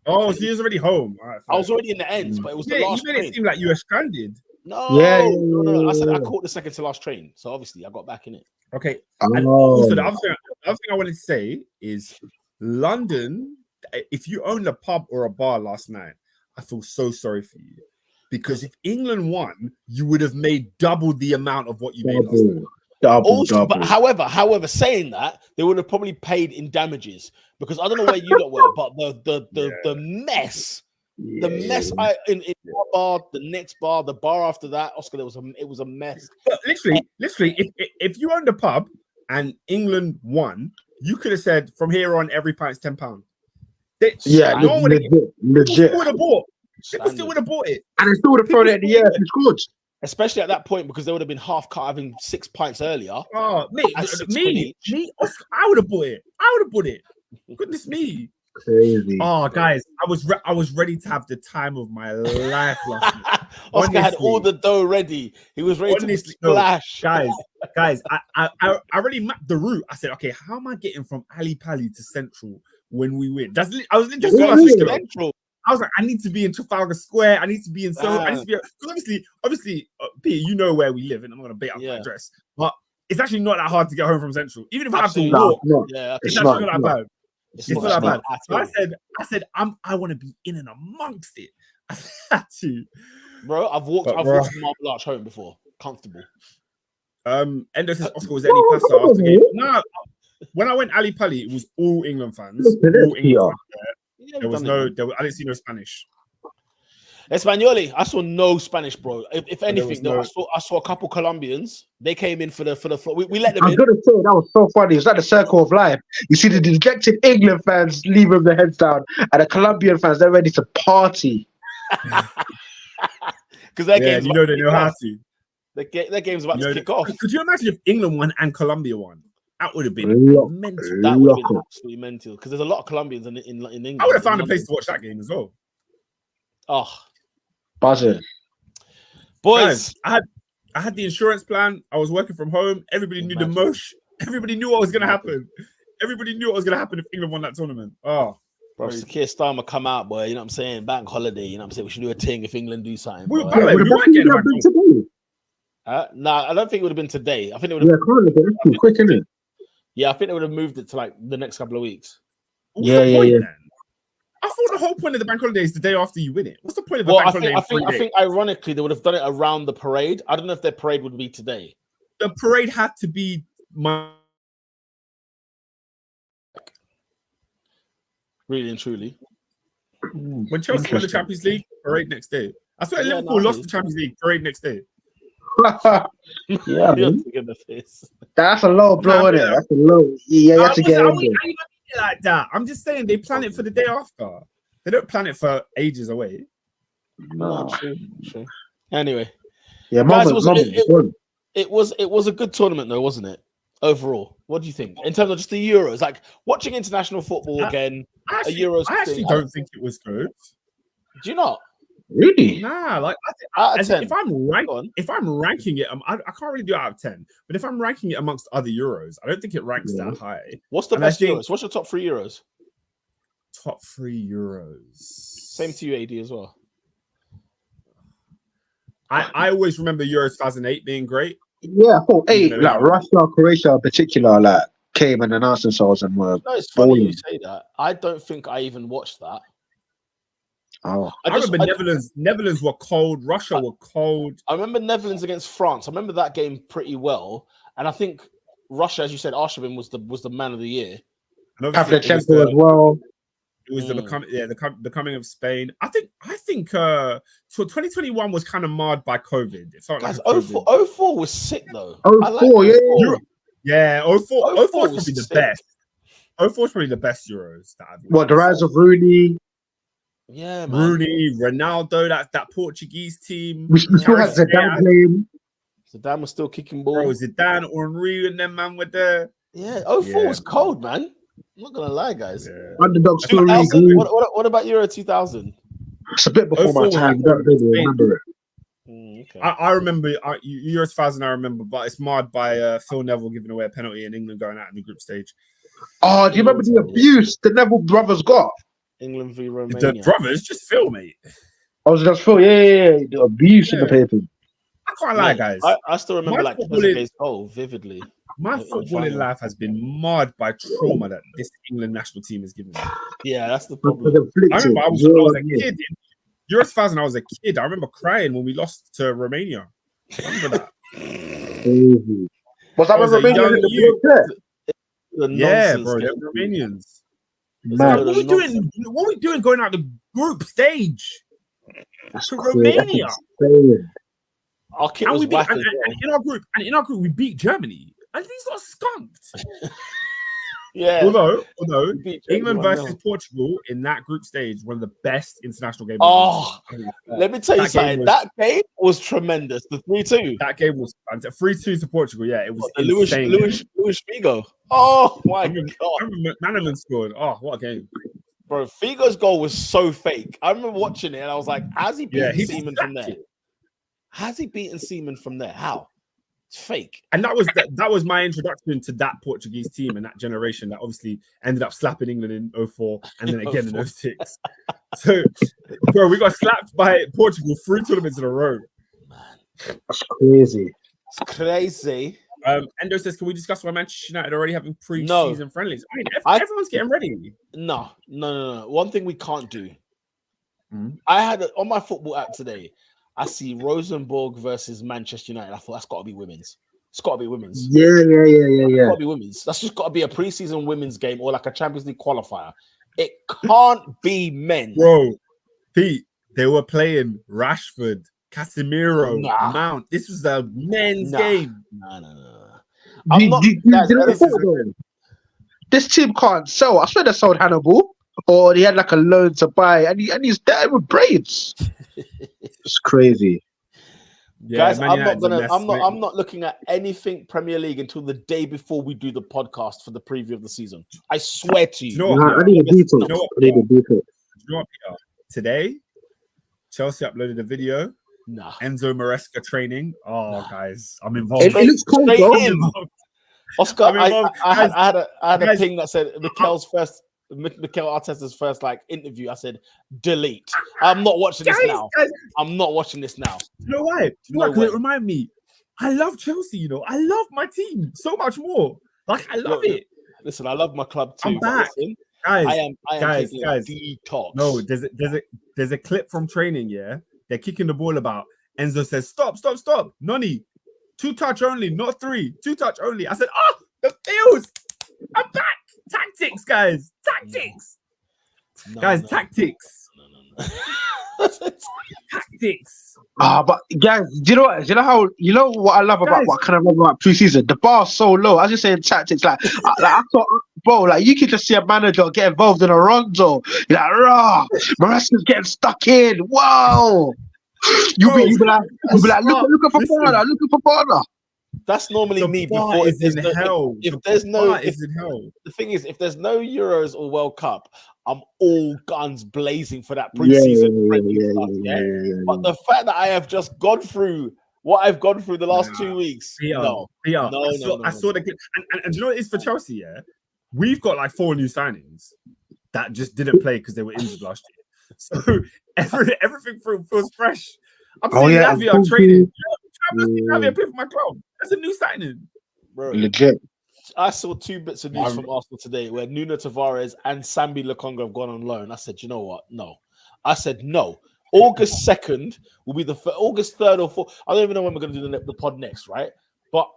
Oh, so you was already home. Right, I was already in the ends, but it was the last train. You made it seem like you were stranded. No, no. I said I caught the second to last train. So obviously I got back in it. Okay. And also the other thing I wanted to say is London, if you owned a pub or a bar last night, I feel so sorry for you. Because if England won, you would have made double the amount of what you made last night. Double. But however, saying that, they would have probably paid in damages. Because I don't know where you lot were, but the mess. The mess in our bar, the next bar, the bar after that, Oscar, it was a mess. But literally, if you owned a pub and England won, you could have said from here on every pint's £10. Legit. People would have bought. People still would have bought it, and they still would have thrown it in the air if you scored. Especially at that point, because they would have been half cut having 6 pints earlier. Oh, me, Oscar, I would have bought it. Goodness me. Crazy. Oh, guys, I was ready to have the time of my life last night. Oscar had all the dough ready. He was ready to splash. No, guys, I already mapped the route. I said, okay, how am I getting from Ali Pali to Central when we win? I was Central. I was like, I need to be in Trafalgar Square. I need to be in Soho. I need to be because obviously, P, you know where we live, and I'm going to bait up my address. But it's actually not that hard to get home from Central, even if I have to walk. It's actually not that bad. It's not that bad. So I said, I want to be in and amongst it. I had to, bro. I've walked from Marble Arch home before, comfortable. Endo says, Oscar, was there any pasta after the game? No. When I went Ali Pali, it was all England fans. All England fans. There was I didn't see no Spanish. Espanoli, I saw no Spanish, bro. If anything, I saw a couple Colombians. They came in for the we let them in. I'm gonna say that was so funny. It's like the circle of life. You see the dejected England fans leaving their heads down, and the Colombian fans, they're ready to party. Because their game's they know how to. Their game's about to kick off. Could you imagine if England won and Colombia won? That would have been mental. That would have been absolutely mental. Because there's a lot of Colombians in England. I would have found a place to watch that game as well. Oh, buzzing. Boys, guys, I had the insurance plan. I was working from home. Everybody knew the mosh. Everybody knew what was going to happen. Everybody knew what was going to happen if England won that tournament. Oh, Bro, Sakir Starmer come out, boy. You know what I'm saying? Bank holiday. You know what I'm saying? We should do a thing if England do something. We, Boy. by the way, we might get it back. Nah, I don't think it would have been today. I think it would Yeah, have. currently, but it's too quick, isn't it? Yeah, I think they would have moved it to like the next couple of weeks. What's Yeah, the point yeah. then? I thought the whole point of the bank holiday is the day after you win it. What's the point of the Well, bank I holiday? think ironically they would have done it around the parade. I don't know if their parade would be today. The parade had to be Really and truly. when Chelsea won the Champions League, parade next day. I swear Yeah, Liverpool no, lost the Champions League, parade next day. Yeah, You're man. taking the piss. That's a low blow, isn't it? Yeah. That's a low. Yeah, you have to get in there. Like that. I'm just saying they plan it for the day after. They don't plan it for ages away. No, true. Anyway, Yeah, Guys, it it was a good tournament though, wasn't it? Overall, what do you think in terms of just the Euros? Like watching international football again. I actually thing, don't think it was good. Do you not? Really? Nah, like Out of 10. if I'm ranking it, I can't really do it out of 10. But if I'm ranking it amongst other Euros, I don't think it ranks that high. What's the best Euros? What's your top 3 Euros? Top 3 Euros. Same to you, AD, as well. I always remember Euro 2008 being great. Yeah, I thought like Russia, Croatia in particular, like came and announced themselves and were. No, it's funny you say that. I don't think I even watched that. Oh, I remember Netherlands were cold. Russia were cold. I remember Netherlands against France. I remember that game pretty well, and I think Russia, as you said, Arshavin was the man of the year. Pavlyuchenko as well. It was the coming of Spain. I think 2021 was kind of marred by COVID. It felt Guys, like 04 was sick though. 04, yeah. 04 is probably the sick. best. 04 is probably the best Euros that I've. What, the rise of Rooney? Yeah, man. Rooney, Ronaldo, that Portuguese team. We still had Zidane playing. Zidane was still kicking ball. Bro, Zidane, Henry, and them man with the. Yeah, 04 was cold, man. I'm not gonna lie, guys. Yeah. Underdog story. What about Euro 2000? It's a bit before my time. I don't really remember it. Okay. I remember Euro 2000. I remember, but it's marred by Phil Neville giving away a penalty and England going out in the group stage. Oh, do you remember the abuse the Neville brothers got? England v Romania. The brothers, just Phil, mate. I was just Phil. Yeah. The abuse in the paper. I can't lie, guys. I still remember like his goal vividly. My footballing life has been marred by trauma that this England national team has given me. Yeah, that's the problem. I remember I was a kid. Euro 2000, I was a kid. I remember crying when we lost to Romania. I remember that. Was that Romania? Yeah, bro, they're Romanians. What are we doing? What are we doing going out the group stage to Romania? Our kit was whack as well. In our group, we beat Germany. And these are skunked. Yeah. Although England versus Portugal in that group stage, one of the best international games. Oh, let me tell you something. That game was tremendous. The 3-2. That game was 3-2 to Portugal. Yeah, it was insane. Luis Figo. Oh my god! I remember Manaman scored. Oh, what a game, bro! Figo's goal was so fake. I remember watching it and I was like, "Has he beaten Seaman from there? Has he beaten Seaman from there? How?" It's fake. And that was my introduction to that Portuguese team and that generation that obviously ended up slapping England in 04 and then again in 06. So, bro, we got slapped by Portugal 3 tournaments in a row. Man, that's crazy. It's crazy. Endo says, can we discuss why Manchester United already having pre-season friendlies? I mean, everyone's getting ready. No. One thing we can't do. I had on my football app today. I see Rosenborg versus Manchester United. I thought that's got to be women's. It's got to be women's. Yeah. It's got to be women's. That's just got to be a preseason women's game or like a Champions League qualifier. It can't be men. Bro, Pete, they were playing Rashford, Casemiro, Mount. This was a men's game. No. This team can't sell. I swear they sold Hannibal. Or he had like a loan to buy, and he's there with braids. It's crazy, guys. I'm not looking at anything Premier League until the day before we do the podcast for the preview of the season. I swear to you. I need a detail. Today, Chelsea uploaded a video. Enzo Maresca training. Oh, guys, I'm involved. It looks cool, though. Oscar, I mean, well, I had a guys- ping that said Mikel Arteta's first like interview. I said delete. I'm not watching this now. guys, I'm not watching this now. you know why? No Because it way. remind me, I love Chelsea. You know, I love my team so much more. Like I love Look, it. Listen, I love my club too. I'm But back. listen, Guys, I am guys, taking guys. a detox. No, there's a clip from training. Yeah, they're kicking the ball about. Enzo says, "Stop! Noni, 2 touch only, not 3. 2 touch only." I said, "Oh, the feels. I'm back. Tactics, guys. Tactics, guys. Tactics. Tactics." But guys, do you know what? You know what I love about Guys. what kind of love about preseason? The bar's so low. I was just saying tactics, I thought, bro, like you could just see a manager get involved in a rondo. You're like, rah, Maresca's getting stuck in. Whoa. You'll be like, look at Fofana, look at Fofana. That's normally The me bar before. is in hell. If there's no, Bar is in hell. the thing is, if there's no Euros or World Cup, I'm all guns blazing for that Yeah, preseason friendly stuff. But the fact that I have just gone through what I've gone through the last 2 weeks, no. I saw the clip. And do you know what it is for Chelsea? Yeah, we've got like 4 new signings that just didn't play because they were injured last year. So everything feels fresh. I'm seeing Lavia training. I'm seeing Lavia play for my club. That's a new signing, bro. Legit. I saw 2 bits of news from Arsenal today where Nuno Tavares and Sambi Lokonga have gone on loan. I said, you know what? No. I said no. August 2nd will be August 3rd or 4th. I don't even know when we're going to do the pod next, right? But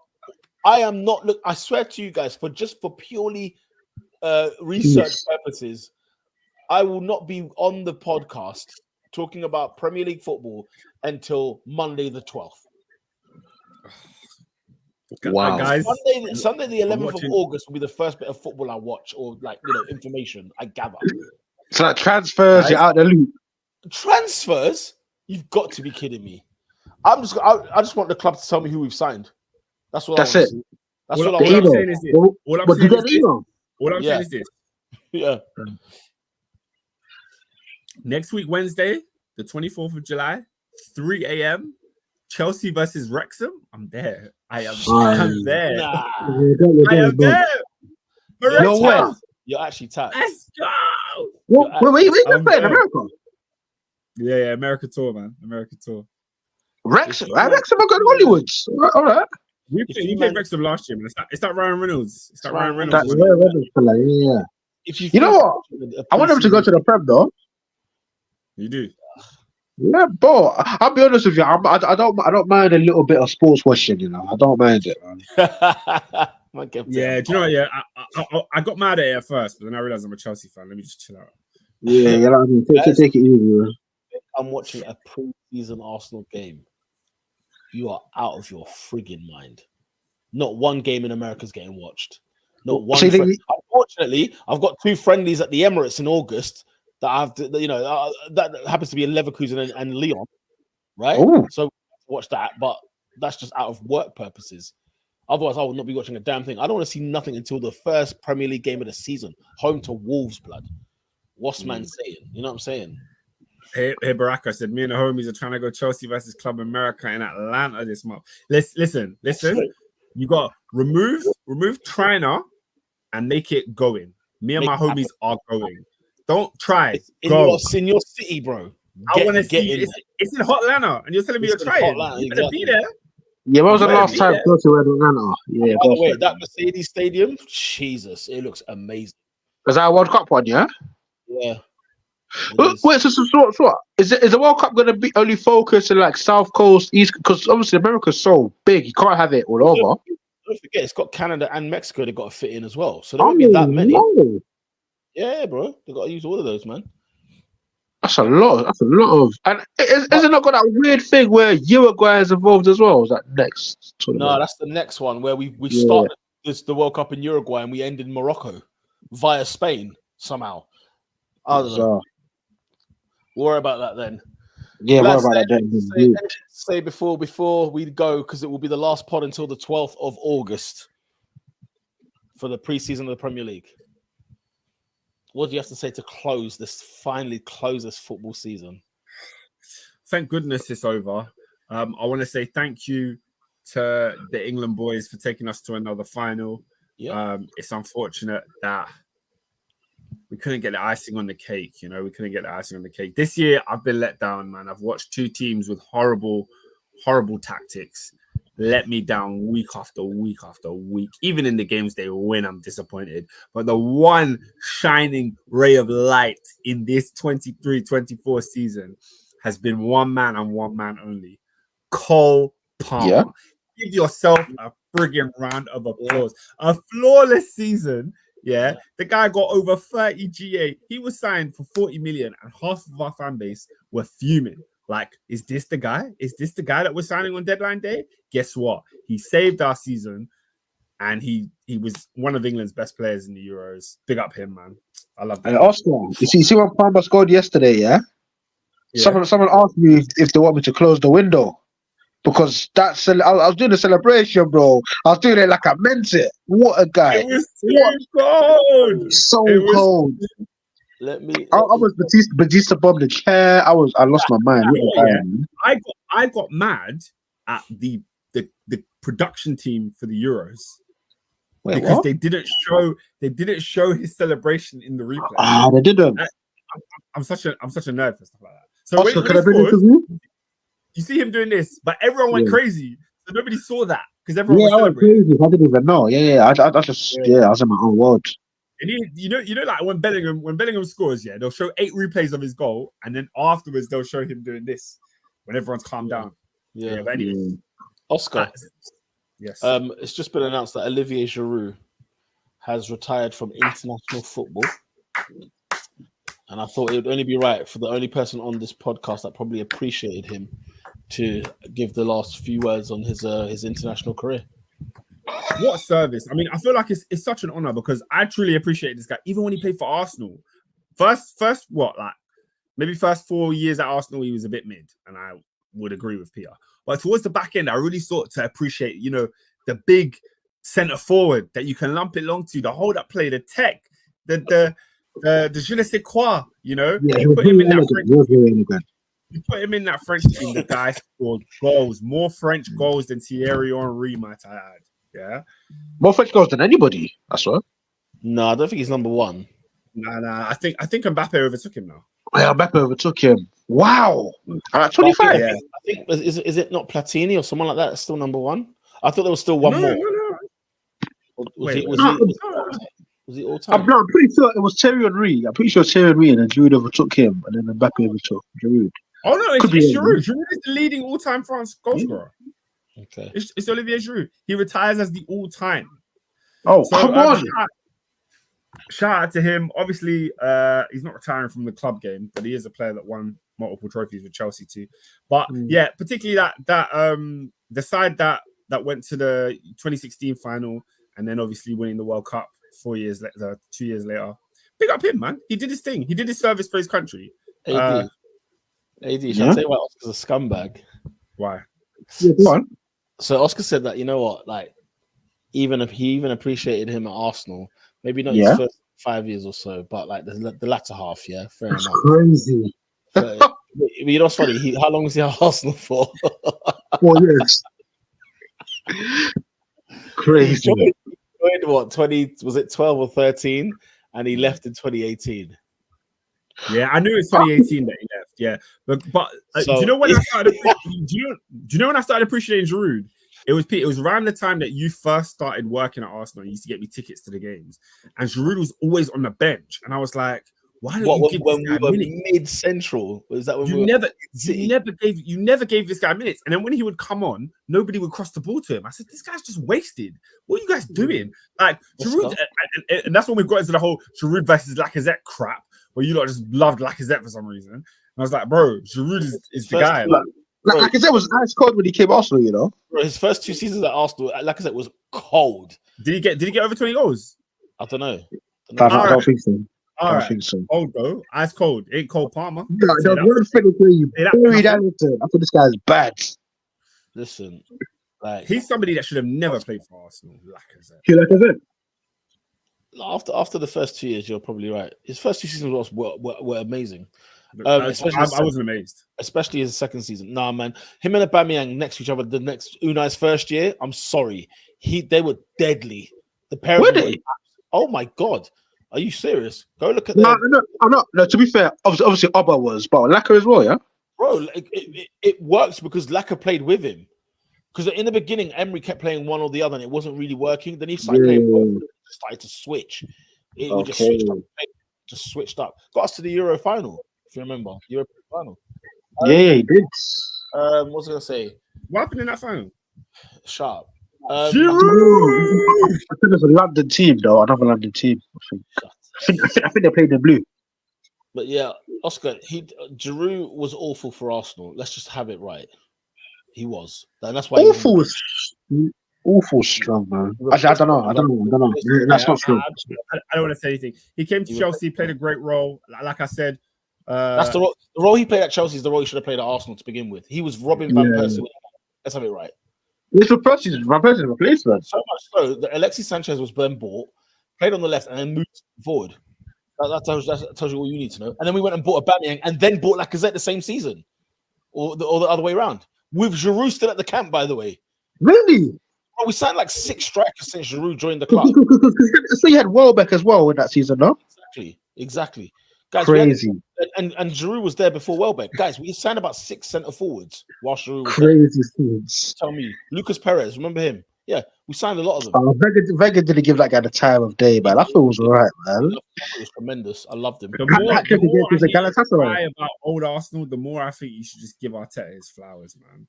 I am not. Look, I swear to you guys, for purely research purposes, I will not be on the podcast talking about Premier League football until Monday the 12th. Wow. guys. Sunday the 11th of August will be the first bit of football I watch, or like information I gather. So like transfers, Guys. you're out the loop. Transfers? You've got to be kidding me. I just want the club to tell me who we've signed. That's all. That's I want it. to see. That's All all I I'm want. saying is this. All I'm saying is this. Yeah. Next week, Wednesday, the 24th of July, 3 a.m., Chelsea versus Wrexham. I'm there. I'm there. Nah. I am there. No way. You're actually tapped. Let's go. Wait, I'm playing there. America? Yeah, America tour, man. America tour. Wrexham are going to Hollywoods. All right. We played Wrexham last year, man. It's that Ryan Reynolds. It's that Ryan That's Reynolds. very Reynolds fella, yeah. If You know what? I want them to go to the Prem though. You do. Yeah, bro. I'll be honest with you. I don't mind a little bit of sports washing. You know, I don't mind it, man. Yeah, do you know what? Yeah, I got mad at it at first, but then I realized I'm a Chelsea fan. Let me just chill out. Yeah, you know what I mean? Take it easy, man. I'm watching a pre-season Arsenal game. You are out of your friggin' mind. Not one game in America is getting watched. Not one. Unfortunately, I've got 2 friendlies at the Emirates in August that I have to, that happens to be in Leverkusen and Lyon, right? Ooh. So watch that, but that's just out of work purposes. Otherwise, I would not be watching a damn thing. I don't want to see nothing until the first Premier League game of the season, home to Wolves, blood. What's man saying? You know what I'm saying? Hey, Baraka said, me and the homies are trying to go Chelsea versus Club America in Atlanta this month. Listen. You got remove Trina and make it going. Me and my homies are going. Don't try. Go. In your city, bro. I want to see it's in Hot Atlanta, and you're telling me you're trying. You better be there. Yeah, when was the last time Chelsea were in Atlanta? Yeah, by the way, that Mercedes Stadium, Jesus, it looks amazing. Was that a World Cup one? Yeah. Yeah. Wait, so what? Is the World Cup going to be only focused in like South Coast, East? Because obviously America's so big, you can't have it all over. Don't forget, it's got Canada and Mexico. They got to fit in as well, so there won't be that many. No. Yeah, bro, they got to use all of those, man. That's a lot. And is it not got that weird thing where Uruguay is involved as well? Is that next? No, that's the next one where we started the World Cup in Uruguay and we ended in Morocco via Spain somehow. I don't know. Worry about that then. Yeah, worry about that then. Say before we go, because it will be the last pod until the 12th of August for the preseason of the Premier League. What do you have to say to finally close this football season? Thank goodness it's over. I want to say thank you to the England boys for taking us to another final. Yeah. It's unfortunate that we couldn't get the icing on the cake. We couldn't get the icing on the cake. This year, I've been let down, man. I've watched two teams with horrible tactics let me down week after week after week. Even in the games they win, I'm disappointed. But the one shining ray of light in this 23-24 season has been one man and one man only. Cole Palmer. Yeah. Give yourself a friggin' round of applause. A flawless season. Yeah. The guy got over 30 GA. He was signed for 40 million, and half of our fan base were fuming. Like, is this the guy? Is this the guy that we're signing on deadline day? Guess what? He saved our season, and he was one of England's best players in the Euros. Big up him, man. I love that. And Oscar, you see what Palmer scored yesterday, yeah? Someone asked me if they want me to close the window. Because I was doing a celebration, bro. I was doing it like I meant it. What a guy. It was cold. So cold. I was Batista bombed the chair. I lost my mind. I got mad at the production team for the Euros. Wait, because what? they didn't show his celebration in the replay. They didn't. I'm such a nerd for stuff like that. So Oscar, when can I bring scored, this to you? you see him doing this, but everyone went crazy. So nobody saw that because everyone Yeah, was I went celebrating. crazy. I didn't even know. I was in my own world. And you know, like when Bellingham scores, they'll show 8 replays of his goal, and then afterwards they'll show him doing this when everyone's calmed down. Yeah. But anyway, Oscar. Yes. It's just been announced that Olivier Giroud has retired from international football. And I thought it would only be right for the only person on this podcast that probably appreciated him to give the last few words on his international career. What service? I mean, I feel like it's such an honor because I truly appreciate this guy. Even when he played for Arsenal, first 4 years at Arsenal, he was a bit mid, and I would agree with Peter. But towards the back end, I really sought to appreciate, the big centre forward that you can lump it long to, the hold up play, the tech, the je ne sais quoi, Yeah, you put him in that French. You put him in that French team. The guy scored goals, more French goals than Thierry Henry, might I add. Yeah, More French goals than anybody. I swear. No, I don't think he's number one. Nah. I think Mbappe overtook him now. Yeah, Mbappe overtook him. Wow. 25. Yeah. I think is it not Platini or someone like that? That's still number one. I thought there was still one more. No. Was he all time? I'm pretty sure it was Thierry Henry. I'm pretty sure Thierry Henry and then Jude overtook him, and then Mbappe overtook Giroud. Oh no, it's be Giroud. Giroud is the leading all-time France goal scorer. Okay. It's Olivier Giroud. He retires as the all-time. Oh, so, come on. Shout out to him. Obviously, he's not retiring from the club game, but he is a player that won multiple trophies with Chelsea too. But yeah, particularly that the side that went to the 2016 final and then obviously winning the World Cup 2 years later. Big up him, man. He did his thing. He did his service for his country. AD, shall I tell you why Oscar's a scumbag? Why? Yeah, go on. So Oscar said that, you know what, like, even if he even appreciated him at Arsenal, maybe not his first 5 years or so, but like the latter half, fair That's enough. crazy. But you know what's funny? How long was he at Arsenal for? 4 years. Crazy. He joined what, 12 or 13, and he left in 2018. Yeah, I knew it was 2018 that he left. Yeah, but do you know when I started? Do you know when I started appreciating Giroud? It was around the time that you first started working at Arsenal. You used to get me tickets to the games, and Giroud was always on the bench, and I was like, "Why don't you give when this guy we were minutes?" mid-central? Was that when You never gave this guy minutes, and then when he would come on, nobody would cross the ball to him. I said, "This guy's just wasted. What are you guys doing?" Like Giroud, and that's when we got into the whole Giroud versus Lacazette crap, where you lot just loved Lacazette for some reason. And I was like, "Bro, Giroud is the guy." Like I said, it was ice cold when he came to Arsenal, Bro, his first 2 seasons at Arsenal, like I said, was cold. Did he get over 20 goals? I don't know. I don't think so. All I right. think so. Cold though, ice cold. Ain't Cole Palmer. There's one thing where you buried Allington. I thought this guy's bad. Listen, like He's somebody that should have never played for Arsenal. He like it. after the first 2 years, you're probably right. His first 2 seasons were amazing. Especially I wasn't amazed. especially his second season. Nah, man. Him and Aubameyang next to each other. The next Unai's first year. I'm sorry, they were deadly. The pair of Were them they? oh my god, are you serious? Go look at No, them, I'm not. No, to be fair, obviously Oba was, but Laka as well, yeah. bro. Like, it works because Laka played with him. Because in the beginning, Emery kept playing one or the other, and it wasn't really working. Then he started playing both. And it started to switch. We just switched up. Just switched up. Got us to the Euro final, if you remember. European final. Yeah, he did. What was I gonna say? What happened in that final? Sharp. I think it's a London team, though. Another London team. I think they played in blue. But yeah, Oscar. Giroud was awful for Arsenal. Let's just have it right. He was, and that's why. Awful strong, man. Actually, I don't know. That's not true. I don't want to say anything. He came to Chelsea, played a great role. Like I said, that's the role he played at Chelsea is the role he should have played at Arsenal to begin with. He was Robin van Persie. Let's have it right. It's for Van Persie's replacement. So much so that Alexis Sanchez was then bought, played on the left, and then moved forward. That tells you all you need to know. And then we went and bought Aubameyang, and then bought Lacazette the same season, or the other way around. With Giroud still at the camp, by the way. Really? Well, we signed like 6 strikers since Giroud joined the club. So you had Welbeck as well in that season, no? Exactly. Guys, crazy. And Giroud was there before Welbeck. Guys, we signed about 6 centre forwards while Giroud was crazy there. things. Tell me, Lucas Perez, remember him? Yeah, we signed a lot of them. Wenger didn't give that guy the time of day, man. I thought it was alright, man. It was tremendous. I loved him. The more I about old Arsenal, the more I think you should just give Arteta his flowers, man.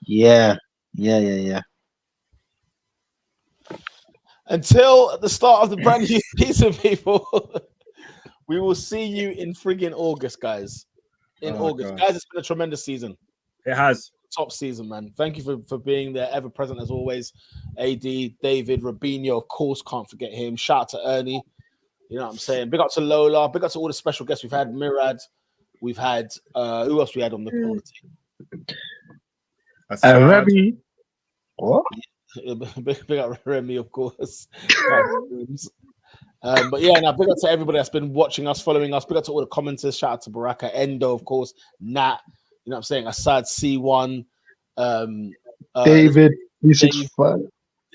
Yeah. Until the start of the brand new season, people, we will see you in friggin' August, guys. August. Guys, it's been a tremendous season. It has. Top season, man. Thank you for being there, ever present as always. AD, David, Robinho, of course, can't forget him. Shout out to Ernie. You know what I'm saying? Big up to Lola. Big up to all the special guests we've had. Mirad. We've had who else we had on the team? Remy. What? Big up Remy, of course. But yeah, now big up to everybody that's been watching us, following us. Big up to all the commenters. Shout out to Baraka, Endo, of course, Nat. You know what I'm saying? Asad C1. David, U65.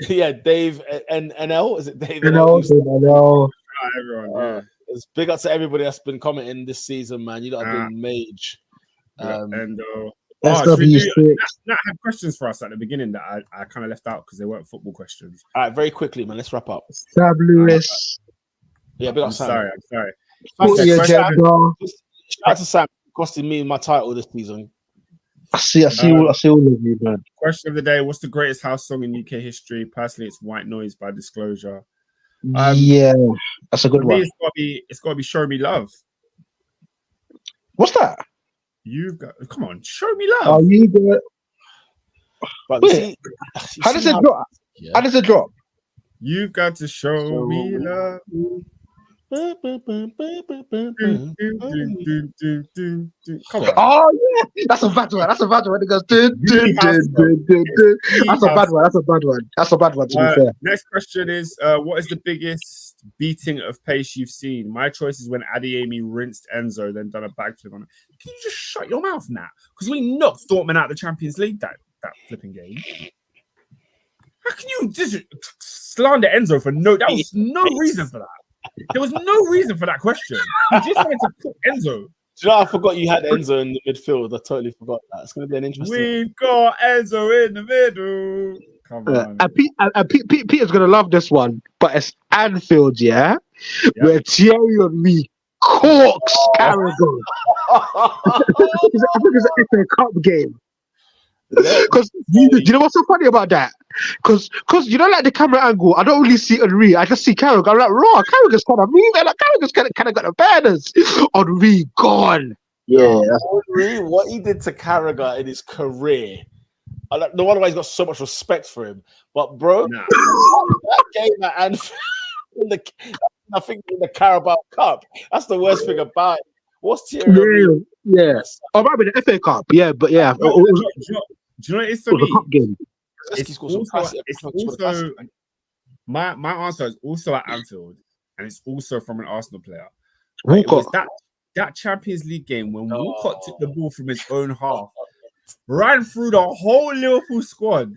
Yeah, Dave NL. Is it Dave NL? Everyone, it's big up to everybody that's been commenting this season, man. You lot have been mage. Endo. Nat had questions for us at the beginning that I kind of left out because they weren't football questions. All right, very quickly, man. Let's wrap up. Sam Lewis. Yeah, big up I'm Sam. sorry. Shout out to Sam. Costing me my title this season. I see all of you, man. Question of the day: what's the greatest house song in UK history? Personally, it's White Noise by Disclosure. Yeah, that's a good one. It's got to be "Show Me Love." What's that? Come on, "Show Me Love." Oh, you do it. But wait, how does it drop? Yeah. How does it drop? You've got to show me love. Come on. Oh yeah, that's a bad one. It goes. That's a bad one. To be fair. Next question is: what is the biggest beating of pace you've seen? My choice is when Adeyemi rinsed Enzo, then done a backflip on it. Can you just shut your mouth now? Because we knocked Dortmund out of the Champions League that flipping game. How can you just slander Enzo for no? That was no reason for that. There was no reason for that question. You just wanted to put Enzo. Do you know, I forgot you had Enzo in the midfield. I totally forgot that. It's going to be an interesting. We've got Enzo in the middle. Come on. And Peter's going to love this one, but it's Anfield, yeah? Yep. Where Thierry Henry corks Carragher. I think it's an FA Cup game. Because you know what's so funny about that? Because you know, like the camera angle, I don't really see Henry. I just see Carragher. I'm like, raw. Carragher's kind of moving. Like Carragher's kind of got the banners. Henry gone. Yeah, Henry, what he did to Carragher in his career. No wonder why he's got so much respect for him. But bro, that game at Anfield, I think in the Carabao Cup, that's the worst thing about it. What's Thierry? Yeah. Oh, might be the FA Cup. Yeah, but yeah. Do you know what it's for me? Cup game. It's also my answer is also at Anfield, and it's also from an Arsenal player. Walker. that Champions League game when Walcott took the ball from his own half, ran through the whole Liverpool squad,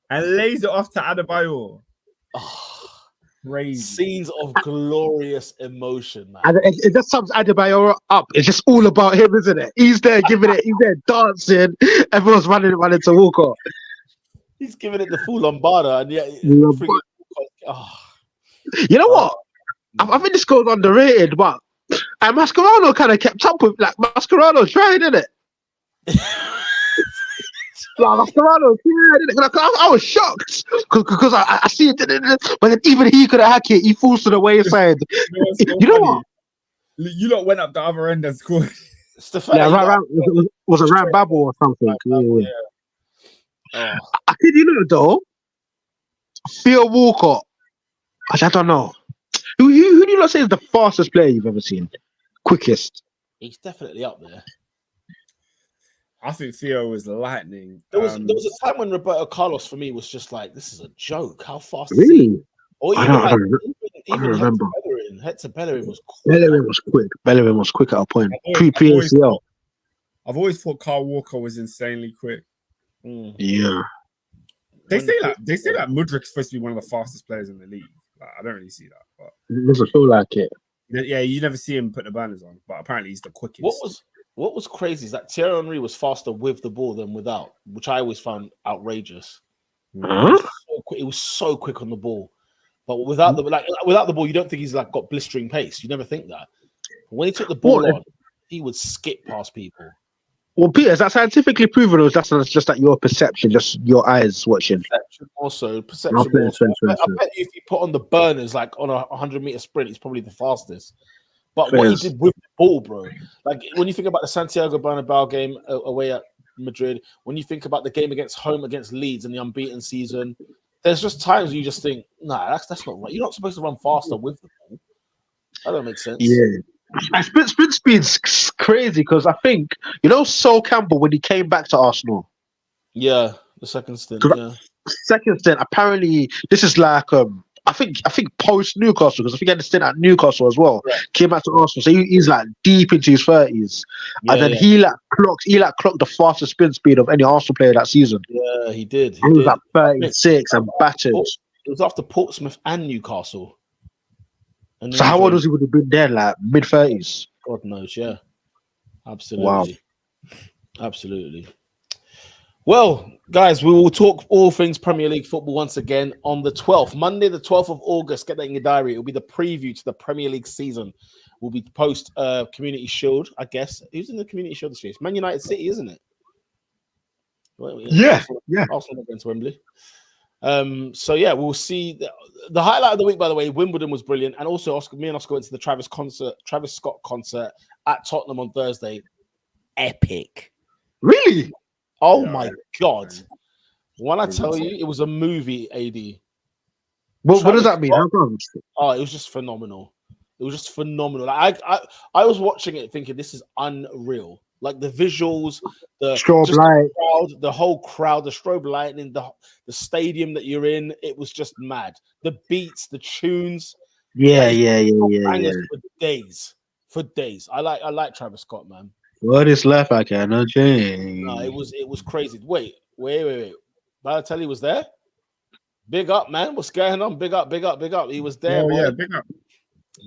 and lays it off to Adebayor. Crazy. Scenes of glorious emotion, man. And it just sums Adebayor up. It's just all about him, isn't it? He's there giving it. He's there dancing. Everyone's running to Walcott. He's giving it the full Lombarda, and You know what? I think this goes underrated, but Mascherano kind of kept up with, like, Mascherano tried, didn't it? Mascherano tried, didn't it? I was shocked because I see it, but then even he couldn't hack it. He falls to the wayside. You know what? You lot went up the other end and scored. Was it Ryan Babel or something? Yeah. I think, you know, though, Theo Walcott, I don't know. Who do you not say is the fastest player you've ever seen? Quickest? He's definitely up there. I think Theo was lightning. There was a time when Roberto Carlos, for me, was just like, this is a joke. How fast Really? is he? Or even remember. Hector Bellerin was quick. Bellerin was quick at a point. Pre-ACL. I've always thought Kyle Walker was insanely quick. Yeah. They say that Mudryk's supposed to be one of the fastest players in the league. Like, I don't really see that, but It doesn't feel like it. Yeah, you never see him put the banners on, but apparently he's the quickest. What was crazy is that Thierry Henry was faster with the ball than without, which I always found outrageous. It was so quick on the ball, but without the ball, you don't think he's like got blistering pace. You never think that. But when he took the ball on, he would skip past people. Well, Peter, is that scientifically proven, or is that just like your perception, just your eyes watching? Perception also. I bet you if you put on the burners, like on a 100-meter sprint, he's probably the fastest. But what he did with the ball, bro, like when you think about the Santiago Bernabeu game away at Madrid, when you think about the game home against Leeds in the unbeaten season, there's just times where you just think, nah, that's not right. You're not supposed to run faster with the ball. That don't make sense. Yeah. Sprint speed's crazy because I think, you know, Sol Campbell, when he came back to Arsenal. Yeah, the second stint. Yeah. Second stint, apparently, this is like, I think post Newcastle, because I think he had a stint at Newcastle as well. Yeah. Came back to Arsenal, so he's like deep into his 30s, and then he clocked the fastest sprint speed of any Arsenal player that season. Yeah, he did. He was like 36 and battered. It was after Portsmouth and Newcastle. And so how old was he would have been then? Like mid-30s? God knows, yeah. Absolutely. Wow. Absolutely. Well, guys, we will talk all things Premier League football once again on the 12th. Monday, the 12th of August. Get that in your diary. It will be the preview to the Premier League season. We'll be post Community Shield, I guess. Who's in the Community Shield this year? It's Man United City, isn't it? Yeah. Arsenal against Wembley. So yeah, we'll see. The highlight of the week, by the way, Wimbledon was brilliant, and also me and Oscar went to the Travis Scott concert at Tottenham on Thursday. Epic. Really? Oh my God! When I tell you, it was a movie. AD. What does that mean? How come? Oh, it was just phenomenal. It was just phenomenal. I was watching it thinking this is unreal. Like the visuals, the strobe light, the whole crowd, the strobe lighting, the stadium that you're in, it was just mad. The beats, the tunes. Yeah. For days. I like Travis Scott, man. What is life? I cannot change. No, it was crazy. Wait. Balotelli was there. Big up, man. What's going on? Big up. He was there. Oh, yeah, big up.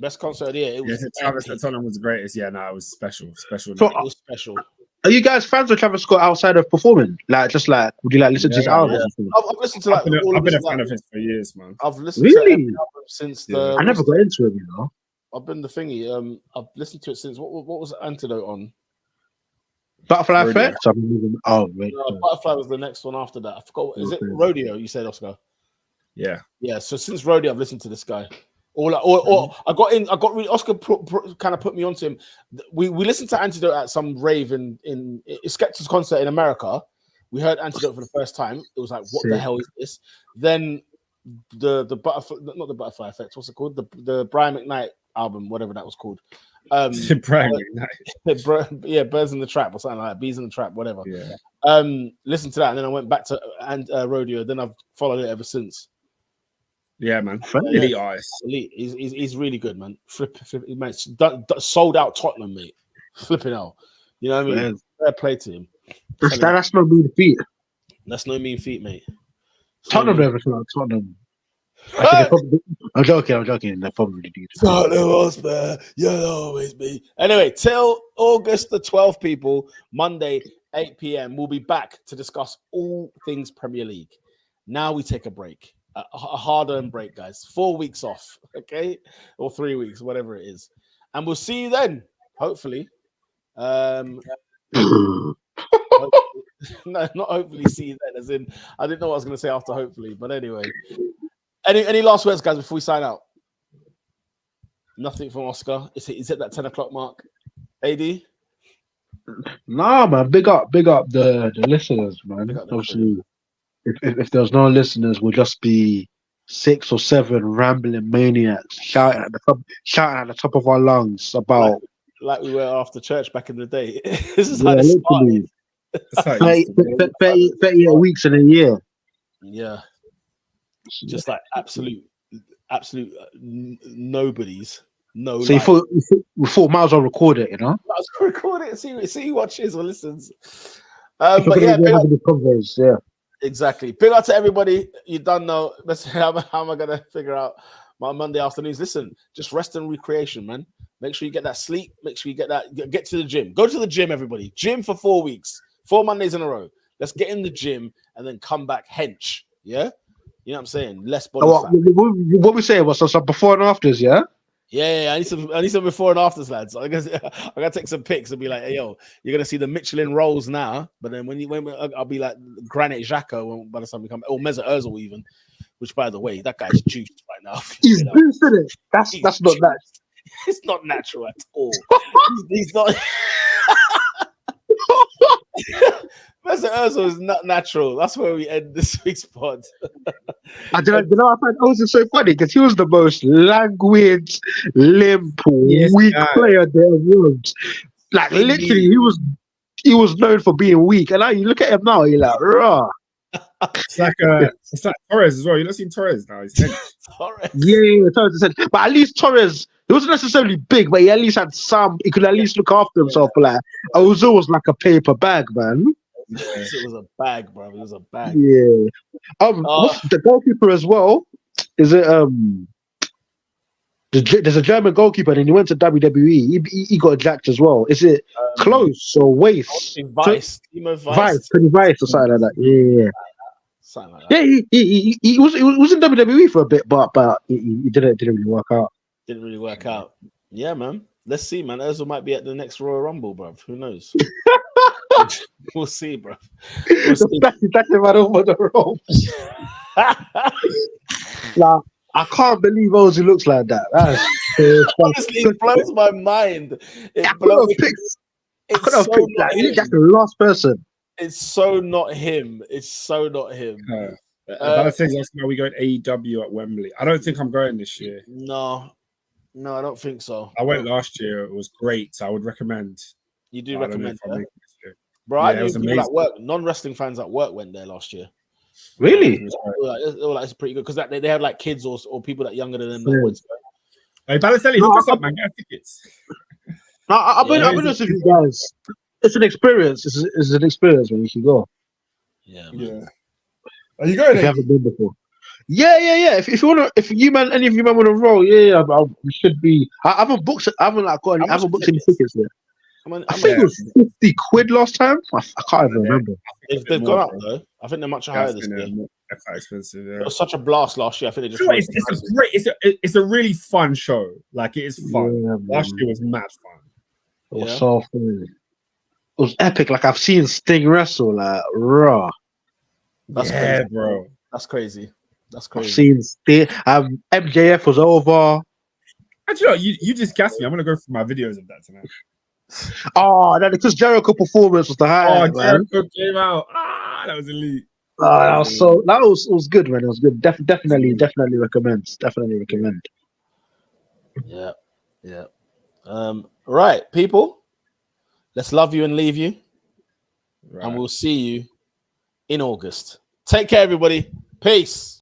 Best concert of the year. It was Travis at Tottenham was the greatest. Yeah, no, it was special. So, it was special. Are you guys fans of Travis Scott outside of performing? Like, just like, would you like listen to his albums? Yeah. I've listened to like. I've been a fan of his for years, man. I've listened to his album since the. I never got into it, you know. I've been the thingy. I've listened to it since what was Antidote on? Butterfly Effect. Oh, wait. No, Butterfly was the next one after that. I forgot. Is it Rodeo? You said, Oscar. Yeah. So since Rodeo, I've listened to this guy. Oscar kind of put me onto him. We listened to Antidote at some rave in Skepta's concert in America. We heard Antidote for the first time. It was like, what the hell is this? Then the Butterfly, not the Butterfly Effect. What's it called? The Brian McKnight album, whatever that was called. Brian McKnight. Yeah, Birds in the Trap or something like that. Bees in the Trap, whatever. Yeah. Listen to that, and then I went back to Rodeo. Then I've followed it ever since. Yeah, man. Elite artist. Elite. He's really good, man. Flip, mate. Sold out Tottenham, mate. Flipping hell. You know what I mean? Man. Fair play to him. That's not mean feat. That's no mean feat, mate. Tottenham never feel Tottenham. I'm joking. They probably do. Tottenham Hotspur, you'll always be. Anyway, till August the 12th, people, Monday, 8 p.m. We'll be back to discuss all things Premier League. Now we take a break, a hard-earned break, guys. 4 weeks off, okay? Or 3 weeks, whatever it is. And we'll see you then, hopefully. No, not hopefully see you then, as in, I didn't know what I was going to say after hopefully, but anyway. Any last words, guys, before we sign out? Nothing from Oscar. Is it that 10 o'clock mark? AD? Nah, man. Big up the listeners, man. Obviously, if there's no listeners, we'll just be 6 or 7 rambling maniacs shouting at the top of our lungs about like we were after church back in the day. This is how it started. 38 weeks in a year. Yeah. Just like absolute nobodies. No. So we thought might as well record it, you know? Might as well record it. See who watches or listens. But yeah, yeah. Exactly. Big out to everybody. You don't know. How am I gonna figure out my Monday afternoons? Listen, just rest and recreation, man. Make sure you get that sleep. Make sure you get to the gym. Go to the gym, everybody. Gym for 4 weeks, 4 Mondays in a row. Let's get in the gym and then come back hench. Yeah. You know what I'm saying? Less body fat. What we say was some before and afters, yeah? Yeah. I need some before and afters, lads. I gotta take some pics and be like, hey, yo, you're gonna see the Michelin rolls now, but then when I'll be like Granit Xhaka by the time we come, or Mesut Ozil even, which by the way, that guy's juiced right now. He's juiced, isn't it? That's not that. It's not natural at all. He's not. Mesut Ozil is not natural. That's where we end this week's pod. I find Ozil so funny because he was the most languid, limp, weak player there was. Like literally, he was known for being weak, and now you look at him now, you're like, raw. It's like Torres as well. You not seen Torres now? He's Torres. Yeah, Torres. But at least Torres, he wasn't necessarily big, but he at least had some. He could at least look after himself. Like Ozil was like a paper bag, man. It was a bag, bro. It was a bag. Yeah. What's the goalkeeper as well? Is it there's a German goalkeeper and he went to WWE. He got jacked as well. Is it Close or Waste? Vice or something like that. Yeah. Something like that. Yeah, he was in WWE for a bit, but he didn't really work out. Didn't really work out. Yeah, man. Let's see, man. Ozil might be at the next Royal Rumble, bro. Who knows? We'll see, bro. We'll see. That's about over the ropes. Like, I can't believe Ozzy looks like that. Honestly, it blows my mind. I could have picked that's the last person. It's so not him. It's so not him. That says that's why we go to AEW at Wembley. I don't think I'm going this year. No, I don't think so. I went last year. It was great. So I would recommend. You do recommend it? Bro, I knew people at work, non-wrestling fans at work went there last year. Really? They were like, it's pretty good because they had like kids or people that younger than them. Hey, Balotelli, hook us up, man. Get tickets. I've been honest with you guys. It's an experience. It's an experience when you can go. Yeah. Are you going? If you haven't been before. Yeah. If you wanna, if you man, any of you man want to roll, we should be. I haven't booked any tickets yet. I think it was 50 quid last time. I can't even remember. They've gone up though. I think they're much higher this year. They're quite expensive. Yeah. It was such a blast last year. I think they just. It's a really fun show. Like it is fun. Yeah, last year was mad fun. It was so fun. It was epic. Like I've seen Sting wrestle. Like raw. That's crazy, bro. That's crazy. I've seen Sting. MJF was over. Actually, you just gassed me. I'm gonna go through my videos of that tonight. Oh, that because Jericho performance was the highlight. Jericho came out. That was elite. That was good, man. It was good. Definitely recommend. Definitely recommend. Yeah. Right, people. Let's love you and leave you, and we'll see you in August. Take care, everybody. Peace.